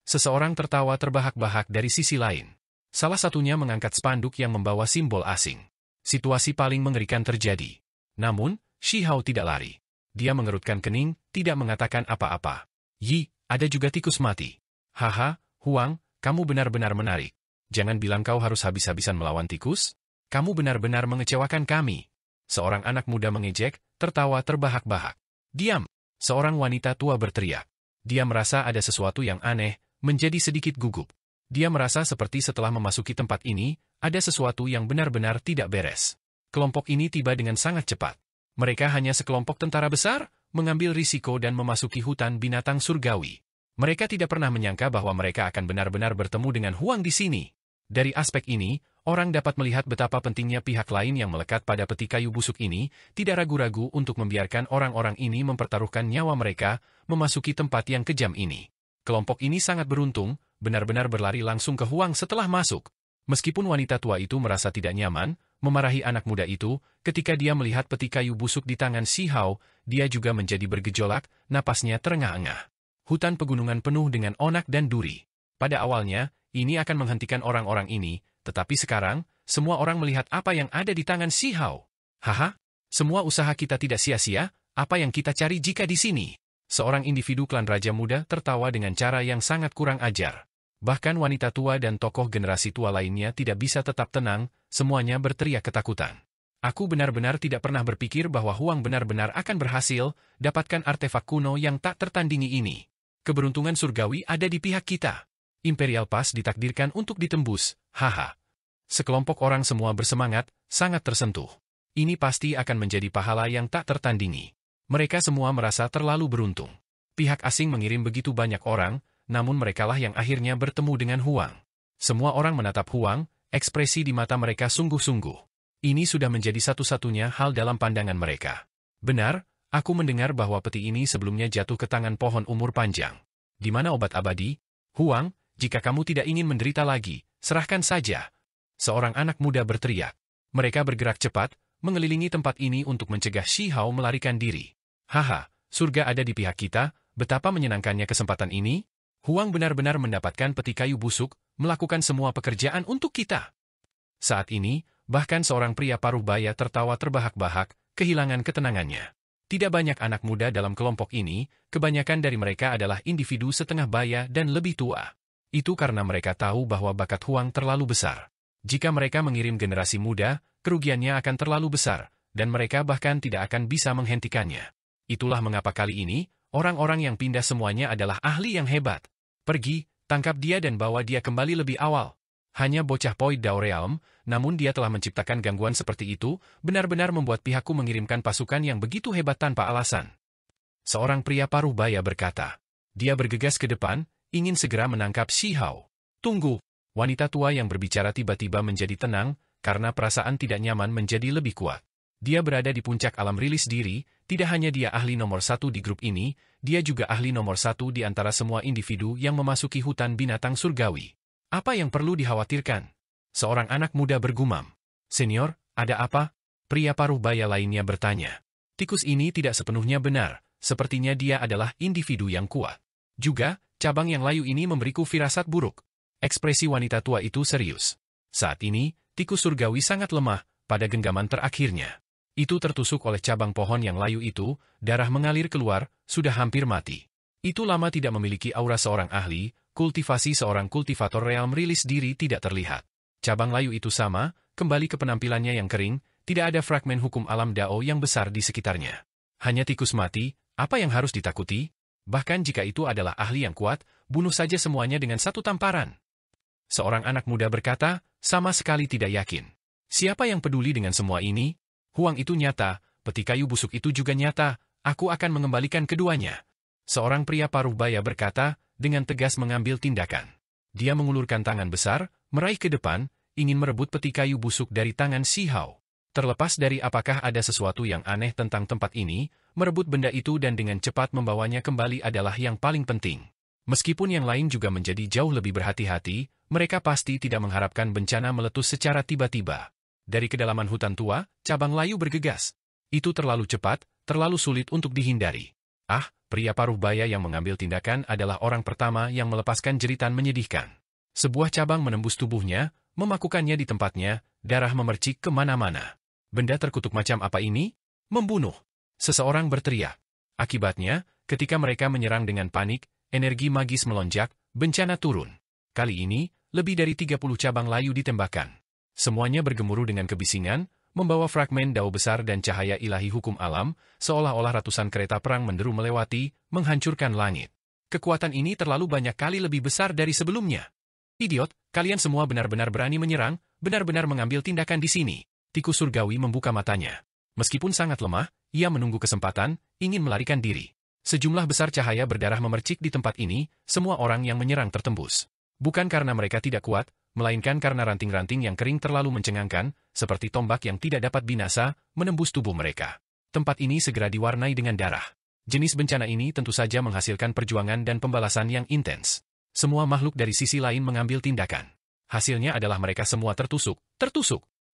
Seseorang tertawa terbahak-bahak dari sisi lain. Salah satunya mengangkat spanduk yang membawa simbol asing. Situasi paling mengerikan terjadi. Namun, Shi Hao tidak lari. Dia mengerutkan kening, tidak mengatakan apa-apa. Yi, ada juga tikus mati. Haha, Huang, kamu benar-benar menarik. Jangan bilang kau harus habis-habisan melawan tikus. Kamu benar-benar mengecewakan kami. Seorang anak muda mengejek, tertawa terbahak-bahak. Diam! Seorang wanita tua berteriak. Dia merasa ada sesuatu yang aneh, menjadi sedikit gugup. Dia merasa seperti setelah memasuki tempat ini, ada sesuatu yang benar-benar tidak beres. Kelompok ini tiba dengan sangat cepat. Mereka hanya sekelompok tentara besar, mengambil risiko dan memasuki hutan binatang surgawi. Mereka tidak pernah menyangka bahwa mereka akan benar-benar bertemu dengan Huang di sini. Dari aspek ini, orang dapat melihat betapa pentingnya pihak lain yang melekat pada peti kayu busuk ini, tidak ragu-ragu untuk membiarkan orang-orang ini mempertaruhkan nyawa mereka, memasuki tempat yang kejam ini. Kelompok ini sangat beruntung, benar-benar berlari langsung ke Huang setelah masuk. Meskipun wanita tua itu merasa tidak nyaman, memarahi anak muda itu, ketika dia melihat peti kayu busuk di tangan Shi Hao, dia juga menjadi bergejolak, napasnya terengah-engah. Hutan pegunungan penuh dengan onak dan duri. Pada awalnya, ini akan menghentikan orang-orang ini, tetapi sekarang, semua orang melihat apa yang ada di tangan Shi Hao. Haha, semua usaha kita tidak sia-sia, apa yang kita cari jika di sini? Seorang individu klan Raja Muda tertawa dengan cara yang sangat kurang ajar. Bahkan wanita tua dan tokoh generasi tua lainnya tidak bisa tetap tenang, semuanya berteriak ketakutan. Aku benar-benar tidak pernah berpikir bahwa Huang benar-benar akan berhasil dapatkan artefak kuno yang tak tertandingi ini. Keberuntungan surgawi ada di pihak kita. Imperial Pass ditakdirkan untuk ditembus, haha. Sekelompok orang semua bersemangat, sangat tersentuh. Ini pasti akan menjadi pahala yang tak tertandingi. Mereka semua merasa terlalu beruntung. Pihak asing mengirim begitu banyak orang, namun merekalah yang akhirnya bertemu dengan Huang. Semua orang menatap Huang, ekspresi di mata mereka sungguh-sungguh. Ini sudah menjadi satu-satunya hal dalam pandangan mereka. Benar, aku mendengar bahwa peti ini sebelumnya jatuh ke tangan pohon umur panjang. Di mana obat abadi? Huang, jika kamu tidak ingin menderita lagi, serahkan saja. Seorang anak muda berteriak. Mereka bergerak cepat, mengelilingi tempat ini untuk mencegah Shi Hao melarikan diri. Haha, surga ada di pihak kita, betapa menyenangkannya kesempatan ini. Huang benar-benar mendapatkan peti kayu busuk, melakukan semua pekerjaan untuk kita. Saat ini, bahkan seorang pria paruh baya tertawa terbahak-bahak, kehilangan ketenangannya. Tidak banyak anak muda dalam kelompok ini, kebanyakan dari mereka adalah individu setengah baya dan lebih tua. Itu karena mereka tahu bahwa bakat Huang terlalu besar. Jika mereka mengirim generasi muda, kerugiannya akan terlalu besar, dan mereka bahkan tidak akan bisa menghentikannya. Itulah mengapa kali ini, orang-orang yang pindah semuanya adalah ahli yang hebat. Pergi, tangkap dia dan bawa dia kembali lebih awal. Hanya bocah Poi Dao Realm, namun dia telah menciptakan gangguan seperti itu, benar-benar membuat pihakku mengirimkan pasukan yang begitu hebat tanpa alasan. Seorang pria paruh baya berkata. Dia bergegas ke depan, ingin segera menangkap Shi Hao. Tunggu. Wanita tua yang berbicara tiba-tiba menjadi tenang, karena perasaan tidak nyaman menjadi lebih kuat. Dia berada di puncak alam rilis diri, tidak hanya dia ahli nomor satu di grup ini, dia juga ahli nomor satu di antara semua individu yang memasuki hutan binatang surgawi. Apa yang perlu dikhawatirkan? Seorang anak muda bergumam. Senior, ada apa? Pria paruh baya lainnya bertanya. Tikus ini tidak sepenuhnya benar, sepertinya dia adalah individu yang kuat. Juga, cabang yang layu ini memberiku firasat buruk. Ekspresi wanita tua itu serius. Saat ini, tikus surgawi sangat lemah pada genggaman terakhirnya. Itu tertusuk oleh cabang pohon yang layu itu, darah mengalir keluar, sudah hampir mati. Itu lama tidak memiliki aura seorang ahli, kultivasi seorang kultivator realm rilis diri tidak terlihat. Cabang layu itu sama, kembali ke penampilannya yang kering, tidak ada fragmen hukum alam Dao yang besar di sekitarnya. Hanya tikus mati, apa yang harus ditakuti? Bahkan jika itu adalah ahli yang kuat, bunuh saja semuanya dengan satu tamparan. Seorang anak muda berkata, sama sekali tidak yakin. Siapa yang peduli dengan semua ini? Huang itu nyata, peti kayu busuk itu juga nyata, aku akan mengembalikan keduanya. Seorang pria paruh baya berkata, dengan tegas mengambil tindakan. Dia mengulurkan tangan besar, meraih ke depan, ingin merebut peti kayu busuk dari tangan Si Hao. Terlepas dari apakah ada sesuatu yang aneh tentang tempat ini, merebut benda itu dan dengan cepat membawanya kembali adalah yang paling penting. Meskipun yang lain juga menjadi jauh lebih berhati-hati, mereka pasti tidak mengharapkan bencana meletus secara tiba-tiba. Dari kedalaman hutan tua, cabang layu bergegas. Itu terlalu cepat, terlalu sulit untuk dihindari. Ah, pria paruh baya yang mengambil tindakan adalah orang pertama yang melepaskan jeritan menyedihkan. Sebuah cabang menembus tubuhnya, memakukannya di tempatnya, darah memercik kemana-mana. Benda terkutuk macam apa ini? Membunuh. Seseorang berteriak. Akibatnya, ketika mereka menyerang dengan panik, energi magis melonjak, bencana turun. Kali ini, lebih dari 30 cabang layu ditembakkan. Semuanya bergemuruh dengan kebisingan, membawa fragmen dao besar dan cahaya ilahi hukum alam, seolah-olah ratusan kereta perang menderu melewati, menghancurkan langit. Kekuatan ini terlalu banyak kali lebih besar dari sebelumnya. Idiot, kalian semua benar-benar berani menyerang, benar-benar mengambil tindakan di sini. Tikus surgawi membuka matanya. Meskipun sangat lemah, ia menunggu kesempatan, ingin melarikan diri. Sejumlah besar cahaya berdarah memercik di tempat ini, semua orang yang menyerang tertembus. Bukan karena mereka tidak kuat, melainkan karena ranting-ranting yang kering terlalu mencengangkan, seperti tombak yang tidak dapat binasa, menembus tubuh mereka. Tempat ini segera diwarnai dengan darah. Jenis bencana ini tentu saja menghasilkan perjuangan dan pembalasan yang intens. Semua makhluk dari sisi lain mengambil tindakan. Hasilnya adalah mereka semua tertusuk.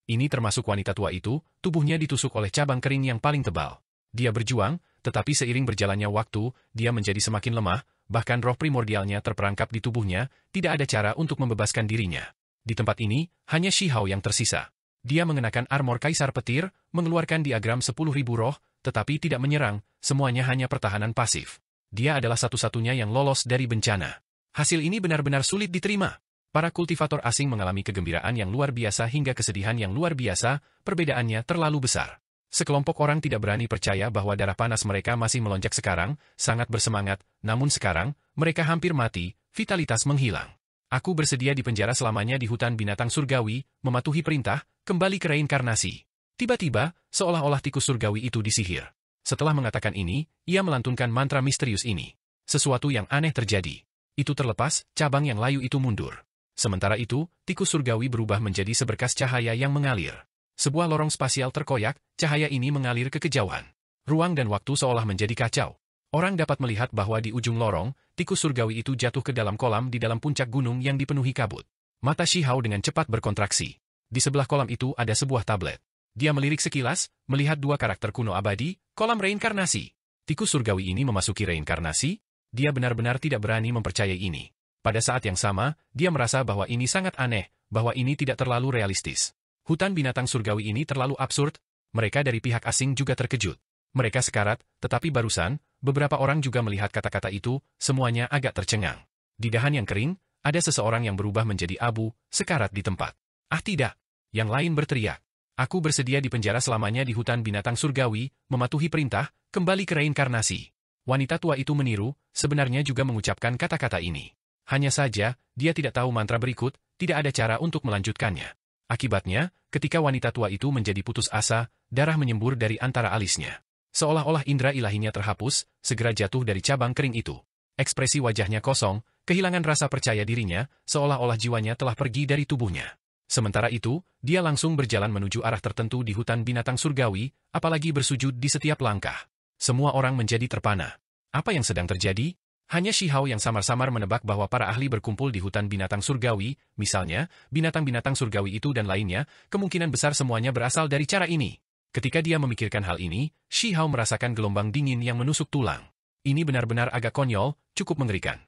Ini termasuk wanita tua itu, tubuhnya ditusuk oleh cabang kering yang paling tebal. Dia berjuang, tetapi seiring berjalannya waktu, dia menjadi semakin lemah, bahkan roh primordialnya terperangkap di tubuhnya, tidak ada cara untuk membebaskan dirinya. Di tempat ini, hanya Si Hao yang tersisa. Dia mengenakan armor kaisar petir, mengeluarkan diagram 10.000 roh, tetapi tidak menyerang, semuanya hanya pertahanan pasif. Dia adalah satu-satunya yang lolos dari bencana. Hasil ini benar-benar sulit diterima. Para kultivator asing mengalami kegembiraan yang luar biasa hingga kesedihan yang luar biasa, perbedaannya terlalu besar. Sekelompok orang tidak berani percaya bahwa darah panas mereka masih melonjak sekarang, sangat bersemangat, namun sekarang, mereka hampir mati, vitalitas menghilang. Aku bersedia dipenjara selamanya di hutan binatang surgawi, mematuhi perintah, kembali ke reinkarnasi. Tiba-tiba, seolah-olah tikus surgawi itu disihir. Setelah mengatakan ini, ia melantunkan mantra misterius ini. Sesuatu yang aneh terjadi. Itu terlepas, cabang yang layu itu mundur. Sementara itu, tikus surgawi berubah menjadi seberkas cahaya yang mengalir. Sebuah lorong spasial terkoyak, cahaya ini mengalir ke kejauhan. Ruang dan waktu seolah menjadi kacau. Orang dapat melihat bahwa di ujung lorong, tikus surgawi itu jatuh ke dalam kolam di dalam puncak gunung yang dipenuhi kabut. Mata Si Hao dengan cepat berkontraksi. Di sebelah kolam itu ada sebuah tablet. Dia melirik sekilas, melihat dua karakter kuno abadi, kolam reinkarnasi. Tikus surgawi ini memasuki reinkarnasi? Dia benar-benar tidak berani mempercayai ini. Pada saat yang sama, dia merasa bahwa ini sangat aneh, bahwa ini tidak terlalu realistis. Hutan binatang surgawi ini terlalu absurd, mereka dari pihak asing juga terkejut. Mereka sekarat, tetapi barusan, beberapa orang juga melihat kata-kata itu, semuanya agak tercengang. Di dahan yang kering, ada seseorang yang berubah menjadi abu, sekarat di tempat. Ah tidak! Yang lain berteriak. Aku bersedia dipenjara selamanya di hutan binatang surgawi, mematuhi perintah, kembali ke reinkarnasi. Wanita tua itu meniru, sebenarnya juga mengucapkan kata-kata ini. Hanya saja, dia tidak tahu mantra berikut, tidak ada cara untuk melanjutkannya. Akibatnya, ketika wanita tua itu menjadi putus asa, darah menyembur dari antara alisnya. Seolah-olah indera ilahinya terhapus, segera jatuh dari cabang kering itu. Ekspresi wajahnya kosong, kehilangan rasa percaya dirinya, seolah-olah jiwanya telah pergi dari tubuhnya. Sementara itu, dia langsung berjalan menuju arah tertentu di hutan binatang surgawi, apalagi bersujud di setiap langkah. Semua orang menjadi terpana. Apa yang sedang terjadi? Hanya Shihao yang samar-samar menebak bahwa para ahli berkumpul di hutan binatang surgawi, misalnya, binatang-binatang surgawi itu dan lainnya, kemungkinan besar semuanya berasal dari cara ini. Ketika dia memikirkan hal ini, Shihao merasakan gelombang dingin yang menusuk tulang. Ini benar-benar agak konyol, cukup mengerikan.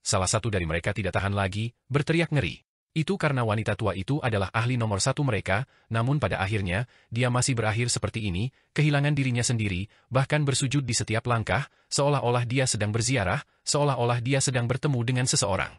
Salah satu dari mereka tidak tahan lagi, berteriak ngeri. Itu karena wanita tua itu adalah ahli nomor satu mereka, namun pada akhirnya, dia masih berakhir seperti ini, kehilangan dirinya sendiri, bahkan bersujud di setiap langkah, seolah-olah dia sedang berziarah, seolah-olah dia sedang bertemu dengan seseorang.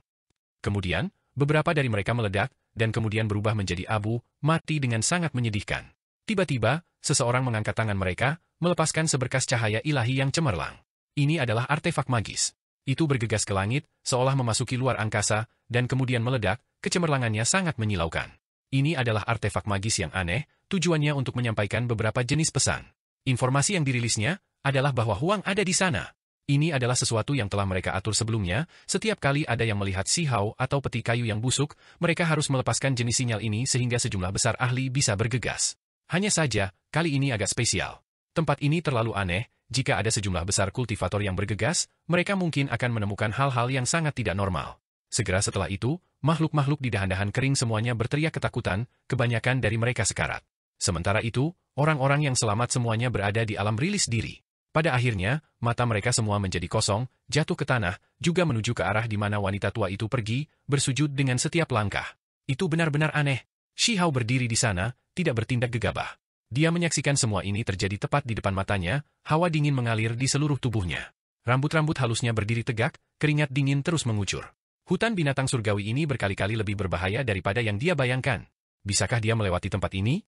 Kemudian, beberapa dari mereka meledak, dan kemudian berubah menjadi abu, mati dengan sangat menyedihkan. Tiba-tiba, seseorang mengangkat tangan mereka, melepaskan seberkas cahaya ilahi yang cemerlang. Ini adalah artefak magis. Itu bergegas ke langit, seolah memasuki luar angkasa, dan kemudian meledak, kecemerlangannya sangat menyilaukan. Ini adalah artefak magis yang aneh, tujuannya untuk menyampaikan beberapa jenis pesan. Informasi yang dirilisnya adalah bahwa Huang ada di sana. Ini adalah sesuatu yang telah mereka atur sebelumnya, setiap kali ada yang melihat Shihao atau peti kayu yang busuk, mereka harus melepaskan jenis sinyal ini sehingga sejumlah besar ahli bisa bergegas. Hanya saja, kali ini agak spesial. Tempat ini terlalu aneh. Jika ada sejumlah besar kultivator yang bergegas, mereka mungkin akan menemukan hal-hal yang sangat tidak normal. Segera setelah itu, makhluk-makhluk di dahan-dahan kering semuanya berteriak ketakutan, kebanyakan dari mereka sekarat. Sementara itu, orang-orang yang selamat semuanya berada di alam rilis diri. Pada akhirnya, mata mereka semua menjadi kosong, jatuh ke tanah, juga menuju ke arah di mana wanita tua itu pergi, bersujud dengan setiap langkah. Itu benar-benar aneh. Shihao berdiri di sana, tidak bertindak gegabah. Dia menyaksikan semua ini terjadi tepat di depan matanya, hawa dingin mengalir di seluruh tubuhnya. Rambut-rambut halusnya berdiri tegak, keringat dingin terus mengucur. Hutan binatang surgawi ini berkali-kali lebih berbahaya daripada yang dia bayangkan. Bisakah dia melewati tempat ini?